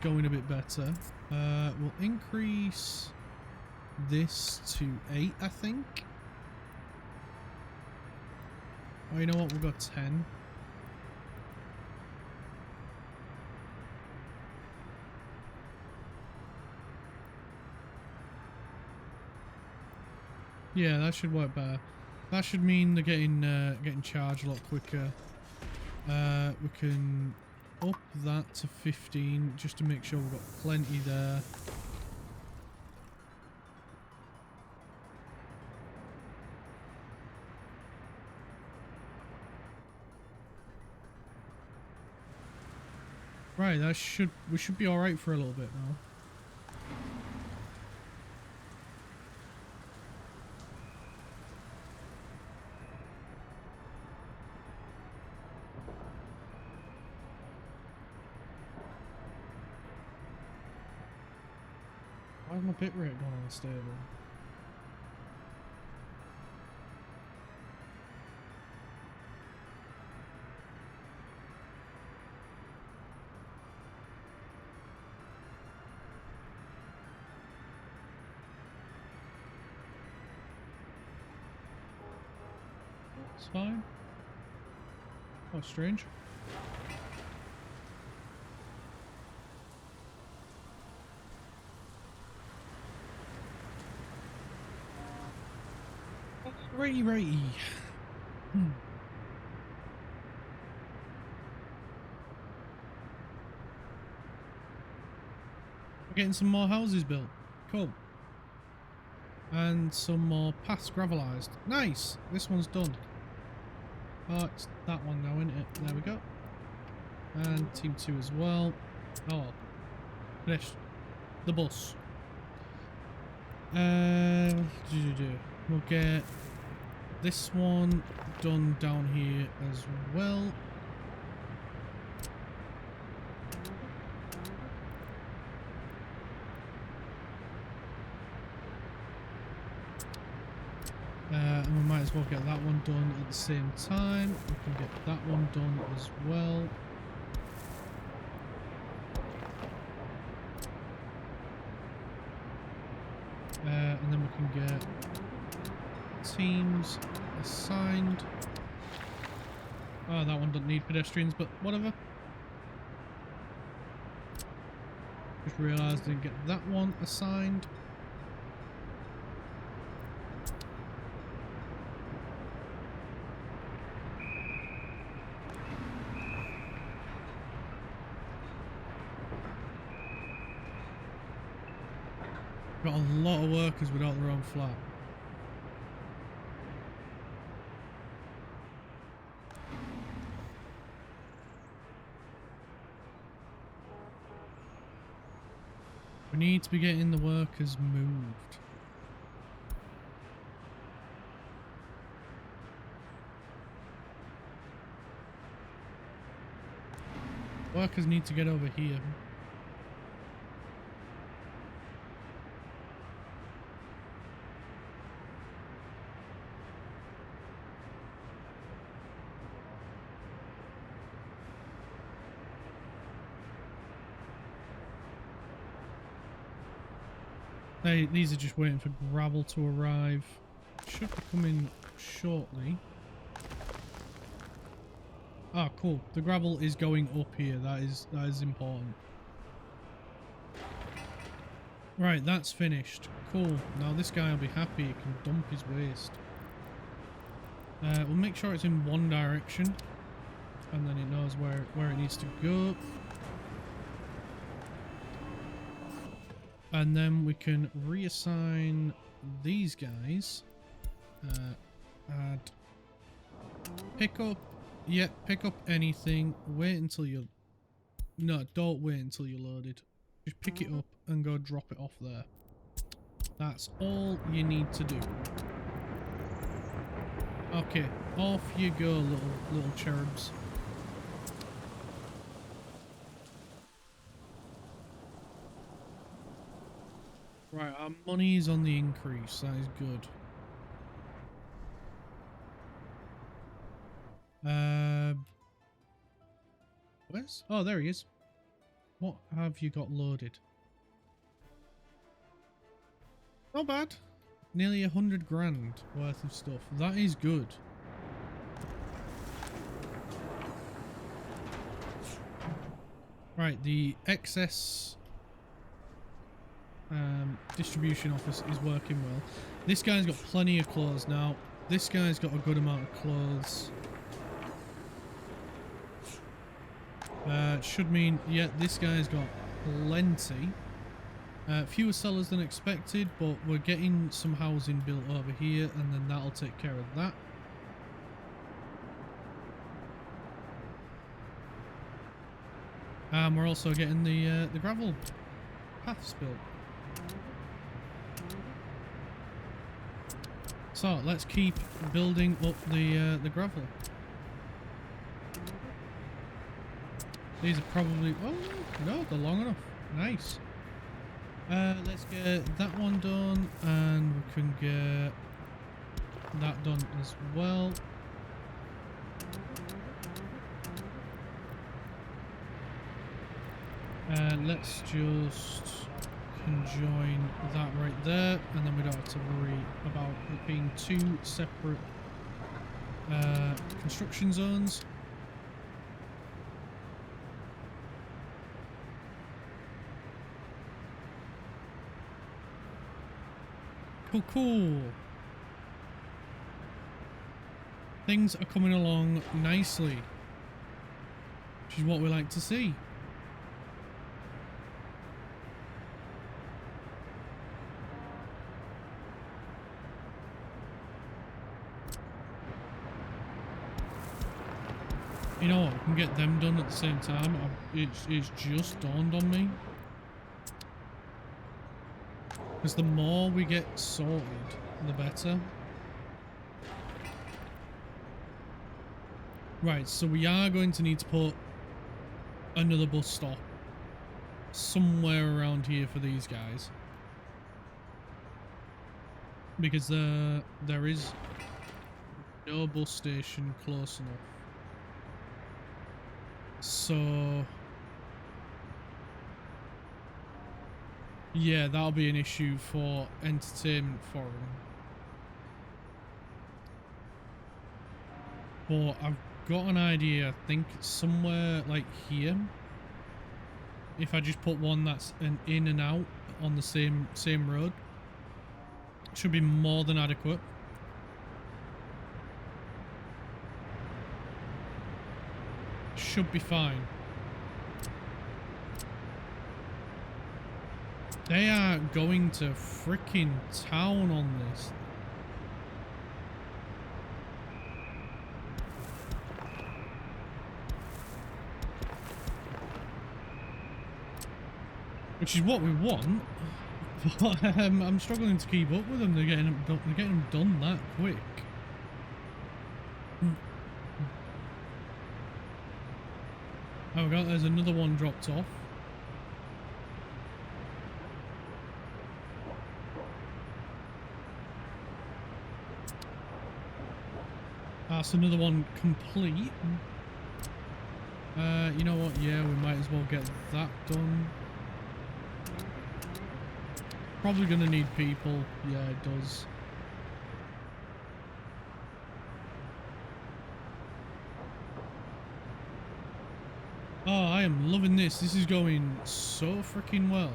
going a bit better. We'll increase this to 8, I think. Oh, you know what? We've got 10. Yeah, that should work better. That should mean they're getting charged a lot quicker. We can up that to 15 just to make sure we've got plenty there. Right, we should be all right for a little bit now. Why is my bit rate going unstable? It's fine. Oh, strange. Righty, righty. We're getting some more houses built. Cool. And some more paths gravelized. Nice! This one's done. Oh, it's that one now, isn't it? There we go. And team 2 as well. Oh, finished. The bus. We'll get this one done down here as well. And we might as well get that one done at the same time. We can get that one done as well. And then we can get teams assigned. Oh, that one doesn't need pedestrians, but whatever. Just realised I didn't get that one assigned. Got a lot of workers without their own flat. We need to be getting the workers moved. Workers need to get over here. These are just waiting for gravel to arrive. Should be coming shortly. Ah, cool. The gravel is going up here. That is important. Right, that's finished. Cool. Now this guy will be happy. He can dump his waste. We'll make sure it's in one direction, and then it knows where it needs to go. And then we can reassign these guys. Add. Pick up. Yeah, pick up anything. Wait until you're... No, don't wait until you're loaded. Just pick it up and go drop it off there. That's all you need to do. Okay, off you go, little cherubs. Right, our money is on the increase. That is good. Where's... Oh, there he is. What have you got loaded? Not bad. Nearly 100 grand worth of stuff. That is good. Right, the excess distribution office is working well. This guy's got plenty of clothes now. This guy's got a good amount of clothes. Should mean, yeah, this guy's got plenty. Fewer sellers than expected, but we're getting some housing built over here, and then that'll take care of that. And we're also getting the gravel paths built. So let's keep building up the gravel. These are probably, oh no, they're long enough. Nice. Let's get that one done, and we can get that done as well. Let's just conjoin that right there, and then we don't have to worry about it being two separate construction zones. Cool, cool. Things are coming along nicely, which is what we like to see. You know what, we can get them done at the same time. It's just dawned on me. Because the more we get sorted, the better. Right, so we are going to need to put another bus stop somewhere around here for these guys. Because there is no bus station close enough. So yeah, that'll be an issue for entertainment for them. But I've got an idea, I think somewhere like here, if I just put one that's an in and out on the same road, should be more than adequate. Should be fine. They are going to freaking town on this. Which is what we want, but I'm struggling to keep up with them. They're getting them done that quick. Oh, we got, there's another one dropped off. That's another one complete. You know what? Yeah, we might as well get that done. Probably gonna need people. Yeah, it does. Oh, I am loving this. This is going so freaking well.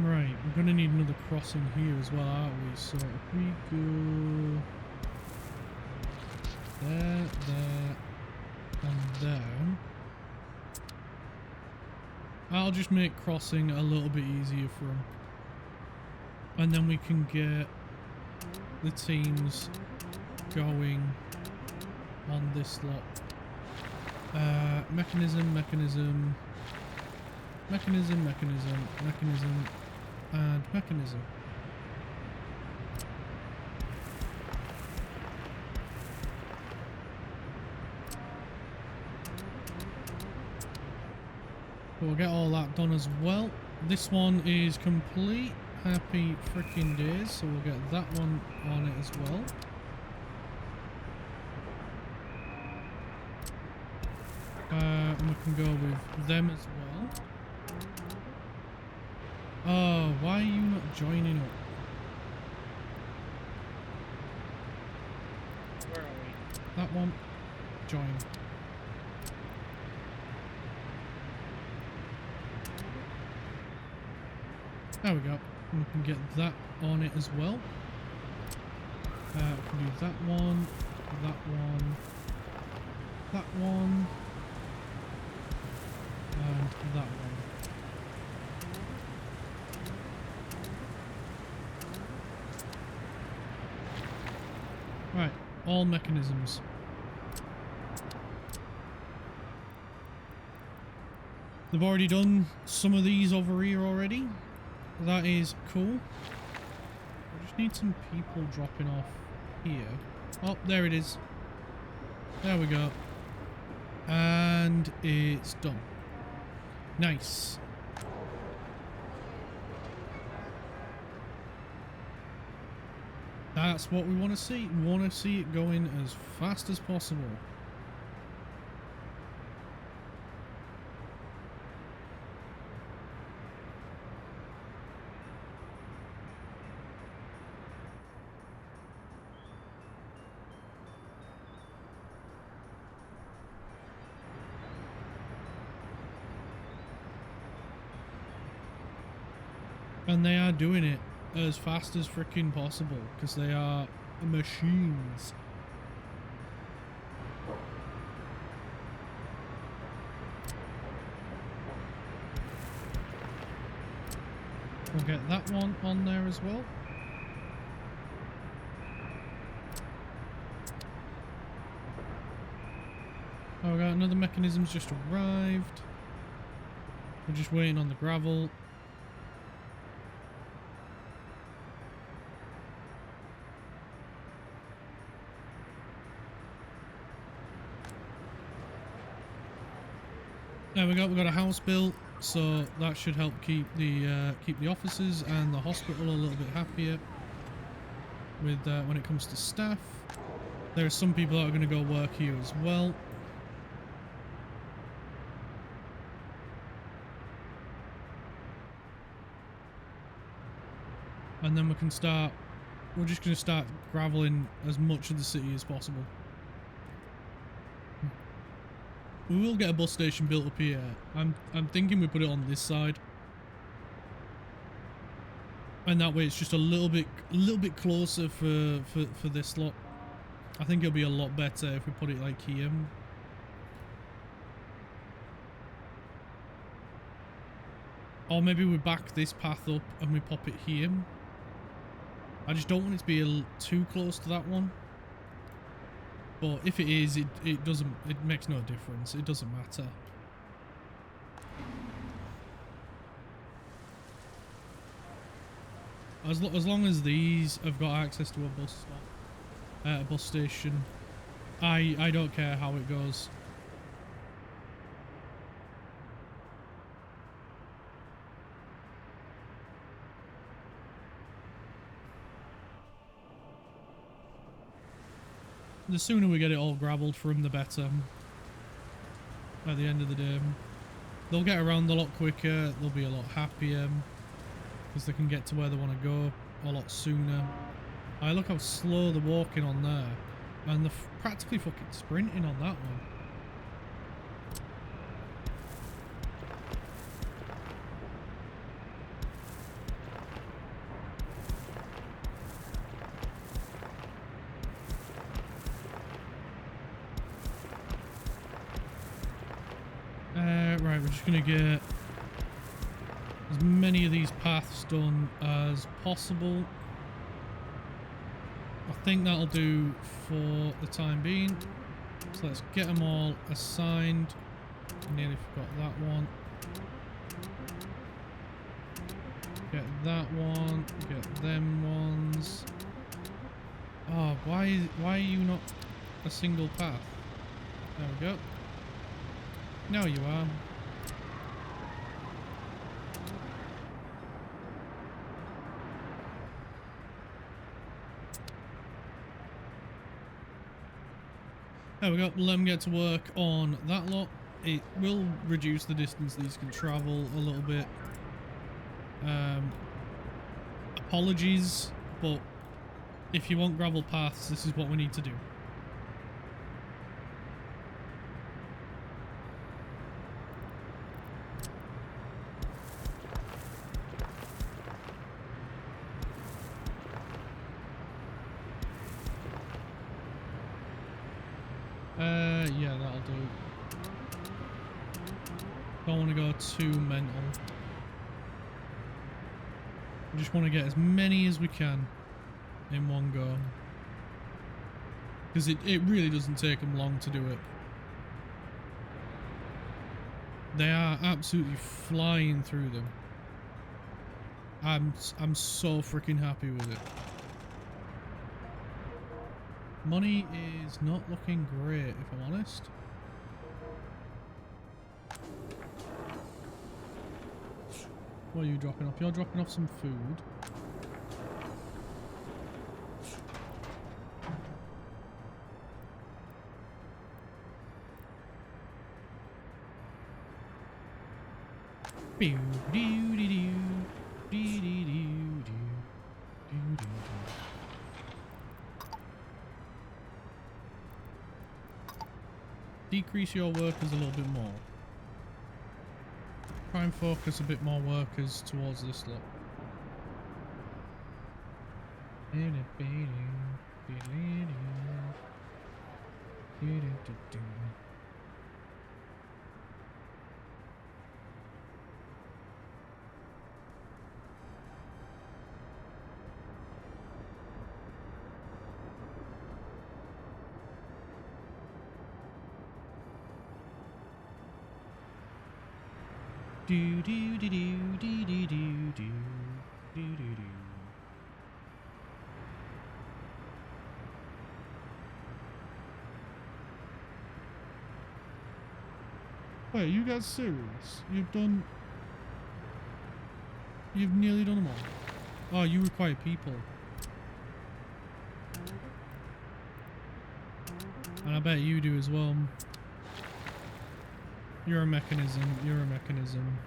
Right, we're gonna need another crossing here as well, aren't we? So if we go there, and there, I'll just make crossing a little bit easier for them, and then we can get the teams going on this lot. Mechanism, and mechanism. But we'll get all that done as well. This one is complete. Happy freaking days. So we'll get that one on it as well. And we can go with them as well. Oh, why are you not joining up? Where are we? That one. Join. There we go. And we can get that on it as well. We can do that one, that one, that one, and that one. Right, all mechanisms. They've already done some of these over here already. That is cool. I just need some people dropping off here. Oh, there it is. There we go. And it's done. Nice. That's what we want to see. We want to see it going as fast as possible. And they are doing it as fast as freaking possible because they are machines. We'll get that one on there as well. Oh, we got another mechanism's just arrived. We're just waiting on the gravel. There we go. We've got a house built, so that should help keep the officers and the hospital a little bit happier with when it comes to staff. There are some people that are going to go work here as well. And then we can start. We're just going to start graveling as much of the city as possible. We will get a bus station built up here. I'm thinking we put it on this side, and that way it's just a little bit closer for this lot. I think it'll be a lot better if we put it like here. Or maybe we back this path up and we pop it here. I just don't want it to be too close to that one. But if it is, it doesn't, it makes no difference. It doesn't matter. As long as these have got access to a bus stop, a bus station, I don't care how it goes. The sooner we get it all gravelled from, the better. At the end of the day, they'll get around a lot quicker. They'll be a lot happier because they can get to where they want to go a lot sooner. I look how slow they're walking on there, and they're practically fucking sprinting on that one. Right, we're just gonna get as many of these paths done as possible. I think that'll do for the time being. So let's get them all assigned. Nearly forgot that one. Get that one. Get them ones. Oh, why are you not a single path? There we go. Now you are. There we go. Let them get to work on that lot. It will reduce the distance these can travel a little bit. Apologies, but if you want gravel paths, this is what we need to do. Yeah, that'll do. Don't want to go too mental. We just want to get as many as we can in one go. Because it really doesn't take them long to do it. They are absolutely flying through them. I'm so freaking happy with it. Money is not looking great, if I'm honest. What are you dropping off? You're dropping off some food. Decrease your workers a little bit more. Try and focus a bit more workers towards this lot. Do do do do do do do do do do do. Wait, are you guys serious? You've nearly done them all. Oh, you require people. And I bet you do as well. You're a mechanism. You're a mechanism.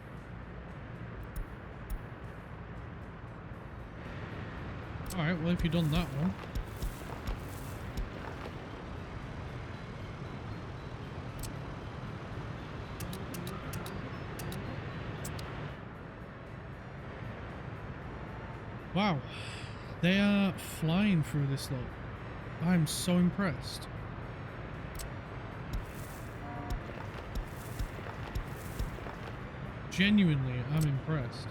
Alright, well if you've done that one. Wow. They are flying through this lot. I'm so impressed. Genuinely, I'm impressed.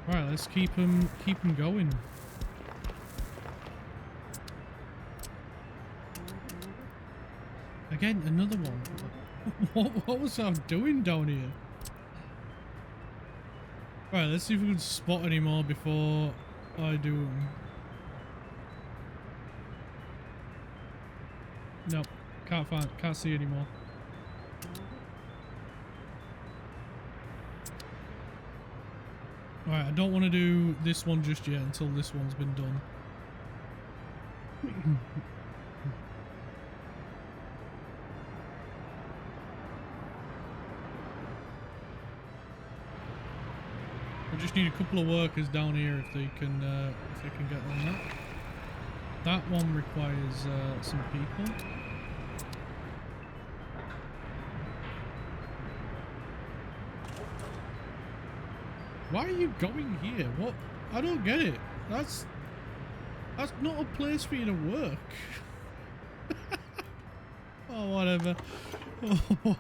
Right, let's keep them going. Again, another one. What was I doing down here? Right, let's see if we can spot any more before I do them. Nope, can't see any more. Right, I don't want to do this one just yet until this one's been done. I just need a couple of workers down here if they can get on that. That one requires some people. Why are you going here? What? I don't get it. That's not a place for you to work. Oh, whatever.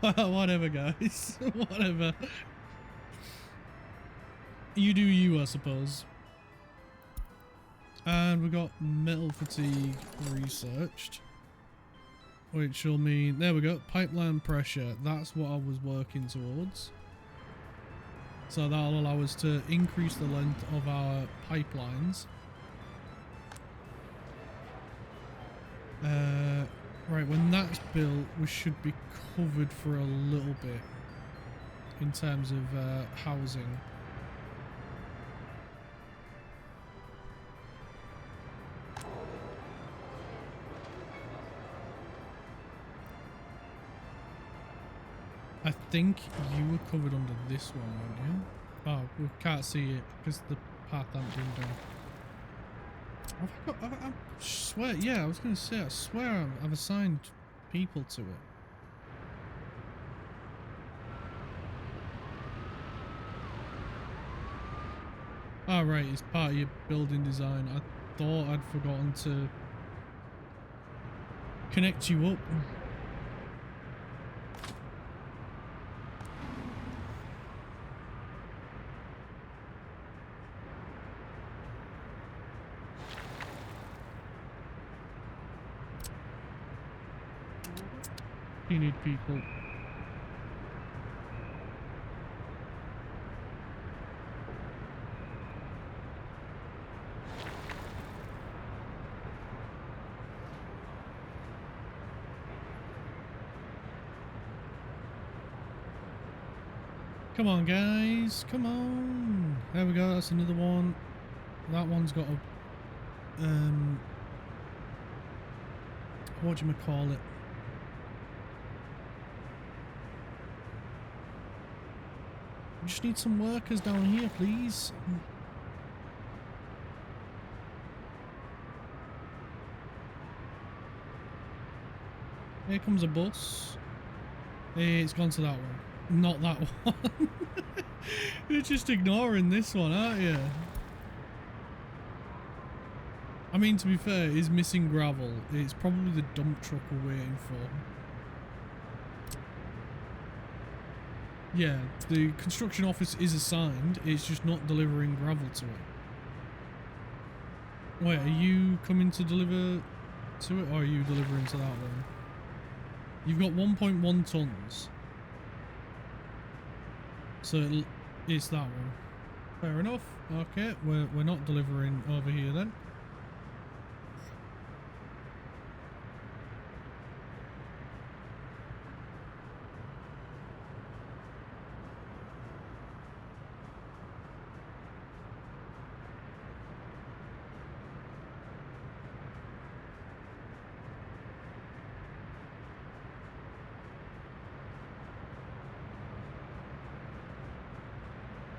Whatever, guys. Whatever. You do you, I suppose. And we got metal fatigue researched, which will mean, there we go, pipeline pressure. That's what I was working towards. So that'll allow us to increase the length of our pipelines. Right, when that's built, we should be covered for a little bit in terms of housing. I think you were covered under this one, weren't you? Oh, we can't see it because the path hasn't been done. I swear, yeah, I was going to say, I swear I've assigned people to it. Oh, right, it's part of your building design. I thought I'd forgotten to connect you up. You need people. Come on, guys. Come on. There we go. That's another one. That one's got a... what do you call it? We just need some workers down here, please. Here comes a bus. It's gone to that one. Not that one. You're just ignoring this one, aren't you? I mean, to be fair, it's missing gravel. It's probably the dump truck we're waiting for. Yeah, the construction office is assigned. It's just not delivering gravel to it. Wait, are you coming to deliver to it, or are you delivering to that one? You've got 1.1 tons. So it's that one. Fair enough. Okay, we're not delivering over here then.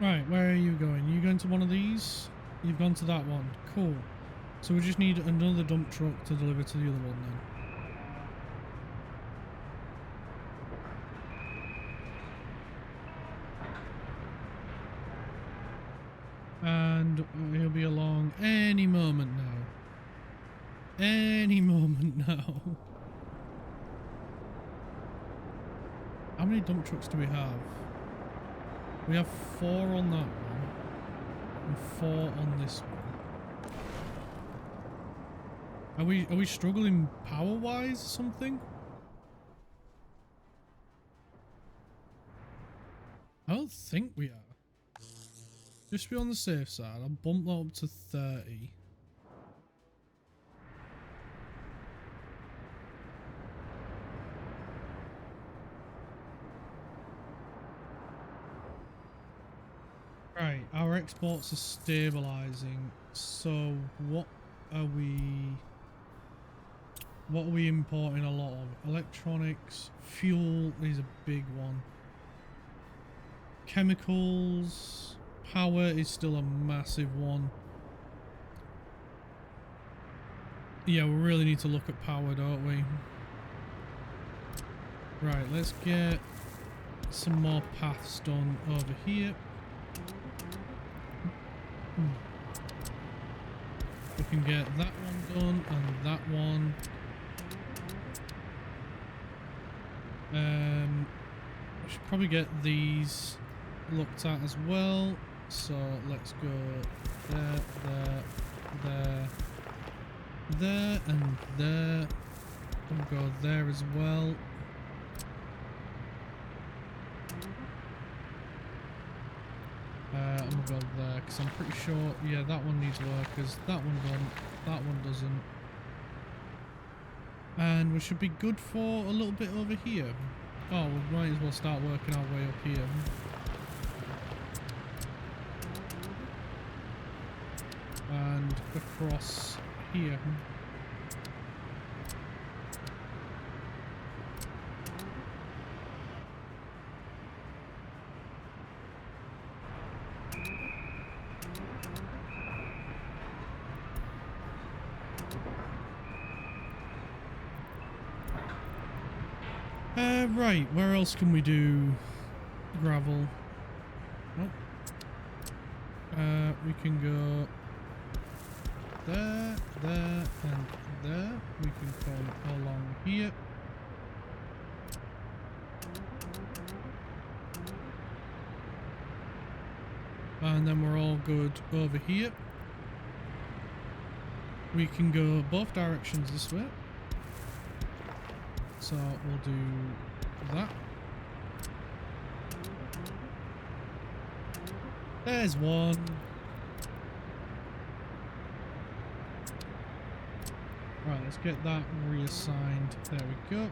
Right, where are you going? You going to one of these? You've gone to that one. Cool. So we just need another dump truck to deliver to the other one then. And he'll be along any moment now. Any moment now. How many dump trucks do we have? We have 4 on that one and 4 on this one. Are we struggling power wise or something? I don't think we are. Just to be on the safe side, I'll bump that up to 30. Right, our exports are stabilizing. So what are we importing a lot of? Electronics, fuel is a big one. Chemicals, power is still a massive one. Yeah, we really need to look at power, don't we? Right, let's get some more paths done over here. We can get that one done and that one. We should probably get these looked at as well. So let's go there, there, there, there, and there. We'll go there as well. I'm gonna go there because I'm pretty sure, yeah, that one needs workers. That one don't. That one doesn't. And we should be good for a little bit over here. Oh, we might as well start working our way up here. And across here. Right, where else can we do gravel? Oh. We can go there, there, and there. We can come along here. And then we're all good over here. We can go both directions this way. So we'll do that. There's one. Right, let's get that reassigned. There we go.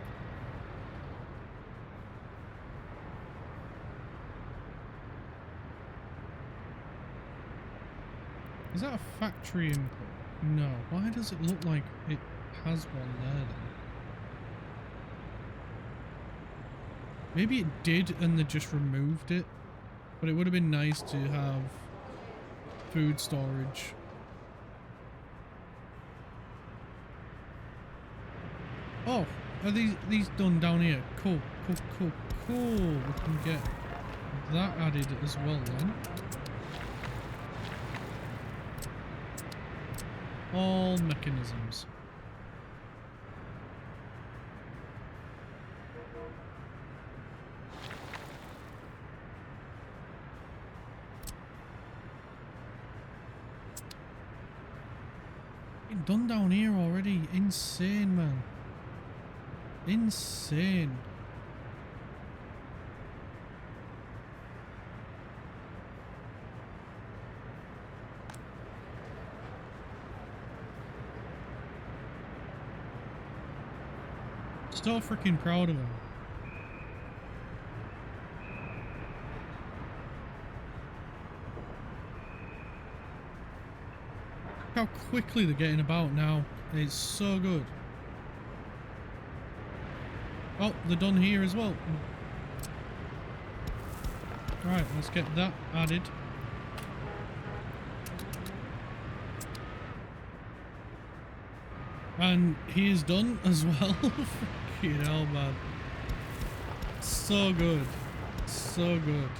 Is that a factory input? No. Why does it look like it has one there then? Maybe it did and they just removed it, but it would have been nice to have food storage. Oh, are these done down here? Cool, cool, cool, cool. We can get that added as well then. All mechanisms. Done down here already. Insane, man. Insane. So freaking proud of him. How quickly they're getting about now. It's so good. Oh, they're done here as well. Right, let's get that added. And he is done as well. Freaking hell, man. So good. So good.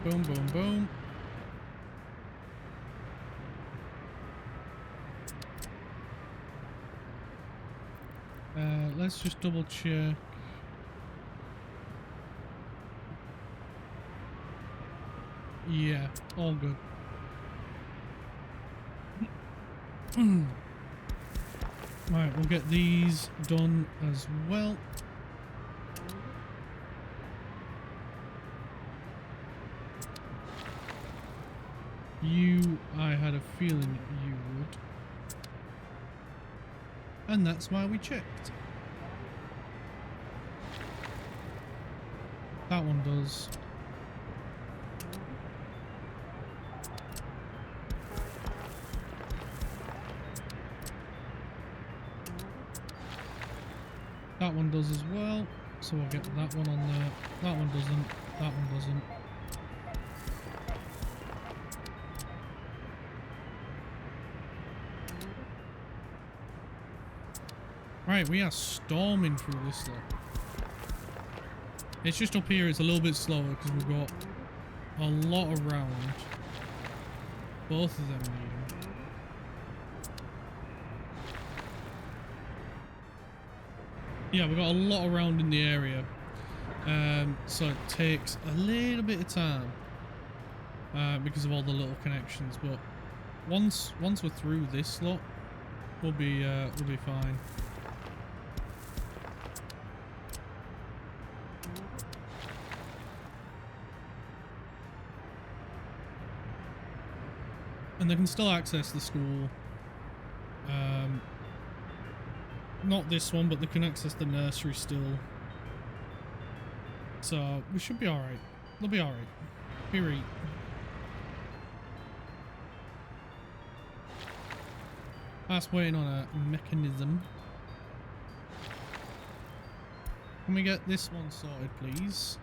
Boom, boom, boom. Let's just double check. Yeah, all good. Right, we'll get these done as well. I had a feeling you would. And that's why we checked. That one does. That one does as well. So we'll get that one on there. That one doesn't. That one doesn't. Right, we are storming through this though. It's just up here, it's a little bit slower because we've got a lot around. Both of them need them. Yeah, we've got a lot around in the area. So it takes a little bit of time because of all the little connections. But once we're through this lot, we'll be fine. And they can still access the school Not this one, but they can access the nursery still. So we should be alright. They'll be alright. Period. That's waiting on a mechanism. Can we get this one sorted, please?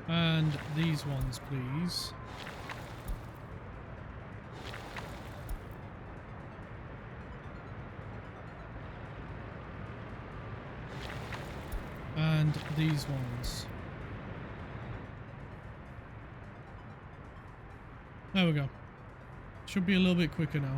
And these ones, please. And these ones. There we go. Should be a little bit quicker now.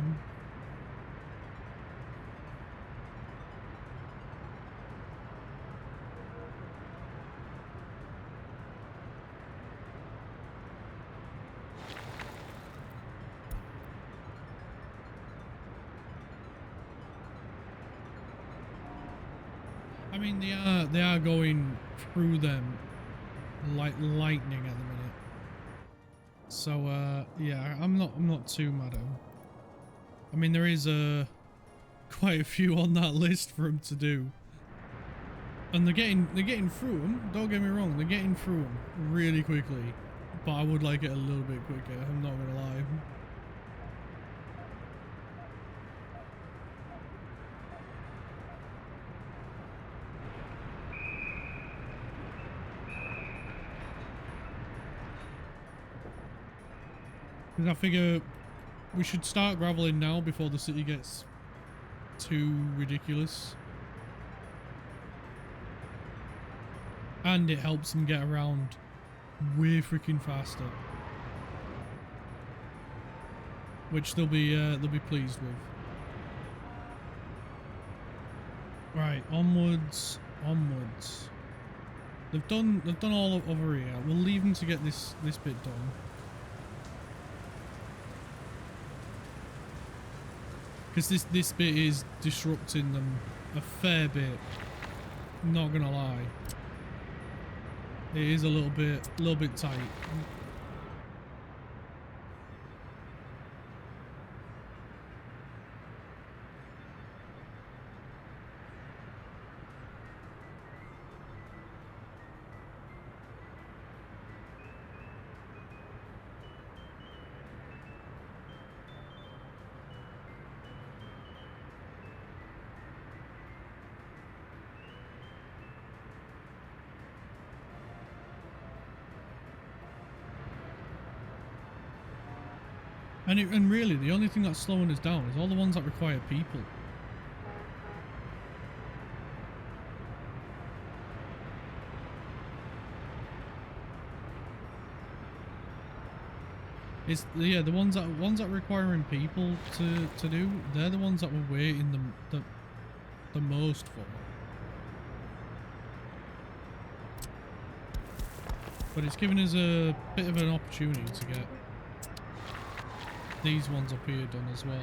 I mean, they are going through them like lightning at the minute. So yeah, I'm not too mad at them. I mean, there is quite a few on that list for them to do, and they're getting through them. Don't get me wrong, they're getting through them really quickly, but I would like it a little bit quicker. I'm not gonna lie. I figure we should start graveling now before the city gets too ridiculous. And it helps them get around way freaking faster. Which they'll be pleased with. Right, onwards, onwards. They've done all over here. We'll leave them to get this bit done. Because this bit is disrupting them a fair bit. Not gonna lie. It is a little bit tight. And really, the only thing that's slowing us down is all the ones that require people. It's yeah, the ones that requiring people to do. They're the ones that we're waiting the most for. But it's giving us a bit of an opportunity to get these ones up here done as well.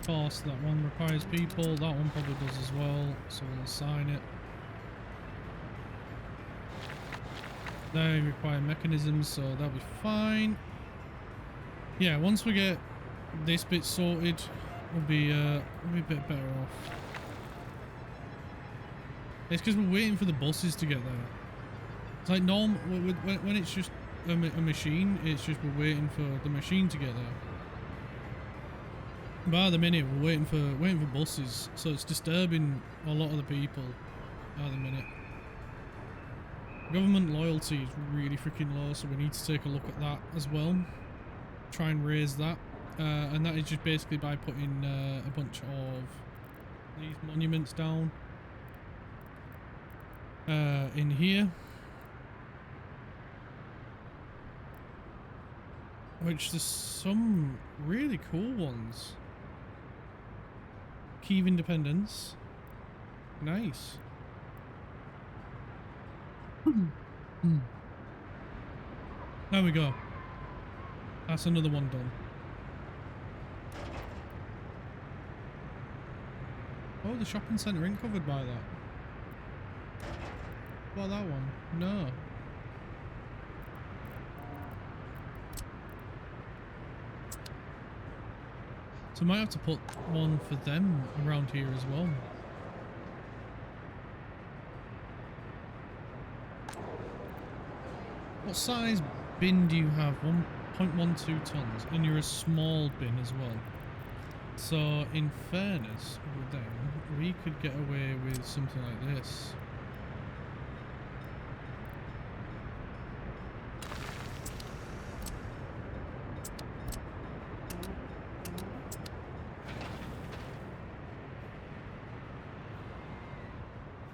Of course, that one requires people. That one probably does as well, so we'll assign it. They require mechanisms, so that'll be fine. Yeah, once we get this bit sorted, we'll be a bit better off. It's because we're waiting for the buses to get there. It's like normal when it's just a machine. It's just we're waiting for the machine to get there. But at the minute we're waiting for buses, so it's disturbing a lot of the people at the minute. Government loyalty is really freaking low, so we need to take a look at that as well. Try and raise that, and that is just basically by putting a bunch of these monuments down. In here, which there's some really cool ones. Key of Independence, nice. There we go. That's another one done. Oh, the shopping centre ain't covered by that. What about that one? No. So I might have to put one for them around here as well. What size bin do you have? 1.12 tons, and you're a small bin as well. So in fairness with them, we could get away with something like this.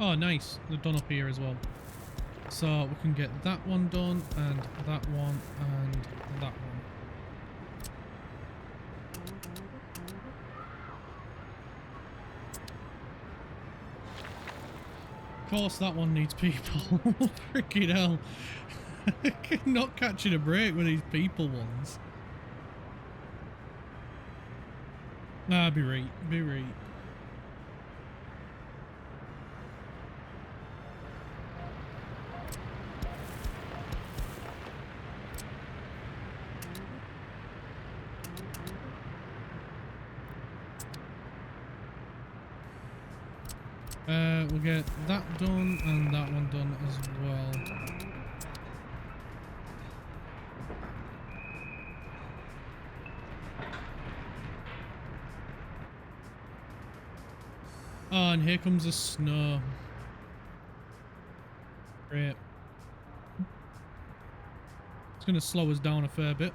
Oh nice, they're done up here as well. So we can get that one done, and that one, and that one. Of course that one needs people. Freaking hell. Not catching a break with these people ones. Nah, be right, be right. We'll get that done and that one done as well. Oh, and here comes the snow. Great. It's going to slow us down a fair bit.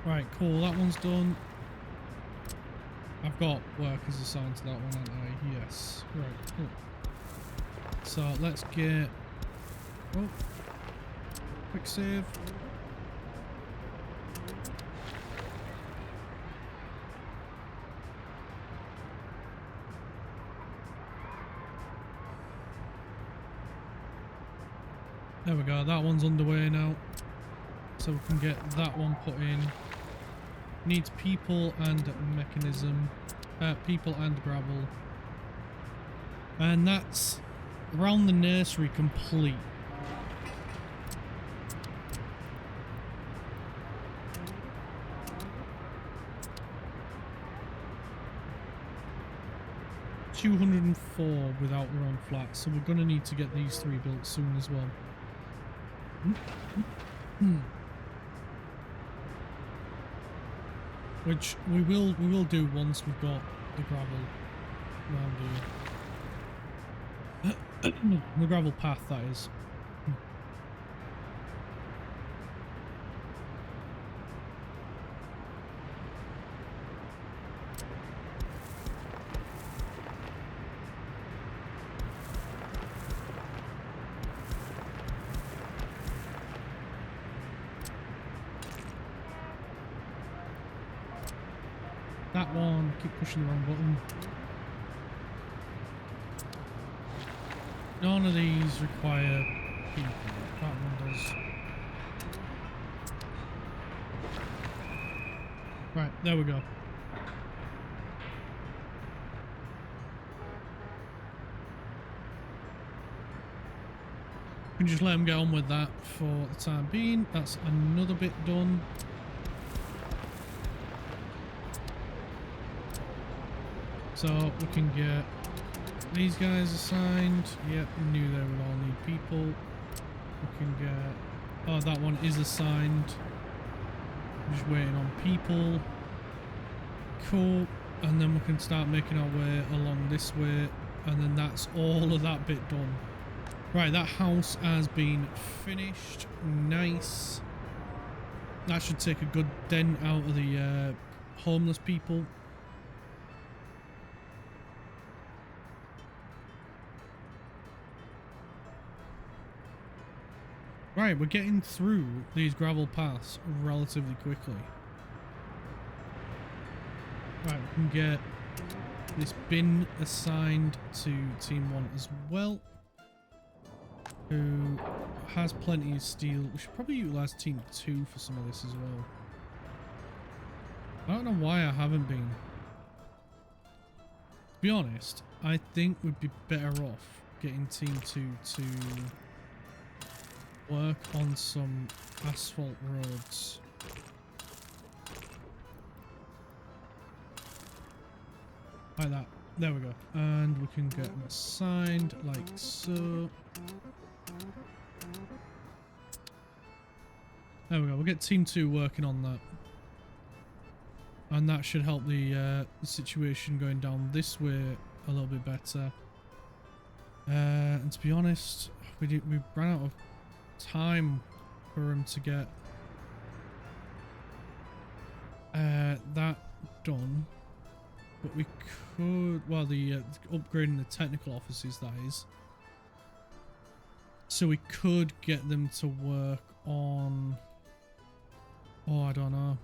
Right, cool, that one's done. I've got workers assigned to that one, haven't I? Yes. Right, cool. So let's get... Oh. Quick save. There we go, that one's underway now. So we can get that one put in. Needs people and mechanism. People and gravel. And that's around the nursery complete. $204 without their own flats, so we're gonna need to get these 3 built soon as well. Which we will do once we've got the gravel around here. The gravel path, that is. That one, keep pushing the wrong button. None of these require people. That one does. Right, there we go. We can just let them get on with that for the time being. That's another bit done. So we can get these guys assigned. Yep, we knew they would all need people. We can get... Oh, that one is assigned. Just waiting on people. Cool. And then we can start making our way along this way. And then that's all of that bit done. Right, that house has been finished. Nice. That should take a good dent out of the homeless people. Right, we're getting through these gravel paths relatively quickly. Right, we can get this bin assigned to Team 1 as well, who has plenty of steel. We should probably utilise Team 2 for some of this as well. I don't know why I haven't been. To be honest, I think we'd be better off getting Team 2 to work on some asphalt roads. Like that. There we go. And we can get them assigned like so. There we go. We'll get Team 2 working on that. And that should help the situation going down this way a little bit better. And to be honest, we ran out of time for him to get that done. But we could, well, the upgrading the technical offices, that is. So we could get them to work on, oh, I don't know.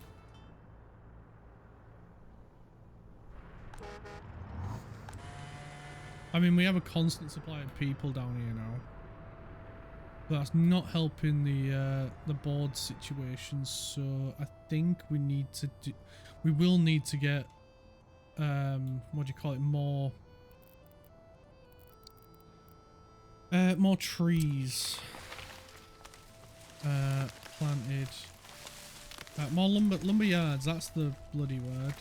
I mean, we have a constant supply of people down here now. But that's not helping the board situation, so I think we need to do, we will need to get what do you call it, more trees planted, more lumber yards, that's the bloody word.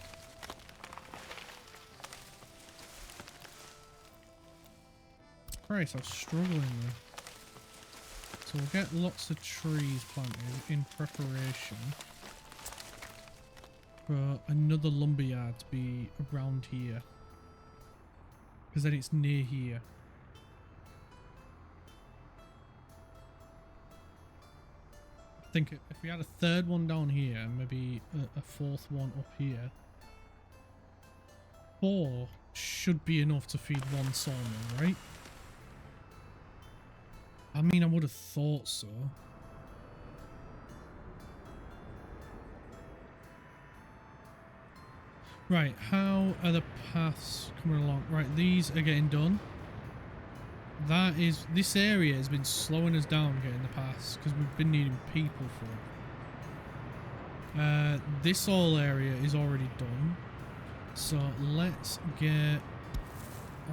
Christ, I was struggling there. So we'll get lots of trees planted in preparation for another lumberyard to be around here, because then it's near here. I think if we had a third one down here and maybe a fourth one up here, 4 should be enough to feed one sawmill, right? I mean, I would have thought so. Right, how are the paths coming along? Right, these are getting done. That is, this area has been slowing us down getting the paths because we've been needing people for it. This whole area is already done. So let's get,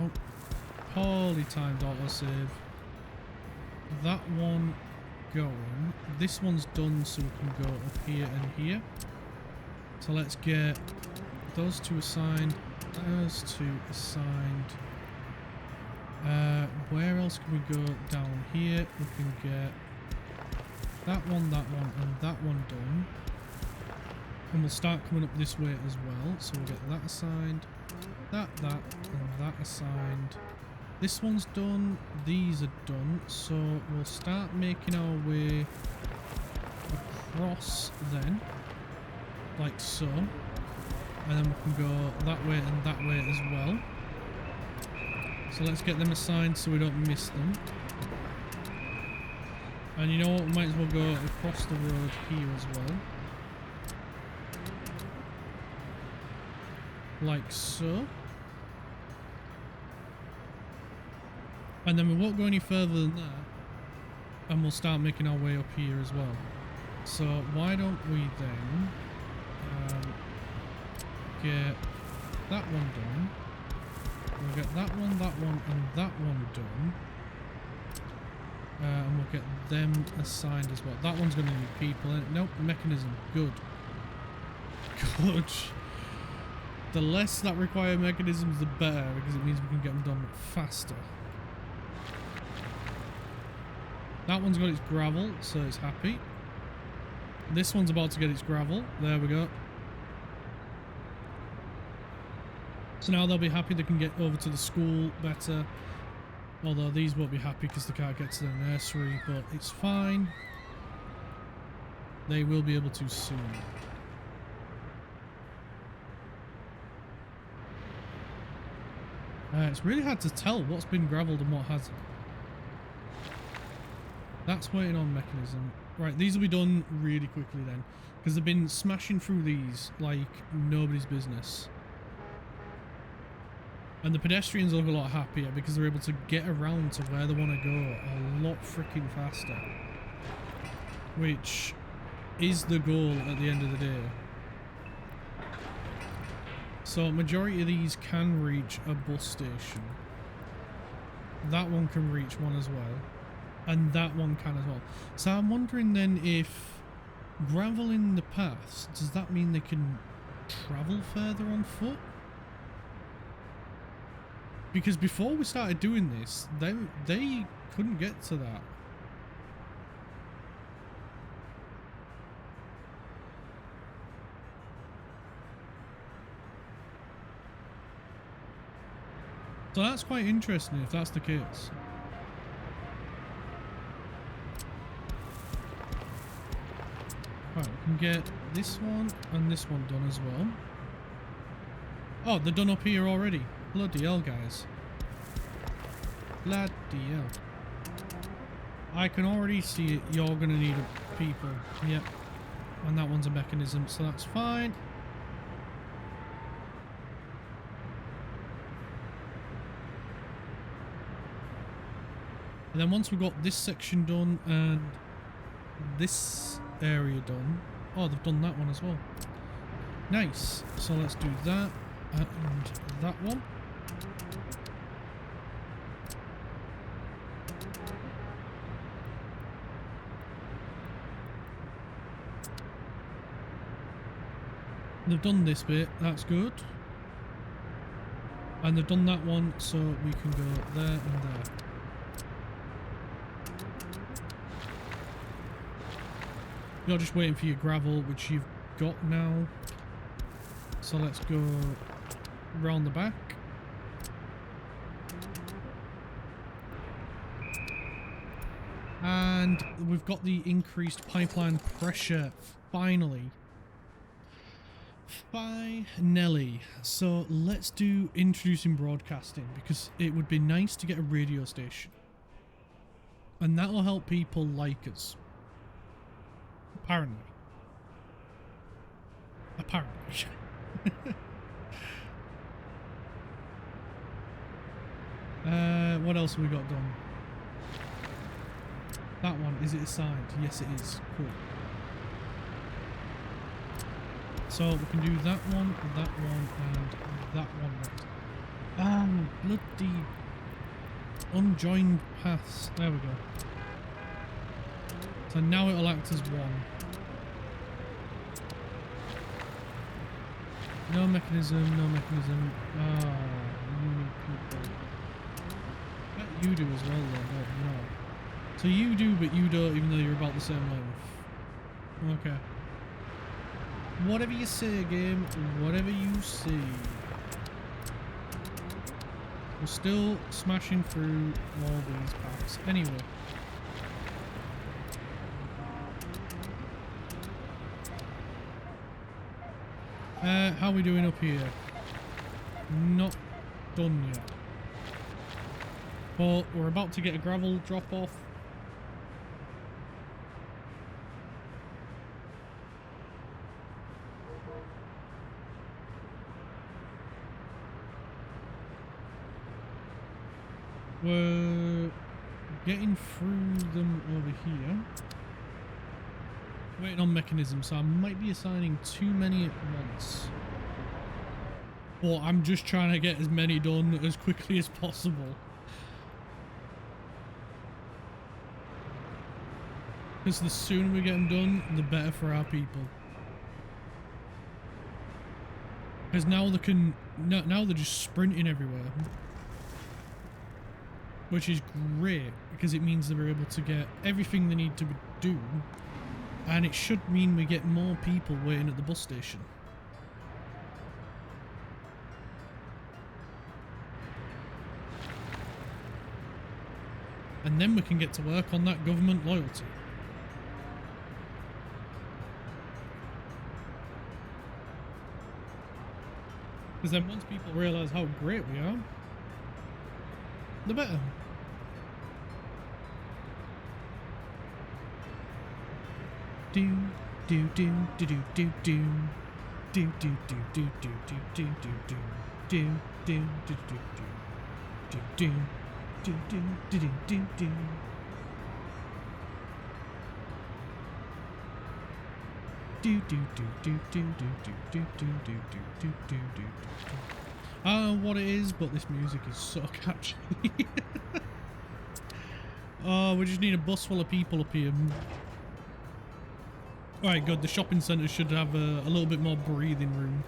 oh, holy timed autosave. That one going. This one's done, so we can go up here and here. So let's get those 2 assigned, those 2 assigned. Where else can we go down here? We can get that one, and that one done. And we'll start coming up this way as well. So we'll get that assigned, that, and that assigned. This one's done, these are done, so we'll start making our way across then, like so, and then we can go that way and that way as well. So let's get them assigned so we don't miss them. And you know what, we might as well go across the road here as well. Like so. And then we won't go any further than that, and we'll start making our way up here as well. So why don't we then get that one done. We'll get that one, and that one done. And we'll get them assigned as well. That one's going to need people in it. Nope, mechanism. Good. Good. The less that require mechanisms, the better, because it means we can get them done faster. That one's got its gravel, so it's happy. This one's about to get its gravel. There we go. So now they'll be happy they can get over to the school better. Although these won't be happy because they can't get to the nursery, but it's fine. They will be able to soon. It's really hard to tell what's been gravelled and what hasn't. That's waiting on mechanism. Right, these will be done really quickly then, because they've been smashing through these like nobody's business. And the pedestrians look a lot happier because they're able to get around to where they want to go a lot freaking faster. Which is the goal at the end of the day. So majority of these can reach a bus station. That one can reach one as well. And that one can as well. So I'm wondering then if graveling the paths, does that mean they can travel further on foot? Because before we started doing this, they couldn't get to that. So that's quite interesting if that's the case. Right, we can get this one and this one done as well. Oh, they're done up here already. Bloody hell, guys. Bloody hell. I can already see it. You're going to need people. Yep. And that one's a mechanism, so that's fine. And then once we've got this section done and this area done. Oh, they've done that one as well. Nice. So let's do that and that one. They've done this bit, that's good. And they've done that one, so we can go there and there. You're just waiting for your gravel, which you've got now. So let's go round the back. And we've got the increased pipeline pressure, finally. Finally. So let's do introducing broadcasting, because it would be nice to get a radio station. And that will help people like us. Apparently. What else have we got done? That one, is it assigned? Yes, it is. Cool. So we can do that one, and that one next. Bloody unjoined paths. There we go. So now it'll act as one. No mechanism, no mechanism. Ah, you people. I bet you do as well though, don't you know? So you do, but you don't, even though you're about the same length. Okay. Whatever you say, game. Whatever you say. We're still smashing through all these paths. Anyway. How are we doing up here? Not done yet. But we're about to get a gravel drop off. We're getting through them over here. Waiting on mechanism, so I might be assigning too many at once. But I'm just trying to get as many done as quickly as possible. Because the sooner we get them done, the better for our people. Because now they can, now they're just sprinting everywhere. Which is great, because it means they're able to get everything they need to do. And it should mean we get more people waiting at the bus station. And then we can get to work on that government loyalty. Because then once people realise how great we are, the better. Do do do do do do do do do do do do do do do do. do do do do do do do do do do do do. Do do do do do do do do do do do do do. I don't know what it is, but this music is so catchy. Oh, we just need a bus full of people up here. Alright, good. The shopping centre should have a little bit more breathing room.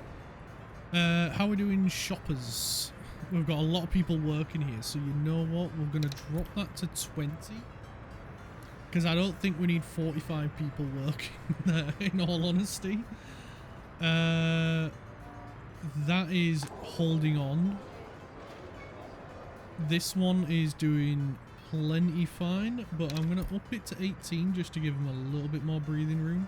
How are we doing shoppers? We've got a lot of people working here, so you know what? We're going to drop that to 20. Because I don't think we need 45 people working there, in all honesty. That is holding on. This one is doing plenty fine, but I'm going to up it to 18 just to give them a little bit more breathing room.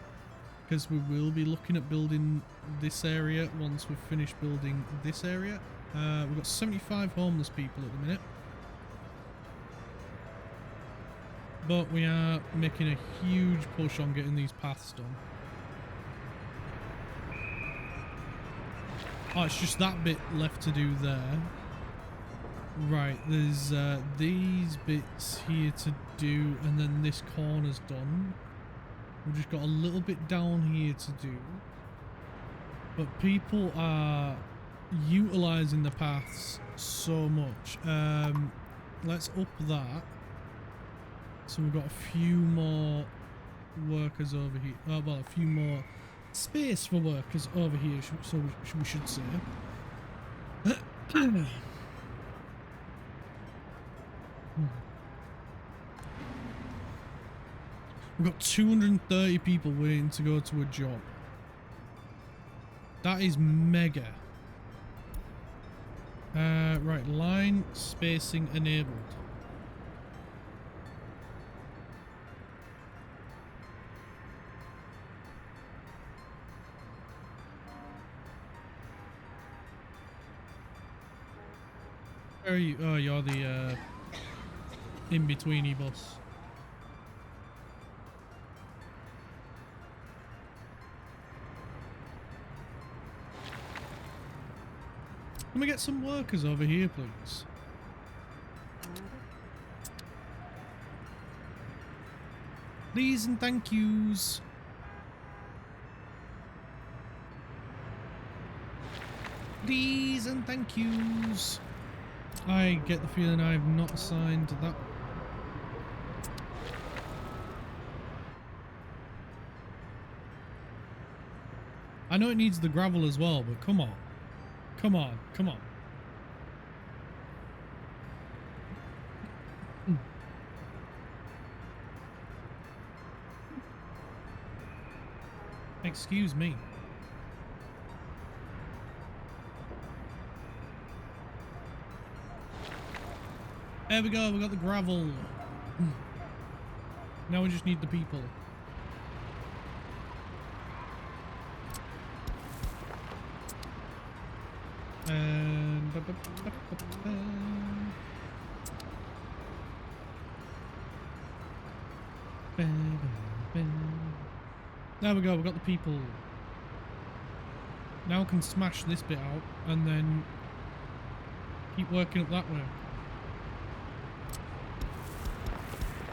Because we will be looking at building this area once we've finished building this area. We've got 75 homeless people at the minute. But we are making a huge push on getting these paths done. Oh, it's just that bit left to do there. Right, there's these bits here to do, and then this corner's done. We've just got a little bit down here to do. But people are utilising the paths so much. Let's up that. So we've got a few more workers over here. Oh, well, a few more space for workers over here, so we should say. We've got 230 people waiting to go to a job. That is mega. Right, line spacing enabled. Where are you? Oh, you're the in-betweeny bus. Can we get some workers over here, please? Please and thank yous. Please and thank yous. I get the feeling I have not assigned that. I know it needs the gravel as well, but come on. Come on, come on. Excuse me. There we go, we got the gravel. Now we just need the people. And there we go, we got the people. Now we can smash this bit out and then keep working up that way.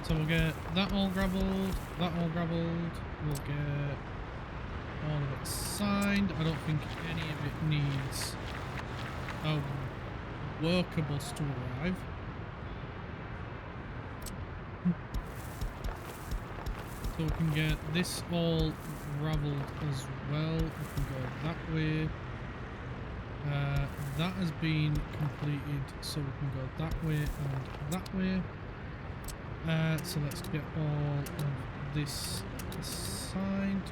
So we'll get that all gravelled, that all gravelled, we'll get all of it signed. I don't think any of it needs a worker bus to arrive. So we can get this all gravelled as well. We can go that way. That has been completed, so we can go that way and that way. So let's get all of this signed.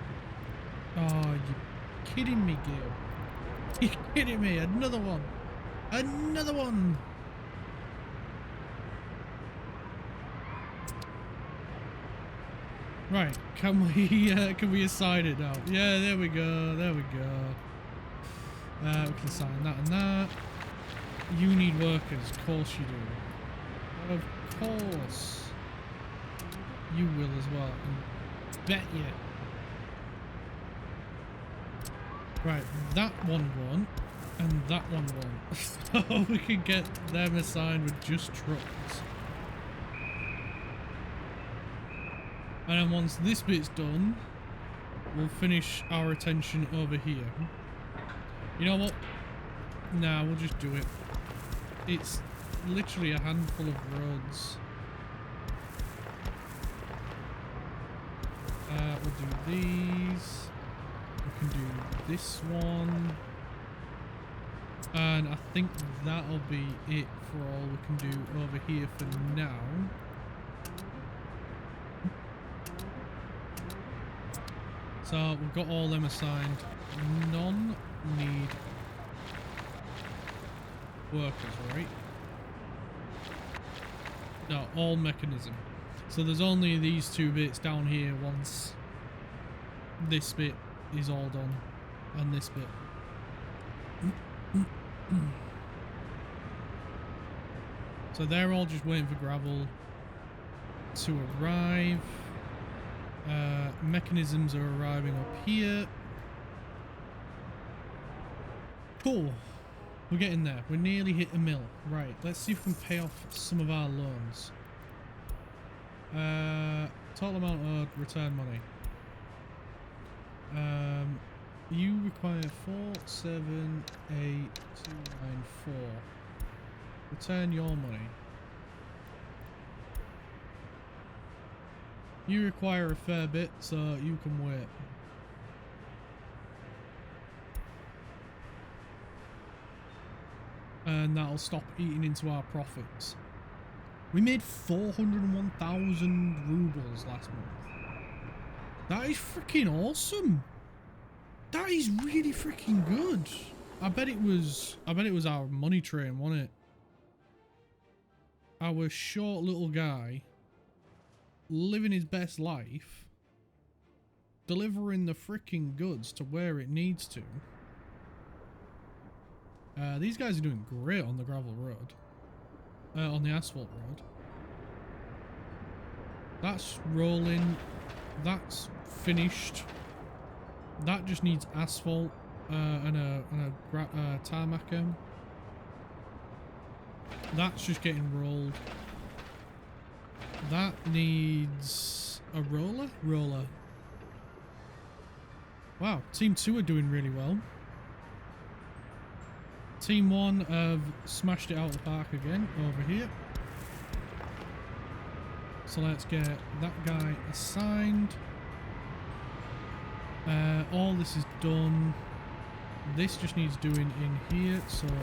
Oh, you're kidding me, Gabe. You're kidding me. Another one. Another one. Right, can we assign it now? Yeah, there we go, there we go. We can assign that and that. You need workers, of course you do. Of course. You will as well, I bet you. Right, that one. And that one won't. So we can get them assigned with just trucks. And then once this bit's done, we'll finish our attention over here. You know what? Nah, we'll just do it. It's literally a handful of roads. We'll do these. We can do this one. And I think that'll be it for all we can do over here for now. So we've got all them assigned. None need workers, right? No, all mechanism. So there's only these two bits down here once this bit is all done. And this bit. So they're all just waiting for gravel to arrive. Mechanisms are arriving up here. Cool. We're getting there. We're nearly hit a mill. Right, let's see if we can pay off some of our loans. Total amount owed, return money. You require 478294. Return your money. You require a fair bit, so you can wait. And that'll stop eating into our profits. We made 401,000 rubles last month. That is freaking awesome. That is really freaking good. I bet it was our money train, wasn't it? Our short little guy living his best life, delivering the freaking goods to where it needs to. These guys are doing great on the gravel road. On the asphalt road. That's rolling. That's finished. That just needs asphalt and a tarmac. That's just getting rolled. That needs a roller? Roller. Wow, Team 2 are doing really well. Team 1 have smashed it out of the park again over here. So let's get that guy assigned. All this is done. This just needs doing in here. So we'll go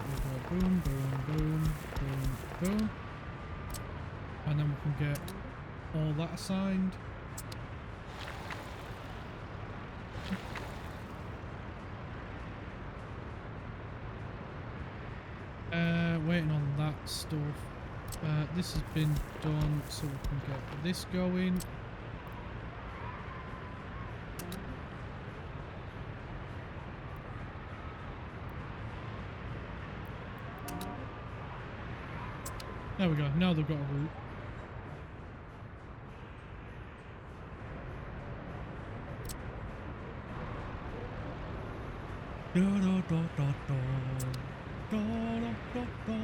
boom, boom, boom, boom, boom. And then we can get all that assigned. Waiting on that stuff. This has been done, so we can get this going. There we go. Now they've got a route. Da, da, da, da, da. Da, da, da, da, da.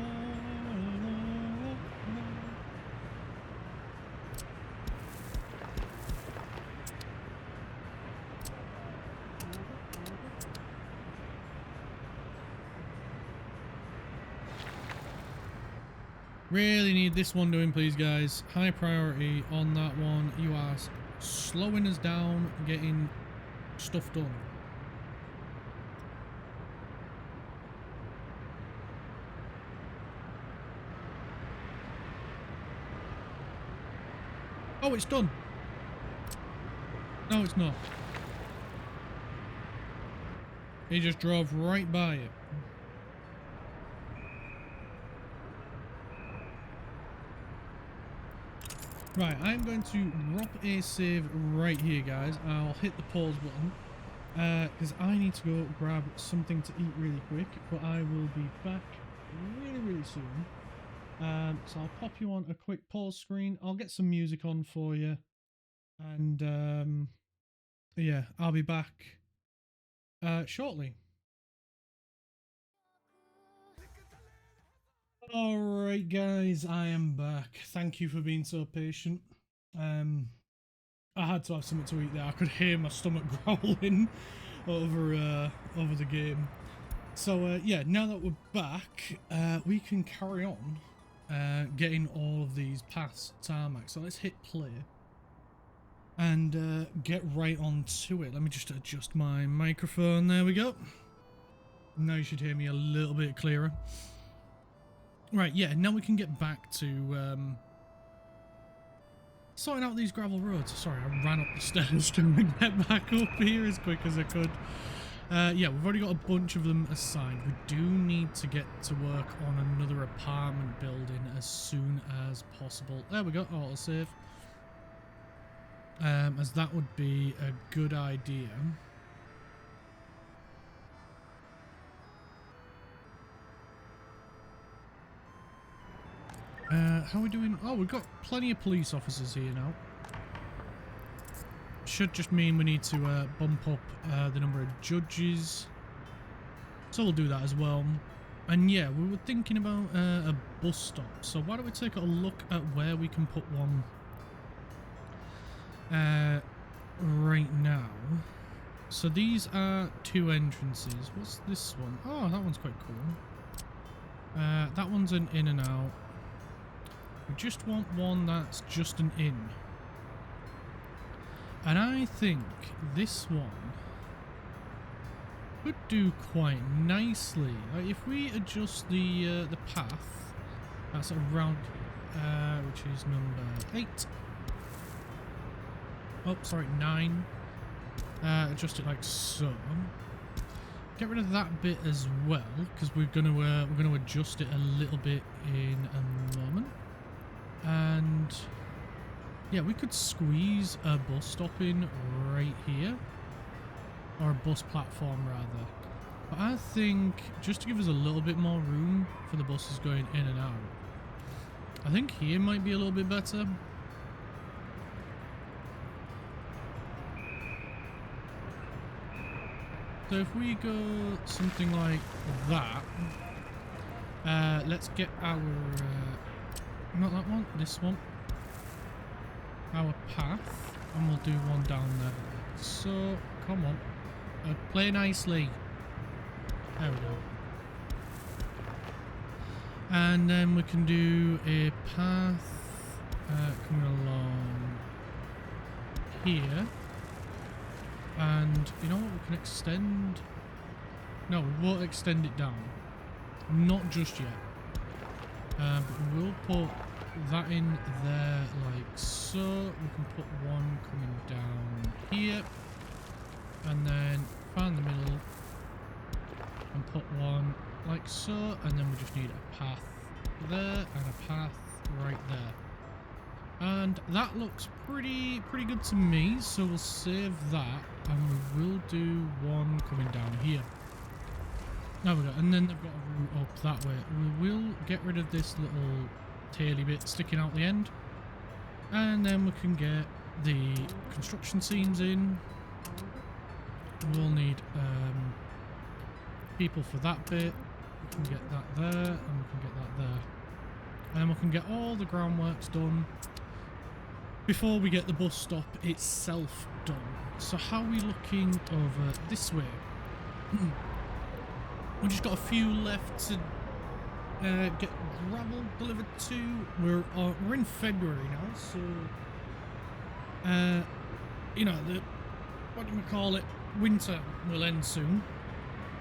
Really need this one doing, please, guys. High priority on that one. You are slowing us down, getting stuff done. Oh, it's done. No, it's not. He just drove right by it. Right, I'm going to drop a save right here, guys. I'll hit the pause button because I need to go grab something to eat really quick, but I will be back really soon. So I'll pop you on a quick pause screen. I'll get some music on for you, and yeah, I'll be back shortly. Alright guys, I am back. Thank you for being so patient. I had to have something to eat there. I could hear my stomach growling over the game. So yeah, now that we're back, we can carry on getting all of these past tarmac. So let's hit play and get right on to it. Let me just adjust my microphone. There we go. Now you should hear me a little bit clearer. Right, yeah, now we can get back to sorting out these gravel roads. Sorry, I ran up the stairs trying to get back up here as quick as I could. Yeah, we've already got a bunch of them assigned. We do need to get to work on another apartment building as soon as possible. There we go, autosave. As that would be a good idea. How are we doing? Oh, we've got plenty of police officers here now. Should just mean we need to bump up the number of judges. So we'll do that as well. And yeah, we were thinking about a bus stop. So why don't we take a look at where we can put one right now. So these are two entrances. What's this one? Oh, that one's quite cool. That one's an in and out. We just want one that's just an in. And I think this one could do quite nicely. If we adjust the path, that's around, which is number 8. Oh, sorry, 9. Adjust it like so. Get rid of that bit as well, because we're gonna adjust it a little bit in a moment. And yeah, we could squeeze a bus stop in right here, or a bus platform rather. But I think just to give us a little bit more room for the buses going in and out, I think here might be a little bit better. So if we go something like that, let's get our not that one, this one, our path, and we'll do one down there. So come on, play nicely. There we go. And then we can do a path coming along here. And you know what, we can extend. No, we won't extend it down. Not just yet. But we'll put that in there like so. We can put one coming down here. And then find the middle. And put one like so. And then we just need a path there and a path right there. And that looks pretty good to me. So we'll save that. And we will do one coming down here. There we go, and then they've got a route up that way. We will get rid of this little taily bit sticking out the end. And then we can get the construction scenes in. We'll need people for that bit. We can get that there, and we can get that there. And then we can get all the groundworks done before we get the bus stop itself done. So how are we looking over this way? We've just got a few left to get gravel delivered to. We're in February now, so you know, the what do we call it? Winter will end soon.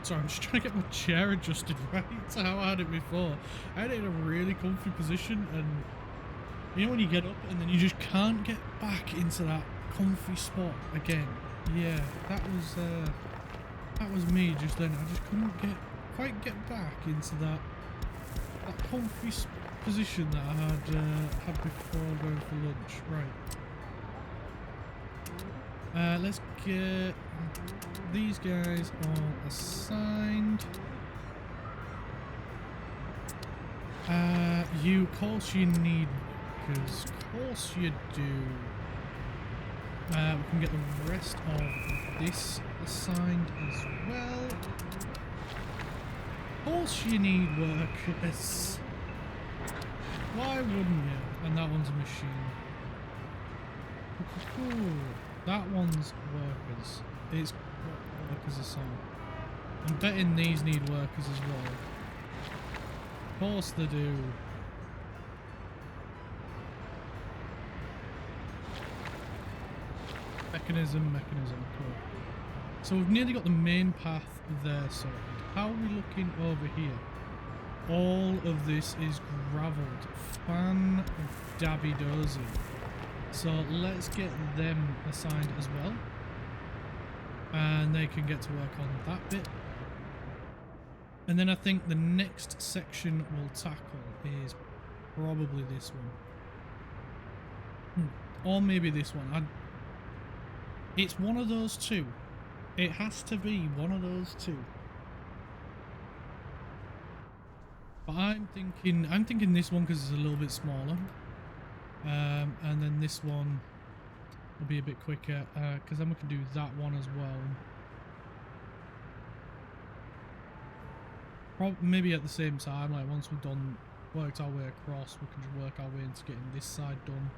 Sorry, I'm just trying to get my chair adjusted right to how I had it before. I had it in a really comfy position, and you know when you get up and then you just can't get back into that comfy spot again. Yeah, that was me just then. I just couldn't quite get back into that comfy position that I had before going for lunch. Right. Let's get these guys all assigned. You, of course you need, because of course you do. We can get the rest of this assigned as well. Of course you need workers. Why wouldn't you? And that one's a machine. Ooh, that one's workers. It's what workers are on. I'm betting these need workers as well. Of course they do. Mechanism, cool. So we've nearly got the main path there sorted. How are we looking over here? All of this is gravelled. Fan-dabby-dozy. So let's get them assigned as well. And they can get to work on that bit. And then I think the next section we'll tackle is probably this one. Or maybe this one. It's one of those two. It has to be one of those two. But I'm thinking this one because it's a little bit smaller. And then this one will be a bit quicker because then we can do that one as well. Maybe at the same time, like once we've worked our way across, we can just work our way into getting this side done.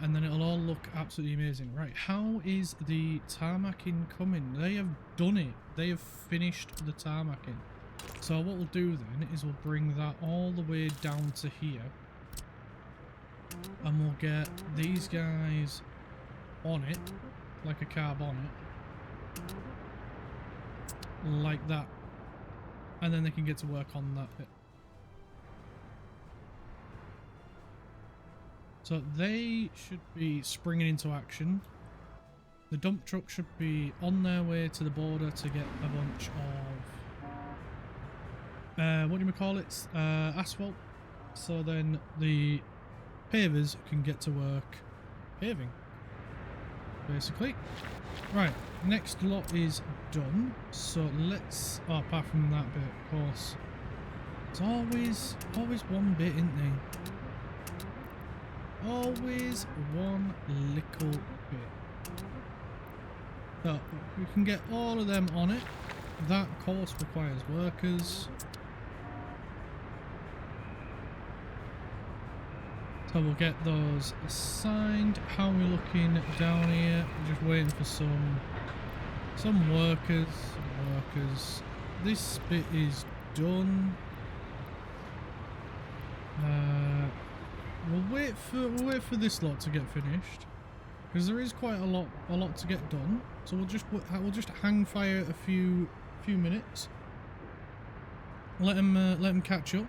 And then it'll all look absolutely amazing. Right, how is the tarmacking coming? They have done it. They have finished the tarmacking. So what we'll do then is we'll bring that all the way down to here. And we'll get these guys on it, like a car bonnet. Like that. And then they can get to work on that bit. So they should be springing into action. The dump truck should be on their way to the border to get a bunch of what do you call it? Asphalt. So then the pavers can get to work paving, basically. Right, next lot is done. So let's, oh, apart from that bit, of course. It's always one bit, isn't there? Always one little bit. So we can get all of them on it. That course requires workers. So we'll get those assigned. How are we looking down here? Just waiting for some workers. This bit is done. We'll wait for this lot to get finished, because there is quite a lot to get done. So we'll just hang fire a few minutes. Let them catch up.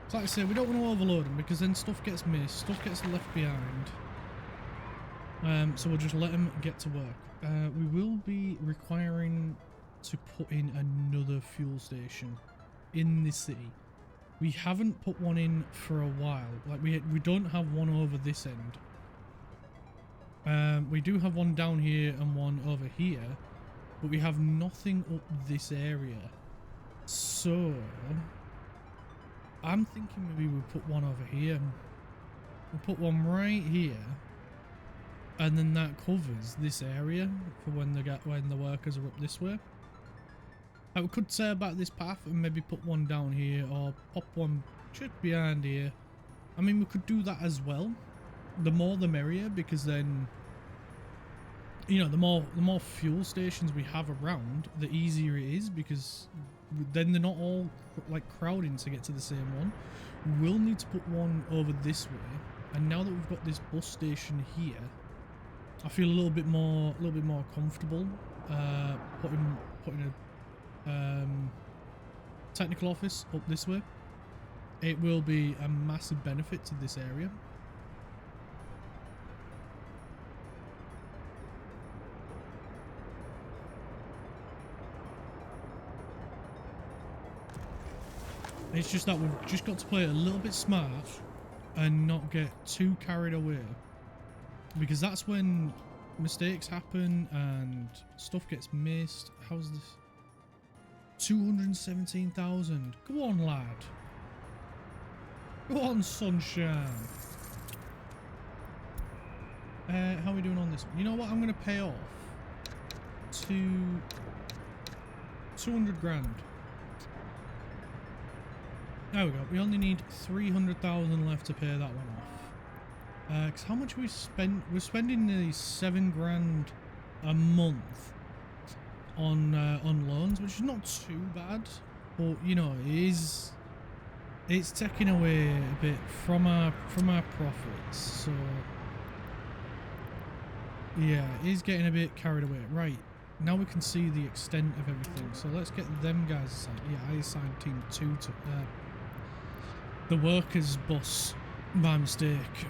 So like I say, we don't want to overload them because then stuff gets missed, stuff gets left behind. So we'll just let them get to work. We will be requiring to put in another fuel station in the city. We haven't put one in for a while. Like we don't have one over this end. We do have one down here and one over here, but we have nothing up this area. So I'm thinking maybe we'll put one over here. We'll put one right here, and then that covers this area for when the workers are up this way. We could tear back this path and maybe put one down here, or pop one just behind here. I mean, we could do that as well. The more the merrier, because then, you know, the more fuel stations we have around, the easier it is, because then they're not all like crowding to get to the same one. We'll need to put one over this way, and now that we've got this bus station here, I feel a little bit more comfortable putting a technical office up this way. It will be a massive benefit to this area. It's just that we've just got to play it a little bit smart and not get too carried away, because that's when mistakes happen and stuff gets missed. How's this? 217,000. Go on, lad. Go on, sunshine. How are we doing on this one? You know what? I'm going to pay off to 200 grand. There we go. We only need 300,000 left to pay that one off. Because how much we spent? We're spending nearly 7 grand a month on loans, which is not too bad. But you know, it's taking away a bit from our profits. So yeah, it is getting a bit carried away. Right. Now we can see the extent of everything. So let's get them guys assigned. Yeah, I assigned team 2 to the workers bus by mistake.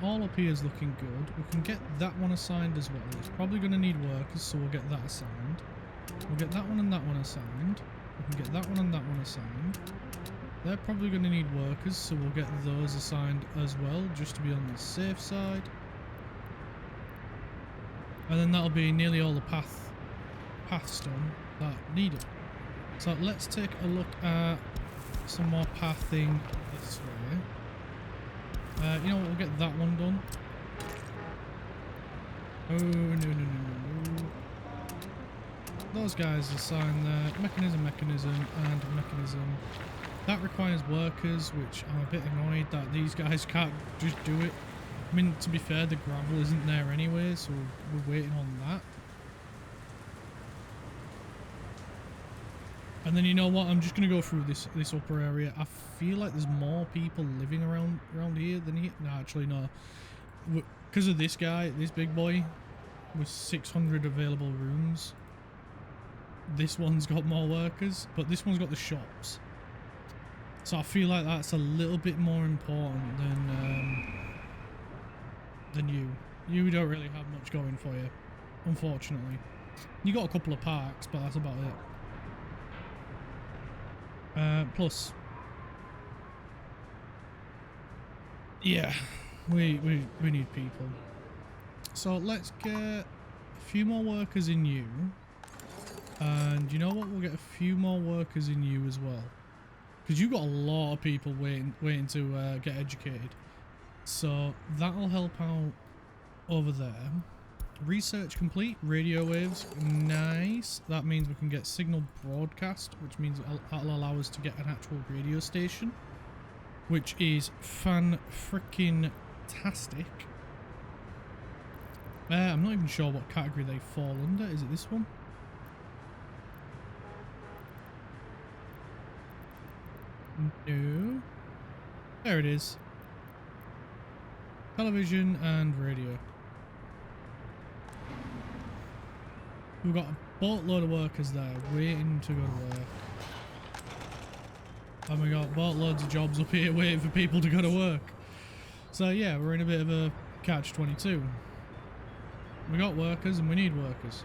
All up here is looking good. We can get that one assigned as well. It's probably going to need workers, so we'll get that assigned. We'll get that one and that one assigned. We can get that one and that one assigned. They're probably going to need workers, so we'll get those assigned as well, just to be on the safe side. And then that'll be nearly all the paths done that needed. So let's take a look at some more pathing this way. You know what, we'll get that one done. Oh, no. Those guys assign there. Mechanism, and mechanism. That requires workers, which I'm a bit annoyed that these guys can't just do it. I mean, to be fair, the gravel isn't there anyway, so we're waiting on that. And then you know what? I'm just gonna go through this upper area. I feel like there's more people living around here than here. No, actually no. Because of this guy, this big boy, with 600 available rooms. This one's got more workers, but this one's got the shops. So I feel like that's a little bit more important than you. You don't really have much going for you, unfortunately. You got a couple of parks, but that's about it. Plus, yeah, we need people. So let's get a few more workers in you, and you know what? We'll get a few more workers in you as well, because you've got a lot of people waiting to get educated. So that'll help out over there. Research complete. Radio waves. Nice. That means we can get signal broadcast, which means that'll allow us to get an actual radio station, which is fan-frickin-tastic. I'm not even sure what category they fall under. Is it this one? No. There it is. Television and radio. We've got a boatload of workers there waiting to go to work. And we got boatloads of jobs up here waiting for people to go to work. So yeah, we're in a bit of a catch-22. We got workers and we need workers.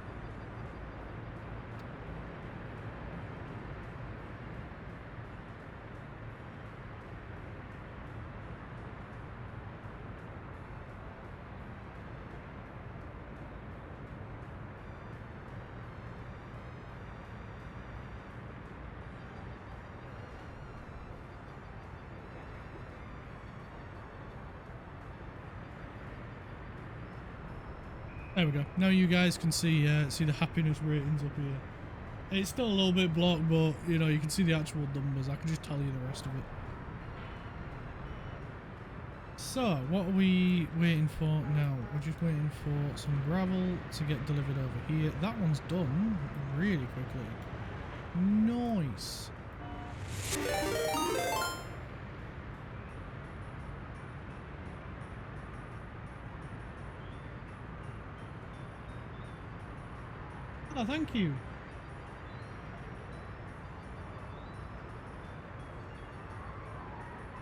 There we go. Now you guys can see the happiness ratings up here. It's still a little bit blocked, but you know, you can see the actual numbers. I can just tell you the rest of it. So, what are we waiting for now? We're just waiting for some gravel to get delivered over here. That one's done really quickly. Nice. Oh, thank you.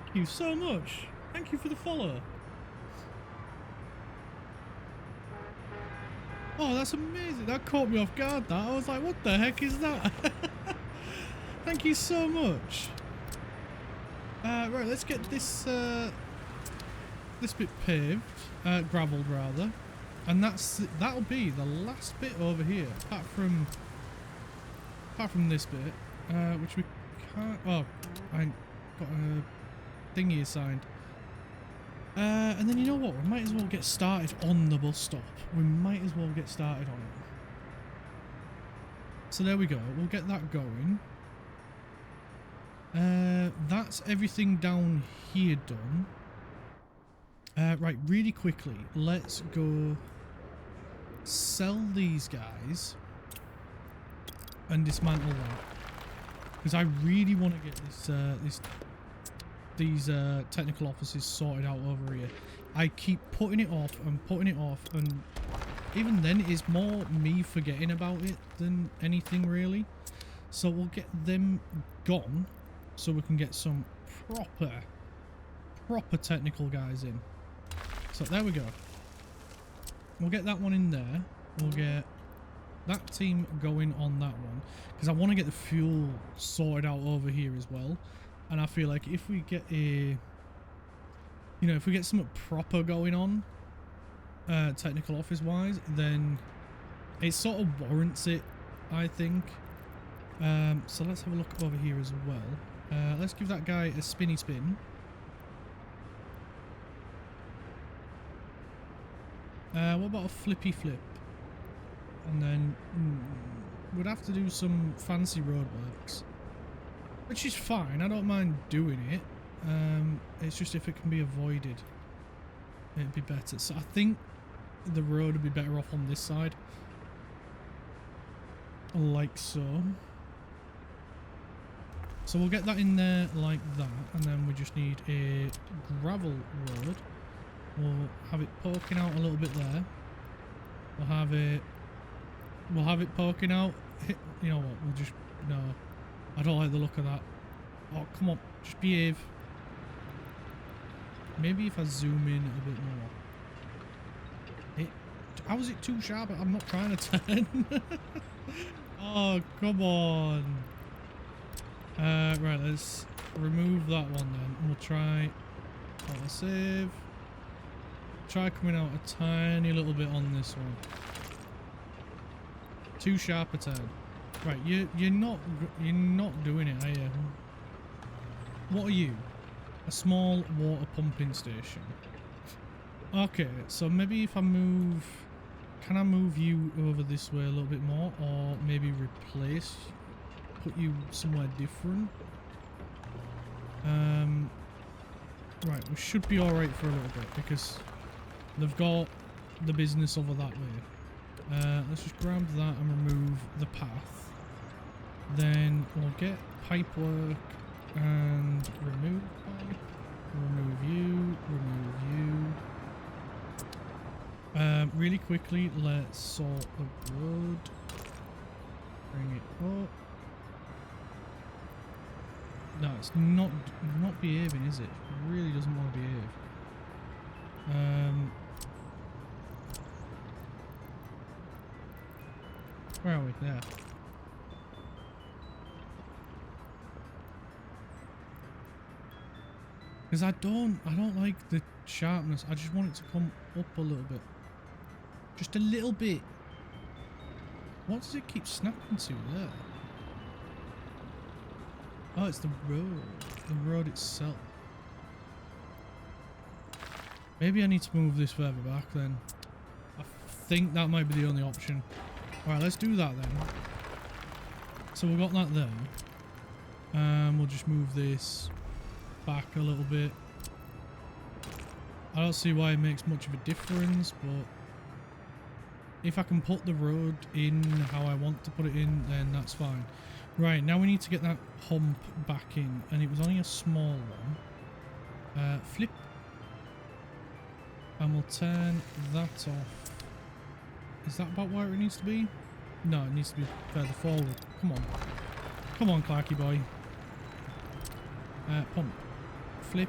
Thank you so much. Thank you for the follow. Oh, that's amazing. That caught me off guard, that. I was like, what the heck is that? Thank you so much. Right, let's get this this bit paved. Gravelled, rather. And that'll be the last bit over here, apart from this bit, which we can't. Oh, I ain't got a thingy assigned. And then you know what? We might as well get started on the bus stop. We might as well get started on it. So there we go. We'll get that going. That's everything down here done. Right, really quickly, let's go sell these guys and dismantle that, because I really want to get these technical offices sorted out over here. I keep putting it off and putting it off, and even then it's more me forgetting about it than anything really. So we'll get them gone so we can get some proper technical guys in. So there we go. We'll get that one in there. We'll get that team going on that one, because I want to get the fuel sorted out over here as well. And I feel like if we get if we get something proper going on, technical office wise, then it sort of warrants it, I think. So let's have a look over here as well. Let's give that guy a spinny spin. What about a flippy flip? And then we'd have to do some fancy roadworks, which is fine. I don't mind doing it. It's just if it can be avoided, it'd be better. So I think the road would be better off on this side, like so. So we'll get that in there like that, and then we just need a gravel road. We'll have it poking out a little bit there. We'll have it poking out. You know what? We'll just, no. I don't like the look of that. Oh, come on. Just behave. Maybe if I zoom in a bit more. How is it too sharp? I'm not trying to turn. Oh, come on. Right, let's remove that one then. And we'll try save. Try coming out a tiny little bit on this one. Too sharp a turn. Right, you're not doing it, are you? What are you? A small water pumping station. Okay, so maybe if I move, can I move you over this way a little bit more, or maybe replace, put you somewhere different? Right, we should be all right for a little bit because they've got the business over that way. Let's just grab that and remove the path. Then we'll get pipe work and remove pipe. Remove you. Really quickly, let's sort the road. Bring it up. No, it's not behaving, is it? It really doesn't want to behave. Where are we? There. Because I don't like the sharpness. I just want it to come up a little bit. Just a little bit. What does it keep snapping to there? Oh, it's the road. The road itself. Maybe I need to move this further back then. I think that might be the only option. Alright, let's do that then. So we've got that there. We'll just move this back a little bit. I don't see why it makes much of a difference, but if I can put the road in how I want to put it in, then that's fine. Right, now we need to get that hump back in, and it was only a small one. Flip. And we'll turn that off. Is that about where it needs to be? No, it needs to be further forward. Come on. Come on, Clarky boy. Pump. Flip.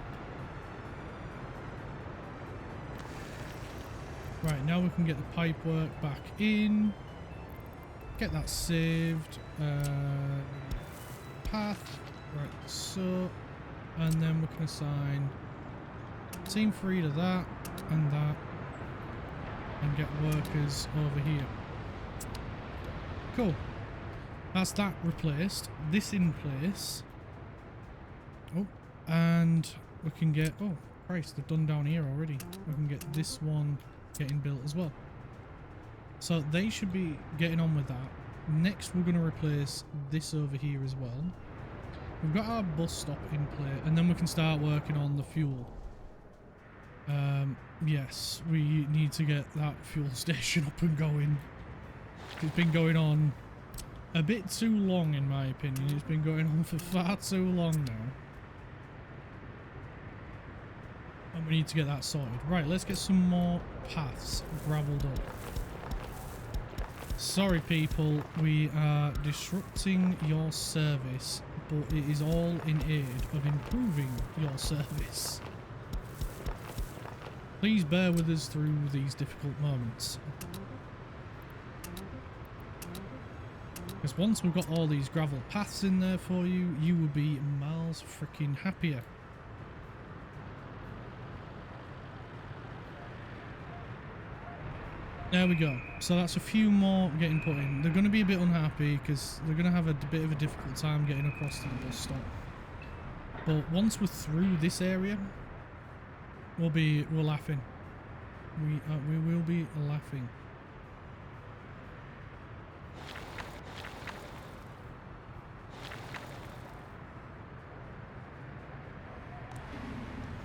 Right, now we can get the pipe work back in. Get that saved. Path. Right, so. And then we can assign team 3 to that and that. And get workers over here. Cool. That's that replaced. This in place. Oh, and we can get... Oh, Christ, they've done down here already. We can get this one getting built as well. So they should be getting on with that. Next, we're going to replace this over here as well. we've got our bus stop in play, and then we can start working on the fuel. Yes, we need to get that fuel station up and going. It's been going on a bit too long, in my opinion. It's been going on for far too long now. And we need to get that sorted. Right, let's get some more paths gravelled up. Sorry people, we are disrupting your service, but it is all in aid of improving your service. Please bear with us through these difficult moments. Because once we've got all these gravel paths in there for you, you will be miles freaking happier. There we go. So that's a few more getting put in. They're going to be a bit unhappy because they're going to have a bit of a difficult time getting across to the bus stop. But once we're through this area, we're laughing. We will be laughing.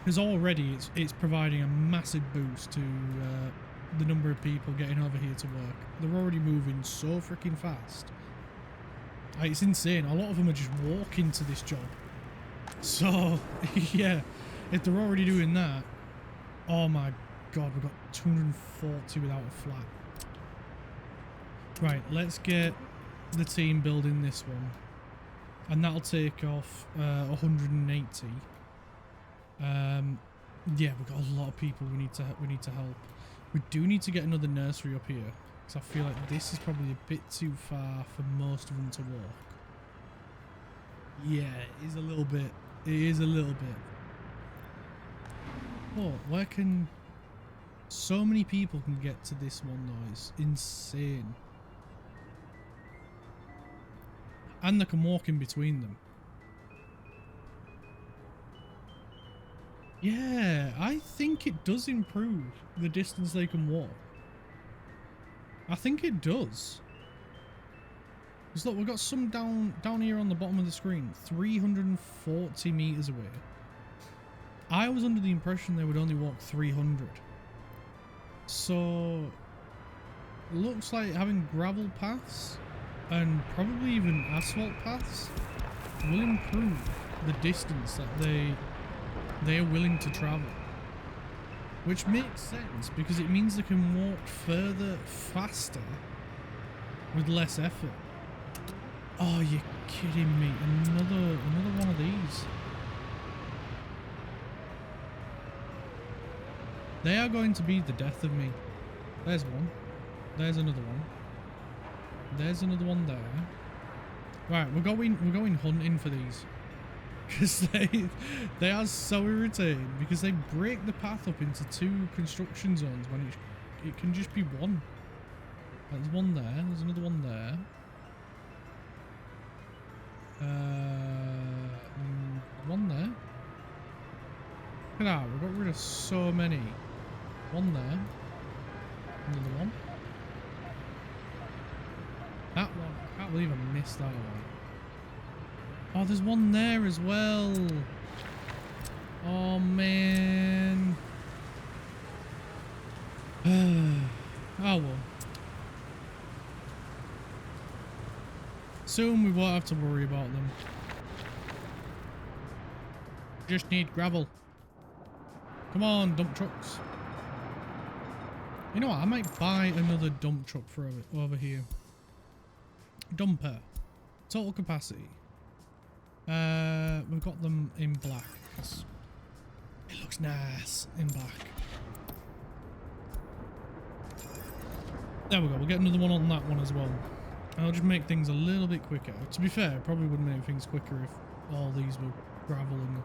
Because already it's providing a massive boost to the number of people getting over here to work. They're already moving so freaking fast. It's insane. A lot of them are just walking to this job. So, yeah, if they're already doing that, oh my god, we've got 240 without a flat. Right, let's get the team building this one. And that'll take off 180. Yeah, we've got a lot of people we need to help. We do need to get another nursery up here, because I feel like this is probably a bit too far for most of them to walk. Yeah, it is a little bit. It is a little bit. Oh, where can so many people can get to this one though? It's insane. And they can walk in between them. Yeah, I think it does improve the distance they can walk. I think it does. Because look, we've got some down here on the bottom of the screen, 340 meters away. I was under the impression they would only walk 300. So, looks like having gravel paths and probably even asphalt paths will improve the distance that they are willing to travel, which makes sense because it means they can walk further faster with less effort. Oh, you're kidding me. Another one of these. They are going to be the death of me. There's one. There's another one. There's another one there. Right, we're going hunting for these. Because they are so irritating because they break the path up into two construction zones when it can just be one. There's one there. There's another one there. One there. Look at that. We got rid of so many. One there. Another one. That one. I can't believe I missed that one. Oh, there's one there as well. Oh, man. Oh, well. Soon we won't have to worry about them. Just need gravel. Come on, dump trucks. You know what? I might buy another dump truck for over here. Dumper. Total capacity. We've got them in black. It looks nice in black. There we go. We'll get another one on that one as well. I'll just make things a little bit quicker. To be fair, it probably would make things quicker if all these were gravel and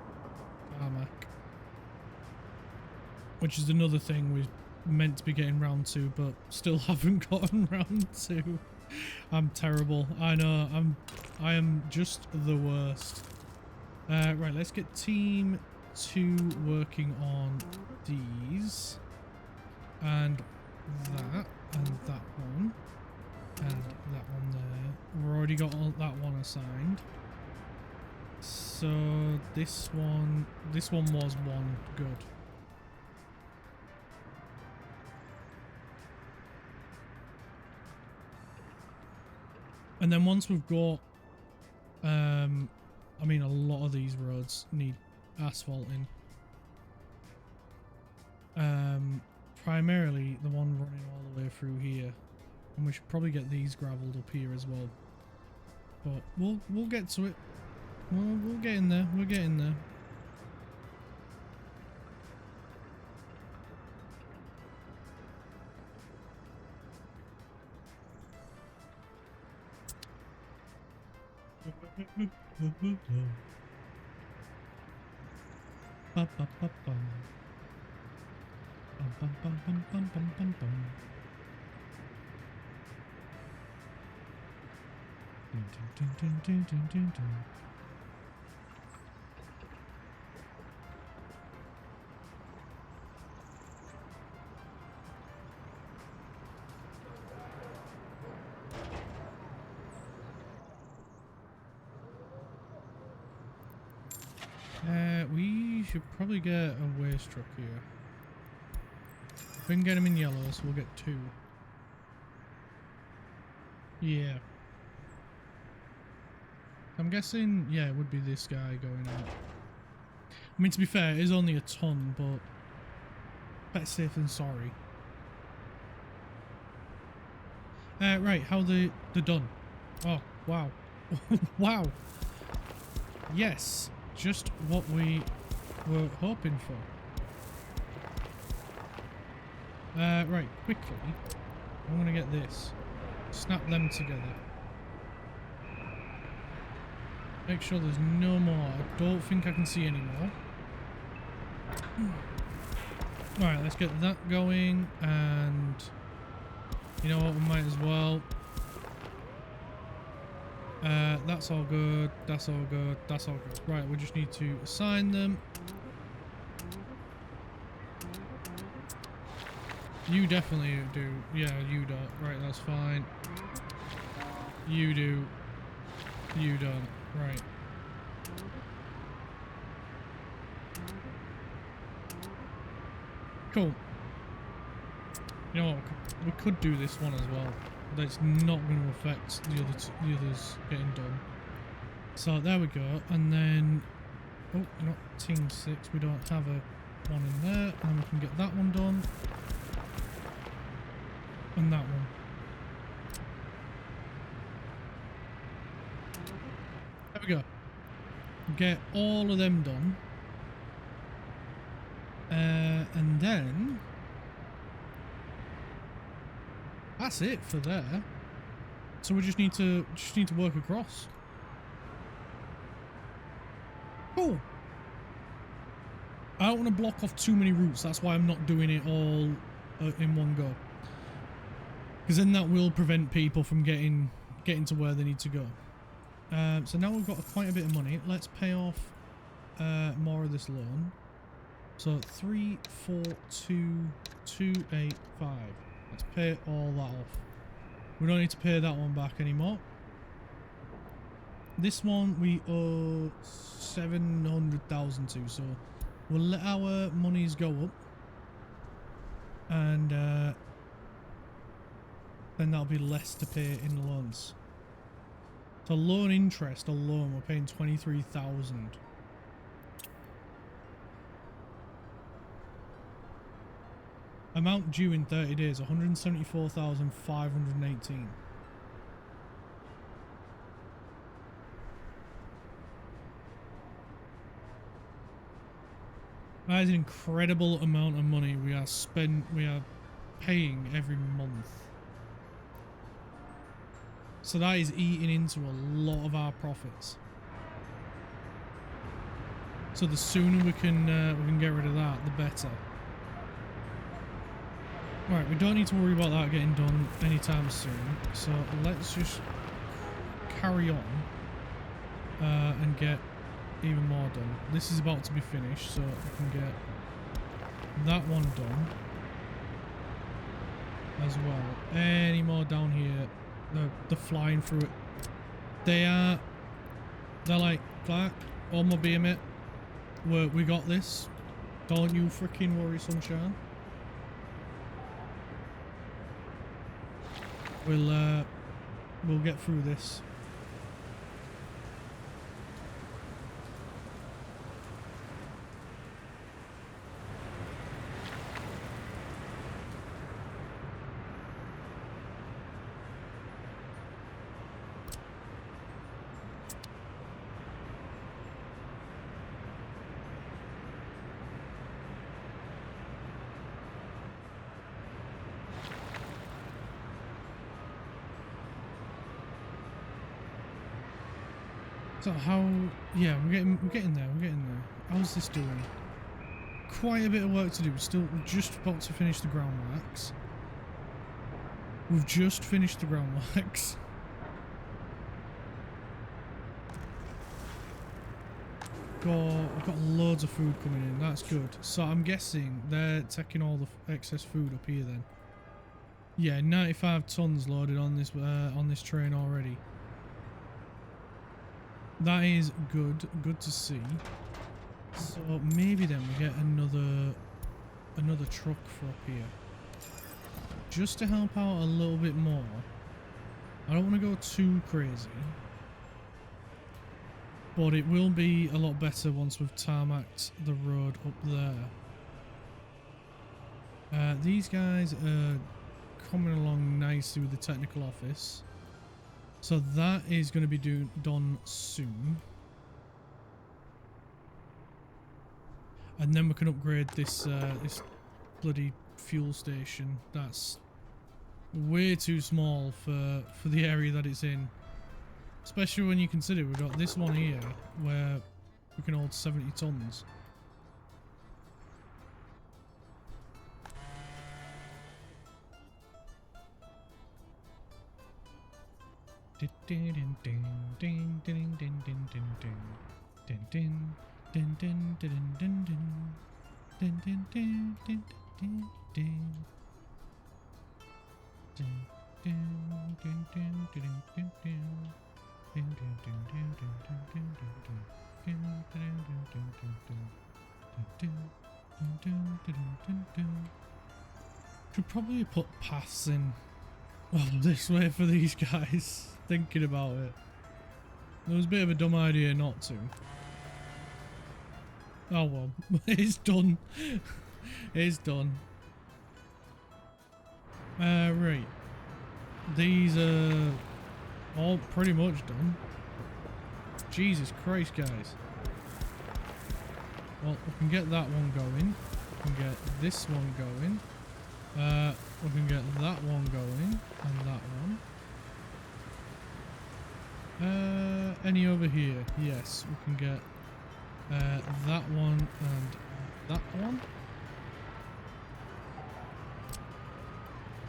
tarmac. Which is another thing we're meant to be getting round to, but still haven't gotten round to. I'm terrible. I know. I am just the worst. Right, let's get team 2 working on these. And that one. And that one there. We've already got that one assigned. So this one was one. Good. And then once we've got, I mean, a lot of these roads need asphalting. Primarily the one running all the way through here, and we should probably get these gravelled up here as well. But we'll get to it. We'll get in there. We're getting there. We should probably get a waste truck here. If we can get them in yellow, so we'll get 2. Yeah. I'm guessing, yeah, it would be this guy going out. I mean, to be fair, it is only a ton, but better safe than sorry. Right, how they're done. Oh, wow. Wow. Yes, just what we were hoping for. Right, quickly, I'm gonna get this. Snap them together. Make sure there's no more. I don't think I can see any more. Alright, let's get that going, and you know what, we might as well. That's all good, that's all good, that's all good. Right, we just need to assign them. You definitely do. Yeah, you don't. Right, that's fine. You do. You don't. Right. Cool. You know what? We could do this one as well. But it's not going to affect the others getting done. So there we go. And then, oh, not team 6. We don't have a one in there, and we can get that one done. And that one. There we go. Get all of them done. And then that's it for there. So we just need to work across. Cool. I don't want to block off too many routes. That's why I'm not doing it all in one go. Because then that will prevent people from getting to where they need to go. So now we've got quite a bit of money. Let's pay off more of this loan. So 3, 4, 2, 2, 8, 5. Let's pay all that off. We don't need to pay that one back anymore. This one we owe 700,000 to, so we'll let our monies go up, and then that'll be less to pay in loans. So loan interest alone, we're paying 23,000. Amount due in 30 days, 174,518. That is an incredible amount of money we are paying every month. So that is eating into a lot of our profits. So the sooner we can get rid of that, the better. Right, we don't need to worry about that getting done anytime soon. So let's just carry on and get even more done. This is about to be finished, so I can get that one done as well. Any more down here? They're flying through it. They're like, Clark, all my beer, mate. We got this. Don't you freaking worry, sunshine. We'll get through this. So how? Yeah, we're getting there. How's this doing? Quite a bit of work to do. We're just about to finish the groundworks. We've just finished the groundworks. I've got loads of food coming in. That's good. So I'm guessing they're taking all the excess food up here then. Yeah, 95 tons loaded on this train already. That is good to see. So maybe then we get another truck for up here. Just to help out a little bit more. I don't want to go too crazy. But it will be a lot better once we've tarmacked the road up there. These guys are coming along nicely with the technical office. So that is going to be done soon. And then we can upgrade this this bloody fuel station. That's way too small for the area that it's in. Especially when you consider we've got this one here where we can hold 70 tons. Should probably put paths in this way for these guys. Thinking about it, it was a bit of a dumb idea not to. Oh well, it's done. It's done. Right. These are all pretty much done. Jesus Christ, guys. Well, we can get that one going. We can get this one going. We can get that one going. And that one. Any over here? Yes, we can get that one and that one.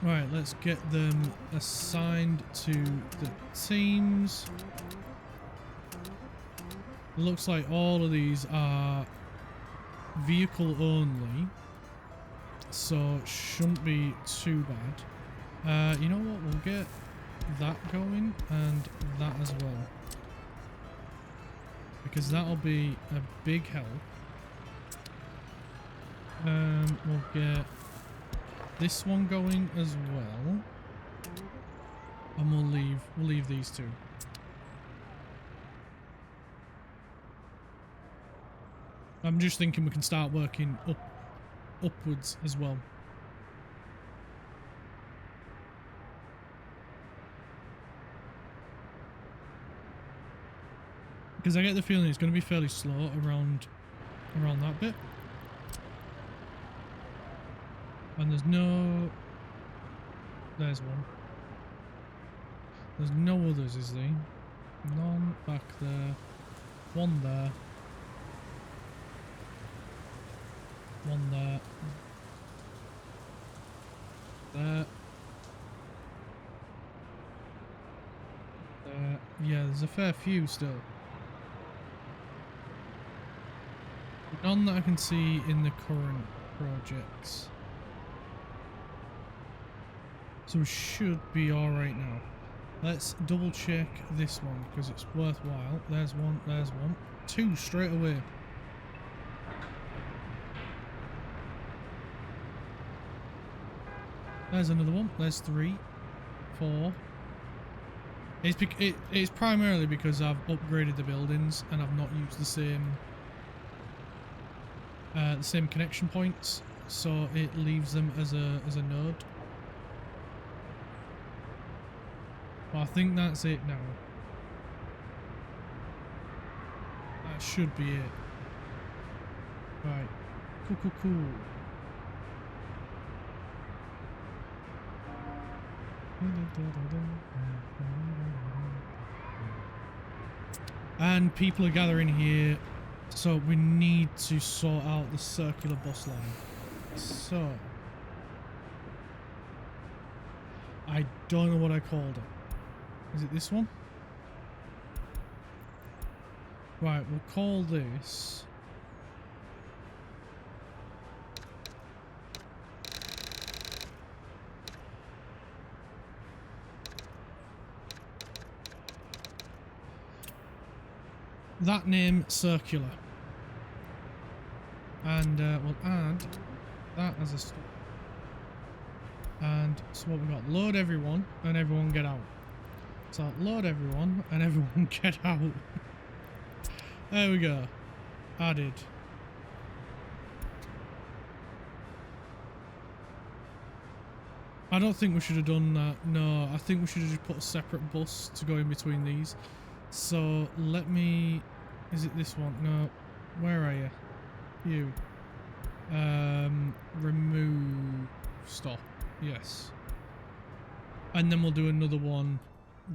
Right, let's get them assigned to the teams. Looks like all of these are vehicle only, so shouldn't be too bad. You know what? We'll get that going and that as well, because that'll be a big help. We'll get this one going as well, and we'll leave these two. I'm just thinking we can start working upwards as well. Because I get the feeling it's going to be fairly slow around that bit. And there's no... There's one. There's no others, is there? None back there. One there. One there. There. There. Yeah, there's a fair few still. None that I can see in the current projects. So we should be alright now. Let's double check this one because it's worthwhile. There's one, there's one. 2 straight away. There's another one. There's 3, 4. It's primarily because I've upgraded the buildings and I've not used the same connection points, so it leaves them as a node. But I think that's it now. That should be it. Right. Cool. And people are gathering here, so we need to sort out the circular bus line. So I don't know what I called it. Is it this one? Right, we'll call this that name circular, and we'll add that as a stop. And so what we got, load everyone and everyone get out. So load everyone and everyone get out. There we go, added. I don't think we should have done that. No, I think we should have just put a separate bus to go in between these. So let me, is it this one? No, where are you? You. Remove stop. Yes. And then we'll do another one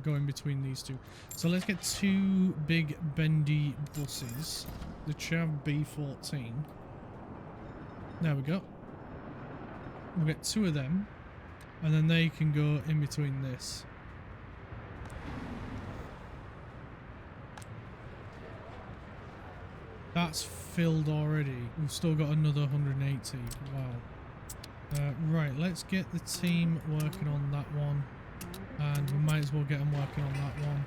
going between these two. So let's get 2 big bendy buses. The Chav B14. There we go. We'll get 2 of them. And then they can go in between this. That's filled already. We've still got another 180. Wow. Right, let's get the team working on that one. And we might as well get them working on that one.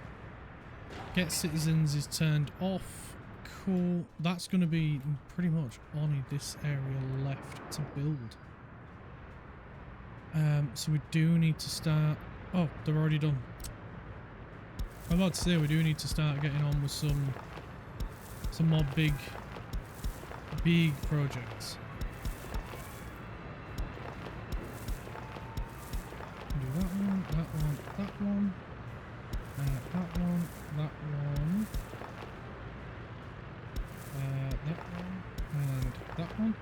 Get citizens is turned off. Cool. That's going to be pretty much only this area left to build. So we do need to start... Oh, they're already done. I'm about to say we do need to start getting on with some more big projects. Do that one, that one, that one, that one, that one, that one, and that one.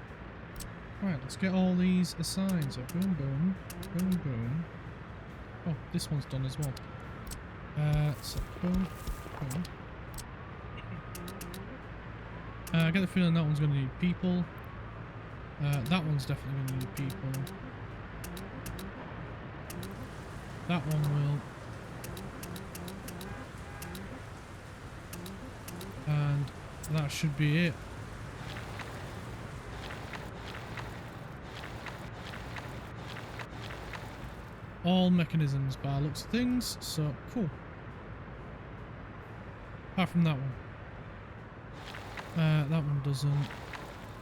Right, let's get all these assigned. So boom, boom, boom, boom. Oh, this one's done as well. So boom, boom. I get the feeling that one's going to need people. That one's definitely going to need people. That one will. And that should be it. All mechanisms by looks of things, so cool. Apart from that one. That one doesn't.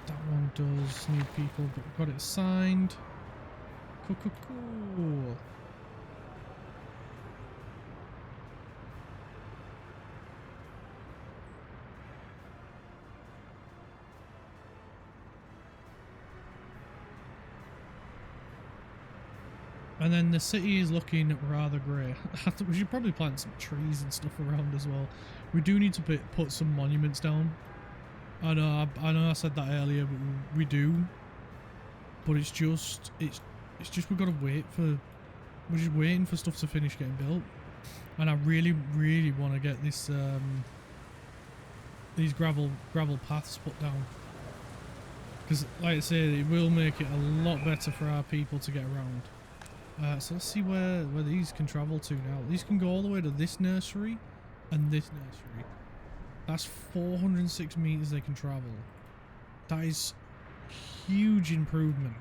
That one does need people, but we've got it assigned. Cool. And then the city is looking rather grey. We should probably plant some trees and stuff around as well. We do need to put some monuments down. I know I said that earlier, but we do. But it's just we've got to wait for. We're just waiting for stuff to finish getting built, and I really want to get this these gravel paths put down, because like I say, it will make it a lot better for our people to get around. So let's see where these can travel to now. These can go all the way to this nursery and this nursery. That's 406 meters they can travel. That is huge improvement.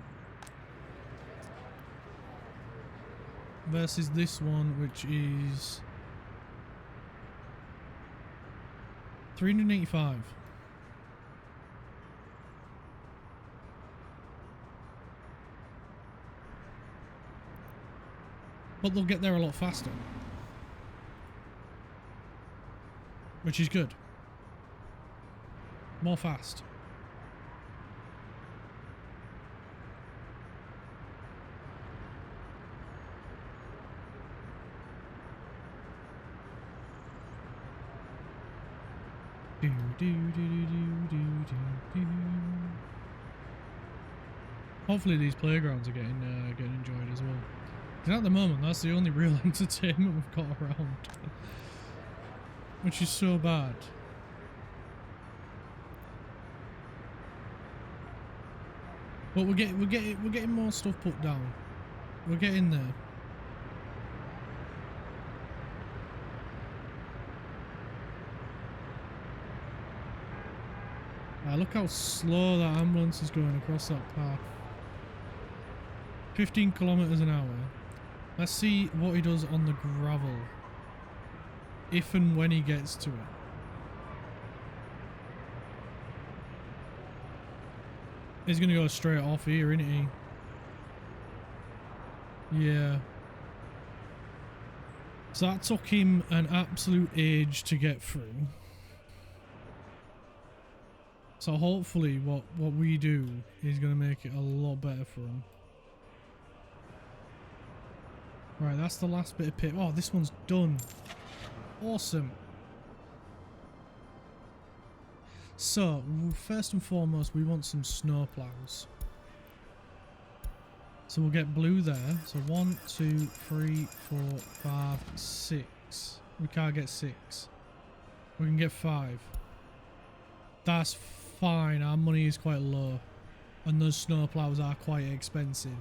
Versus this one, which is 385. But they'll get there a lot faster. Which is good. More fast. Do, do, do, do, do, do, do. Hopefully these playgrounds are getting enjoyed as well. Because at the moment, that's the only real entertainment we've got around. Which is so bad. But we're getting more stuff put down. We're getting there. Look how slow that ambulance is going across that path. 15 kilometers an hour. Let's see what he does on the gravel. If and when he gets to it. He's gonna go straight off here, isn't he? Yeah. So that took him an absolute age to get through. So hopefully what we do is gonna make it a lot better for him. Right, that's the last bit of pit. Oh, this one's done. Awesome. So, first and foremost, we want some snow plows. So we'll get blue there. So 1, 2, 3, 4, 5, 6. We can't get 6. We can get 5. That's fine. Our money is quite low. And those snow plows are quite expensive.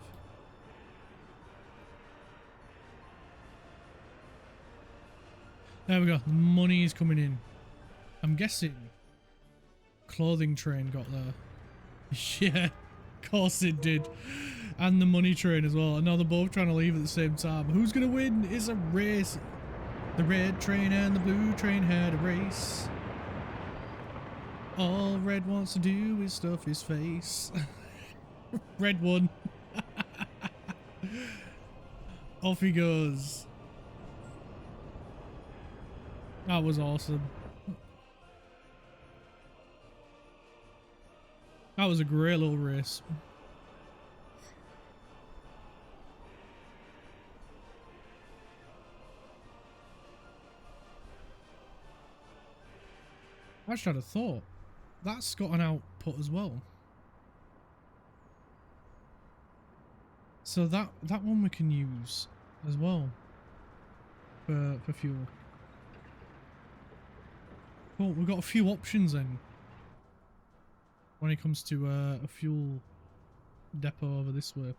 There we go. The money is coming in. I'm guessing clothing train got there. Yeah, of course it did. And the money train as well. And now they're both trying to leave at the same time. Who's going to win? It's a race. The red train and the blue train had a race. All Red wants to do is stuff his face. Red won. Off he goes. That was awesome. That was a great little race. I just had a thought. That's got an output as well. So that one we can use as well for fuel. Well, we've got a few options then when it comes to a fuel depot over this way.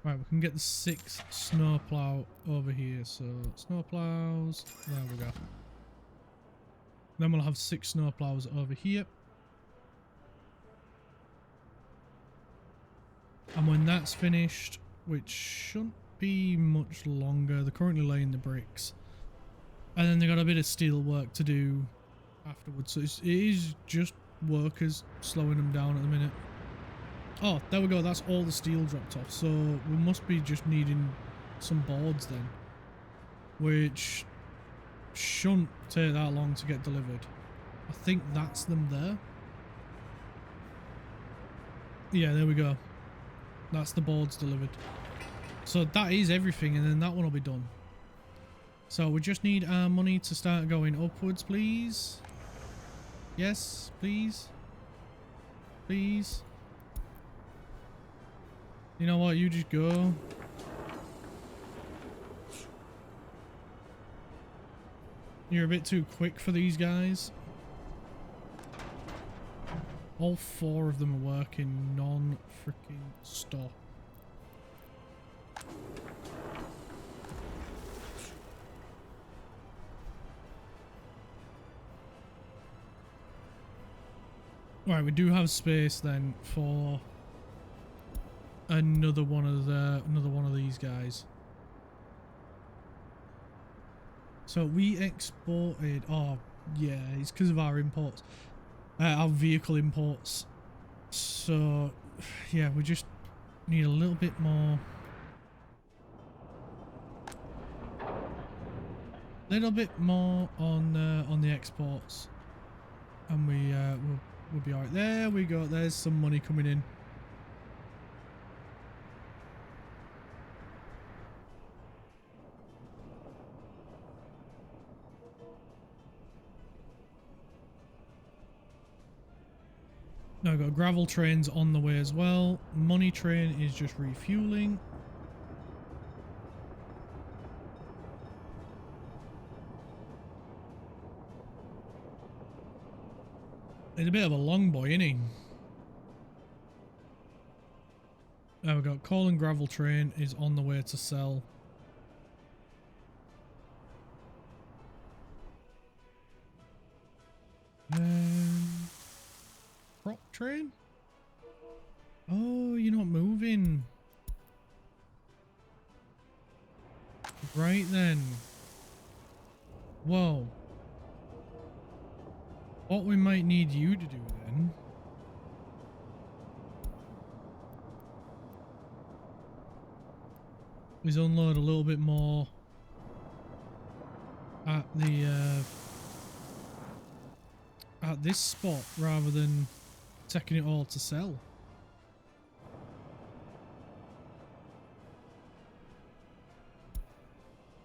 Right, we can get the 6 snowplow over here. So snowplows, there we go. Then we'll have 6 snowplows over here. And when that's finished, which shouldn't be much longer, they're currently laying the bricks. And then they got a bit of steel work to do afterwards. So it is just workers slowing them down at the minute. Oh, there we go. That's all the steel dropped off. So we must be just needing some boards then. Which shouldn't take that long to get delivered. I think that's them there. Yeah, there we go. That's the boards delivered. So that is everything, and then that one will be done. So we just need our money to start going upwards, please. Yes, please. Please. You know what? You just go. You're a bit too quick for these guys. All 4 of them are working non-freaking stop. Right, we do have space then for another one of these guys. So we exported. Oh yeah, it's because of our imports, our vehicle imports. So yeah, we just need a little bit more. Little bit more on the exports, and we'll be alright. There we go. There's some money coming in. Now we've got gravel trains on the way as well. Money train is just refueling. He's a bit of a long boy, isn't he? Now we've got coal and gravel train is on the way to sell. Crop train? Oh, you're not moving. Right then. Whoa. What we might need you to do then is unload a little bit more at the at this spot rather than taking it all to sell.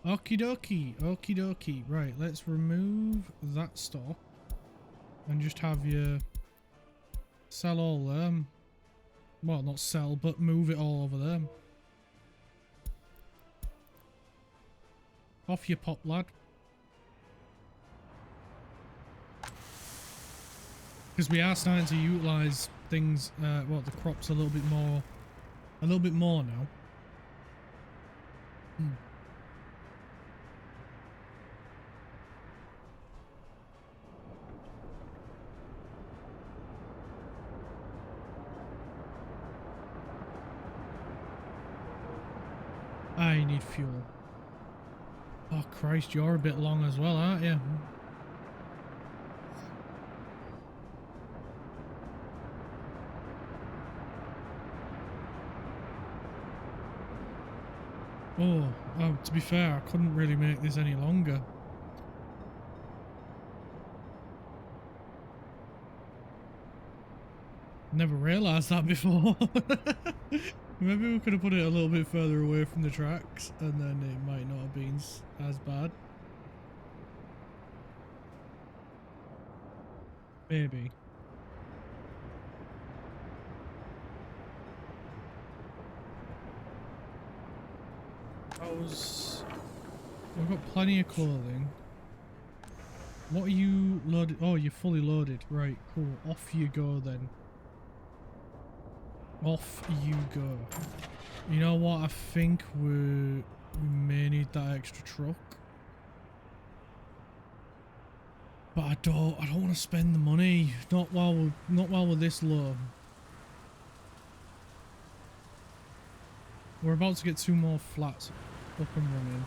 Okie dokie, okie dokie. Right, let's remove that stock and just have you sell all them. Well, not sell, but move it all over them. Off you pop, lad. Because we are starting to utilise things, well, the crops a little bit more now. I need fuel. Oh Christ, you're a bit long as well, aren't you? Oh, to be fair, I couldn't really make this any longer. Never realised that before. Maybe we could have put it a little bit further away from the tracks and then it might not have been as bad. Maybe. We've got plenty of clothing. What are you loaded? Oh, you're fully loaded. Right, cool. Off you go then. Off you go. You know what? I think we may need that extra truck. But I don't want to spend the money. Not while we're this low. We're about to get 2 more flats up and running.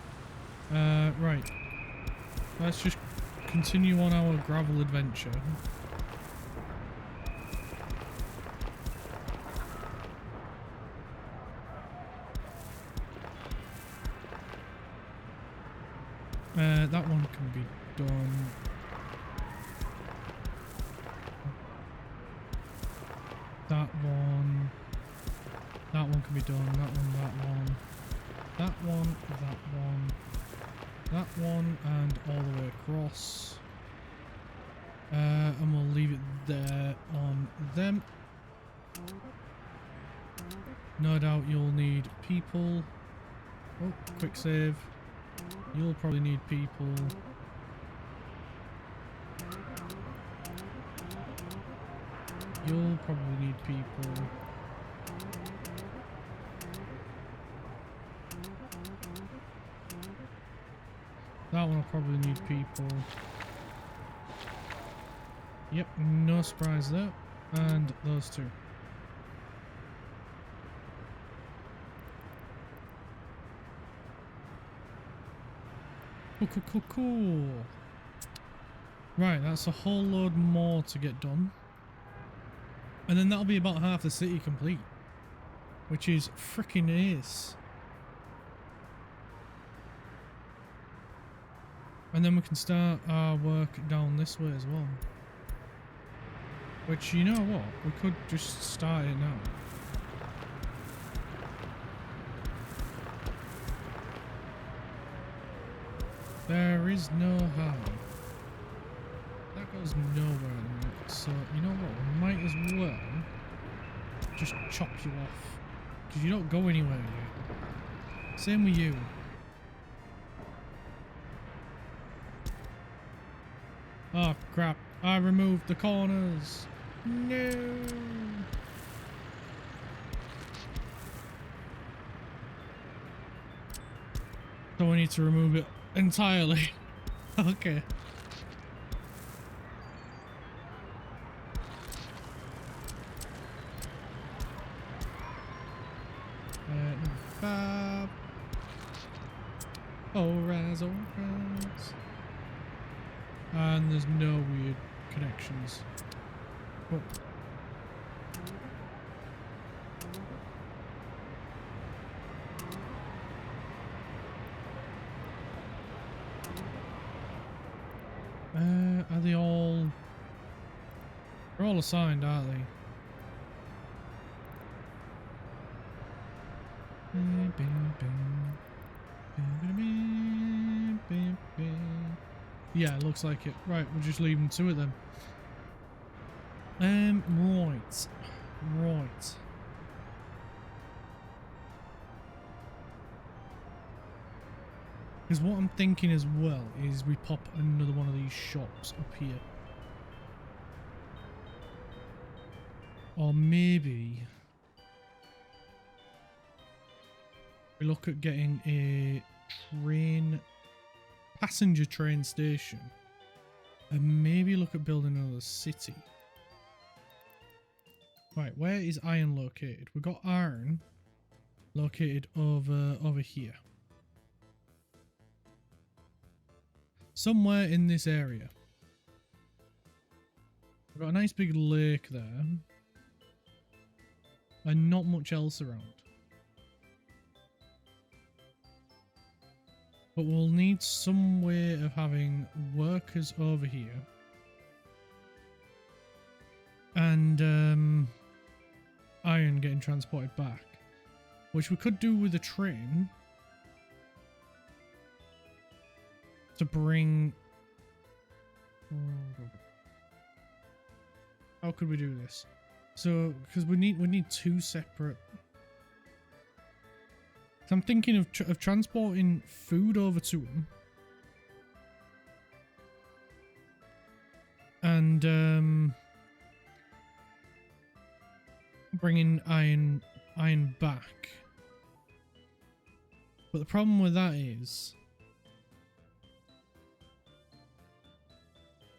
Right. Let's just continue on our gravel adventure. That one can be done. That one can be done. That one, and all the way across. And we'll leave it there on them. No doubt you'll need people. Oh, quick save. You'll probably need people. You'll probably need people. That one will probably need people. Yep, no surprise there. And those two. Cool, cool, cool, cool. Right, that's a whole load more to get done. And then that'll be about half the city complete. Which is freaking ace. And then we can start our work down this way as well. Which, you know what? We could just start it now. There is no harm. That goes nowhere at the minute. So, you know what? We might as well just chop you off. Because you don't go anywhere yet. Same with you. Oh crap, I removed the corners. No. So I need to remove it entirely. Okay. Number 5. Oh, rise, oh, rise. And there's no weird connections. Oh. Are they all... They're all assigned, aren't they? Yeah, it looks like it. Right, we'll just leave them to it then. Right. Right. Because what I'm thinking as well is we pop another one of these shops up here. Or maybe we look at getting a passenger train station, and maybe look at building another city. Right, where is iron located? We've got iron located over here. Somewhere in this area. We've got a nice big lake there. And not much else around. But we'll need some way of having workers over here. And iron getting transported back. Which we could do with a train. To bring... How could we do this? So, because we need two separate... So I'm thinking of transporting food over to them. And bringing iron back. But the problem with that is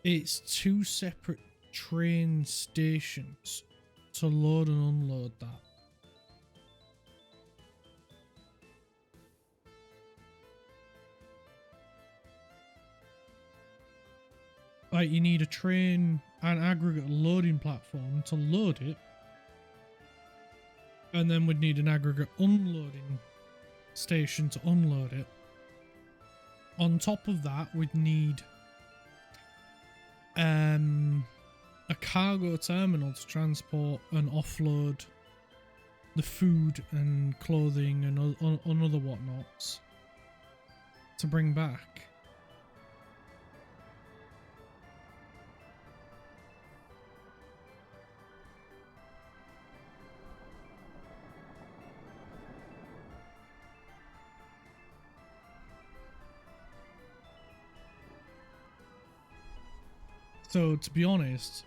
it's two separate train stations to load and unload that. Like, you need a train and aggregate loading platform to load it. And then we'd need an aggregate unloading station to unload it. On top of that, we'd need a cargo terminal to transport and offload the food and clothing and other whatnots to bring back. So, to be honest,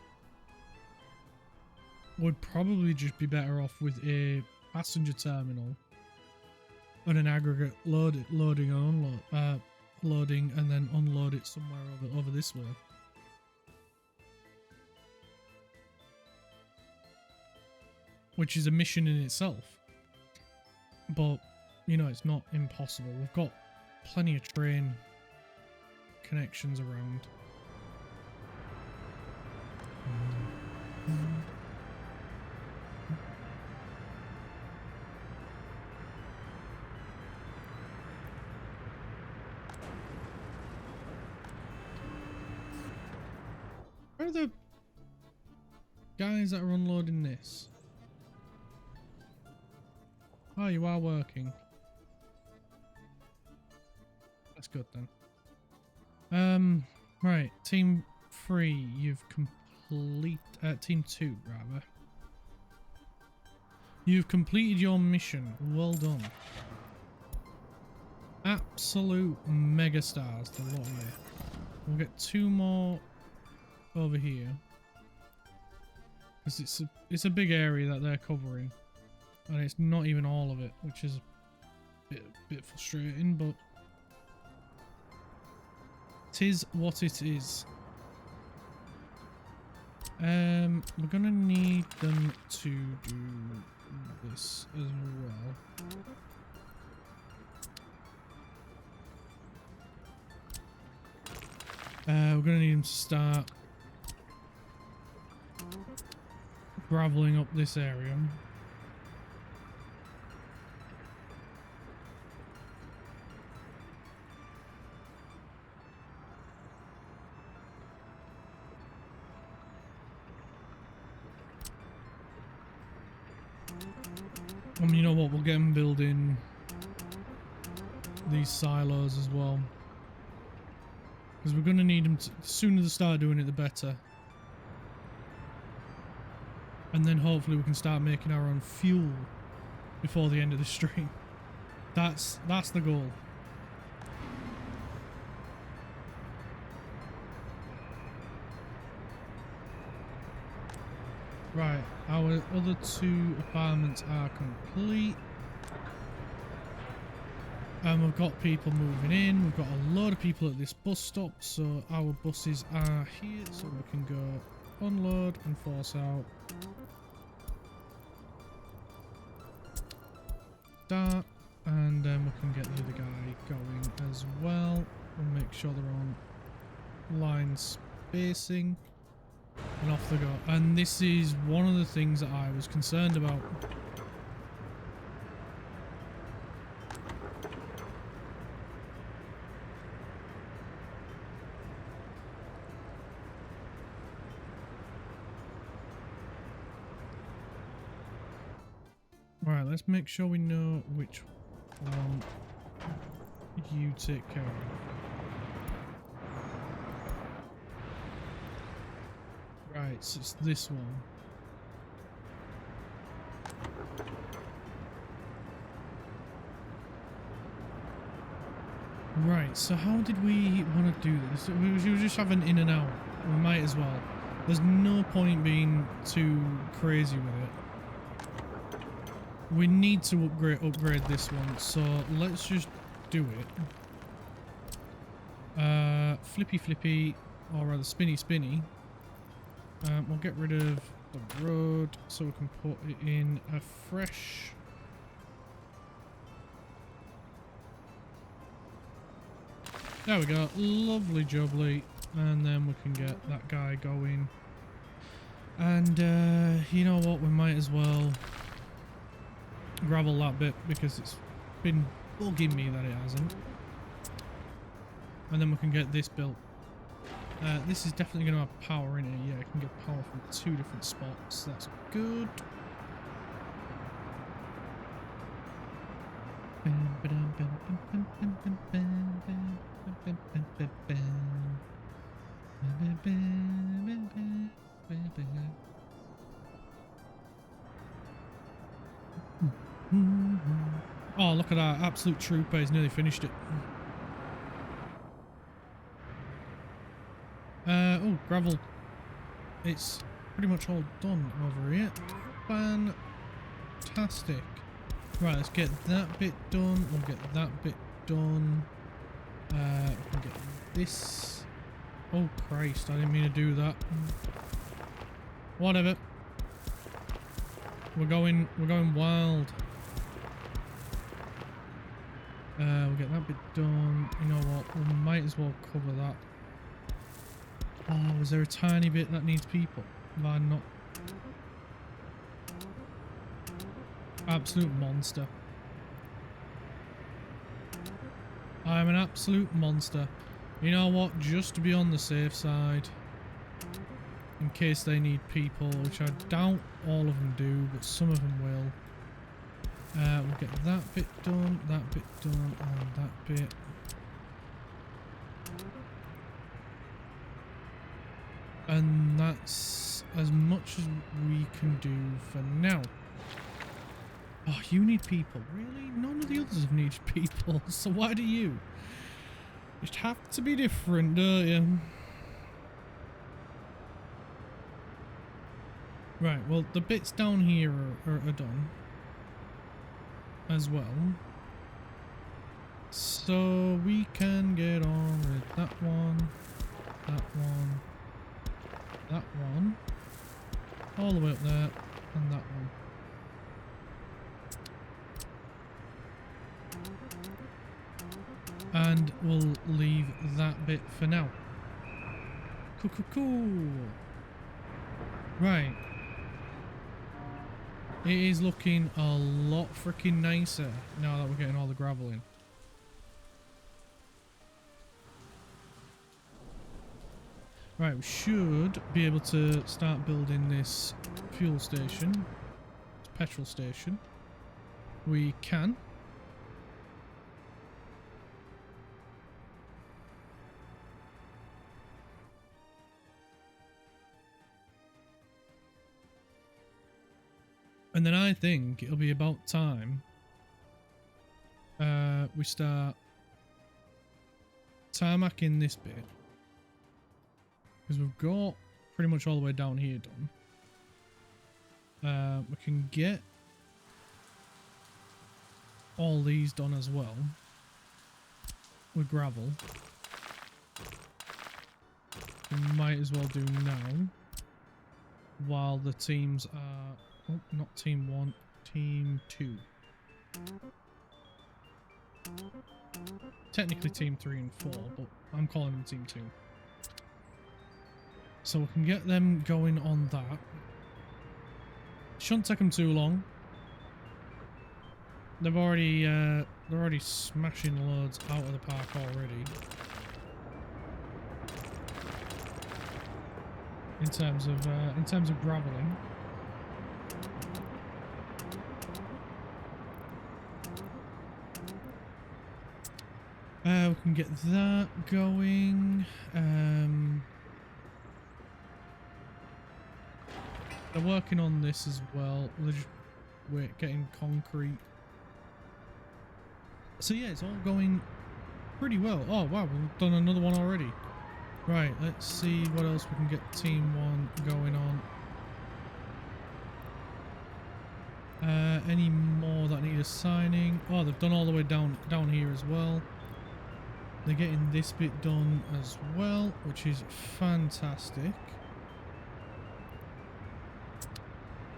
would probably just be better off with a passenger terminal and an aggregate loading and loading and then unload it somewhere over this way. which is a mission in itself. But, you know, it's not impossible. We've got plenty of train connections around. Where are the guys that are unloading this? Oh, you are working. That's good then. Right, team 3, you've team 2 rather. You've completed your mission. Well done. Absolute mega stars to lot of you. We'll get 2 more over here. Because it's a big area that they're covering. And it's not even all of it, which is a bit frustrating, but 'tis what it is. We're gonna need them to do this as well. We're gonna need them to start graveling up this area. You know what, we'll get them building these silos as well. Because we're going to need them to, the sooner they start doing it, the better. And then hopefully we can start making our own fuel before the end of the stream. That's the goal. Right, our other 2 apartments are complete. And we've got people moving in. We've got a load of people at this bus stop, so our buses are here, so we can go unload and force out. Start, and then we can get the other guy going as well. We'll make sure they're on line spacing. And off they go. And this is one of the things that I was concerned about. Right, let's make sure we know which one you take care of. Right, so it's this one. Right, so how did we want to do this? We were just having in and out. We might as well. There's no point being too crazy with it. We need to upgrade this one, so let's just do it. Flippy flippy, or rather spinny spinny. We'll get rid of the road so we can put it in a fresh. There we go, lovely jubbly, and then we can get that guy going. And you know what, we might as well gravel that bit because it's been bugging me that it hasn't. And then we can get this built. This is definitely going to have power in it. Yeah, I can get power from 2 different spots. That's good. Oh, look at that. Absolute trooper. He's nearly finished it. Oh, gravel. It's pretty much all done over here. Fantastic. Right, let's get that bit done. We'll get that bit done. We can get this. Oh, Christ. I didn't mean to do that. Whatever. We're going wild. We'll get that bit done. You know what? We might as well cover that. Oh, is there a tiny bit that needs people? Have I not? Absolute monster. I'm an absolute monster. You know what? Just to be on the safe side, in case they need people, which I doubt all of them do, but some of them will. We'll get that bit done, and that bit. And that's as much as we can do for now. Oh, you need people. Really? None of the others have needed people, so why do you? Just have to be different, don't you? Right, well, the bits down here are done as well. So we can get on with that one, all the way up there, and that one. And we'll leave that bit for now. Cool. Right. It is looking a lot freaking nicer now that we're getting all the gravel in. Right, we should be able to start building this fuel station, this petrol station. We can. And then I think it'll be about time we start tarmacking this bit. Because we've got pretty much all the way down here done. We can get all these done as well with gravel. We might as well do now while the teams are... Oh, not team 1, team 2. Technically team 3 and 4, but I'm calling them team 2. So we can get them going on that. Shouldn't take them too long. They're already smashing loads out of the park already. In terms of graveling. We can get that going. They're working on this as well. We're getting concrete. So yeah, it's all going pretty well. Oh wow, we've done another one already. Right, let's see what else we can get team 1 going on. Any more that need assigning? Oh, they've done all the way down here as well. They're getting this bit done as well, which is fantastic.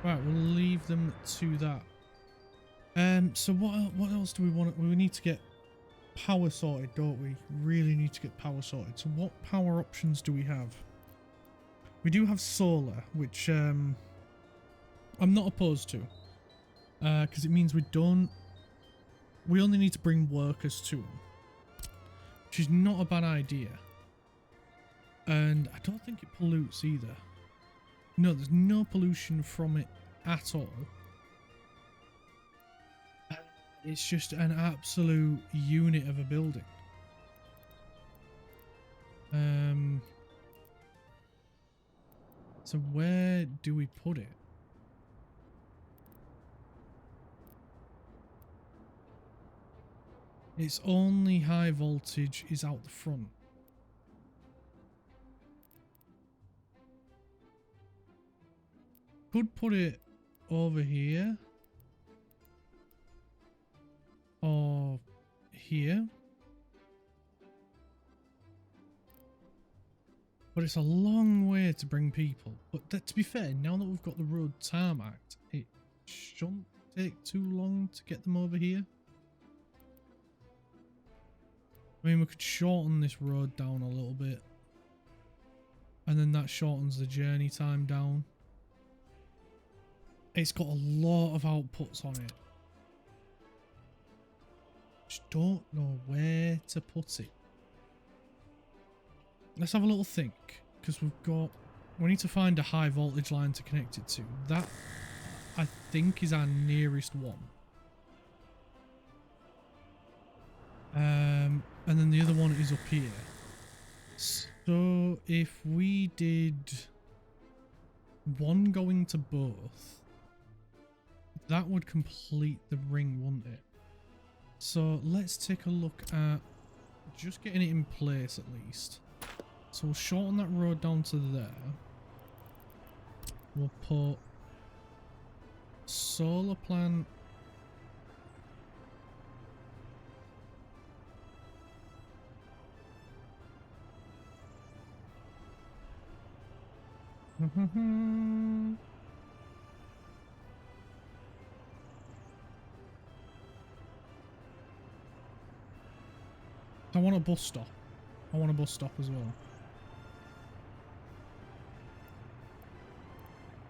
Right, we'll leave them to that. So what else do we want? We need to get power sorted, don't we? Really need to get power sorted. So what power options do we have? We do have solar, which I'm not opposed to, because it means we only need to bring workers to them, which is not a bad idea. And I don't think it pollutes either. No, there's no pollution from it at all. It's just an absolute unit of a building. So where do we put it? Its only high voltage is out the front. Could put it over here. Or here. But it's a long way to bring people. But to be fair, now that we've got the road tarmacked, shouldn't take too long to get them over here. I mean, we could shorten this road down a little bit. And then that shortens the journey time down. It's got a lot of outputs on it. Just don't know where to put it. Let's have a little think. Because we need to find a high voltage line to connect it to. That, I think, is our nearest one. And then the other one is up here. So if we did one going to both, that would complete the ring, wouldn't it? So let's take a look at just getting it in place at least. So we'll shorten that road down to there. We'll put solar plant. I want a bus stop. I want a bus stop as well.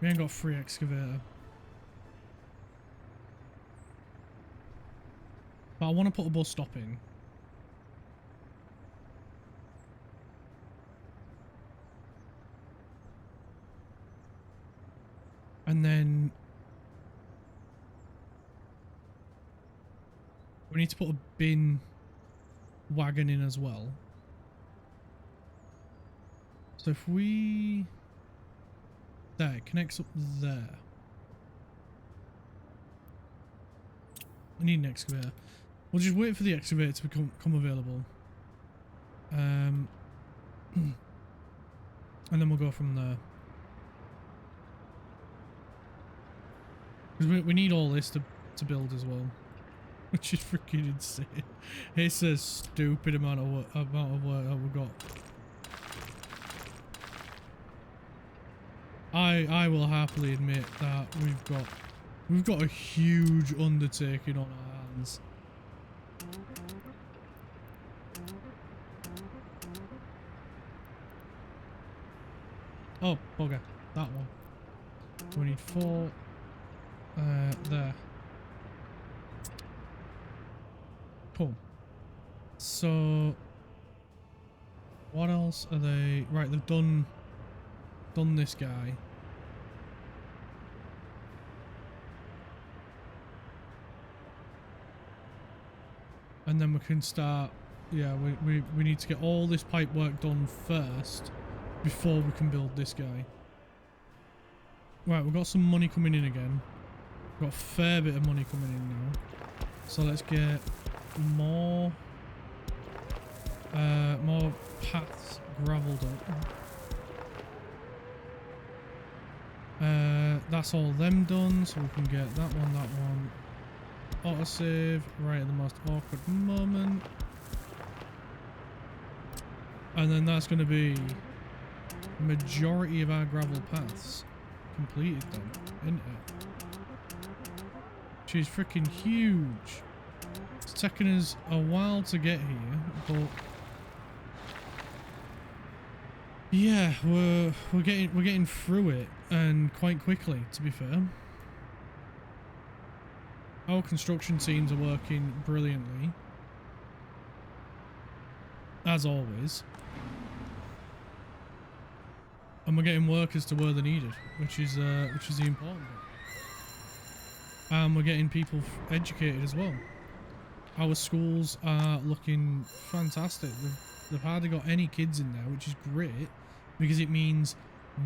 We ain't got a free excavator. But I want to put a bus stop in. And then we need to put a bin wagon in as well. So if we... There, it connects up there. I need an excavator. We'll just wait for the excavator to become available. And then we'll go from there. Because we need all this to build as well. Which is freaking insane. It's a stupid amount of work that we've got. I will happily admit that we've got a huge undertaking on our hands. Oh, bugger. That one. We need 4. There. Cool. So, what else are they? Right, they've done this guy. And then we can start. Yeah, we need to get all this pipe work done first before we can build this guy. Right, we've got some money coming in again. We've got a fair bit of money coming in now. So let's get more paths gravelled up. That's all them done, so we can get that one. Autosave right at the most awkward moment. And then that's going to be majority of our gravel paths completed then, isn't it? She's freaking huge. It's taken us a while to get here, but yeah, we're getting through it, and quite quickly, to be fair. Our construction teams are working brilliantly, as always, and we're getting workers to where they're needed, which is the important bit. And we're getting people educated as well. Our schools are looking fantastic. They've hardly got any kids in there, which is great, because it means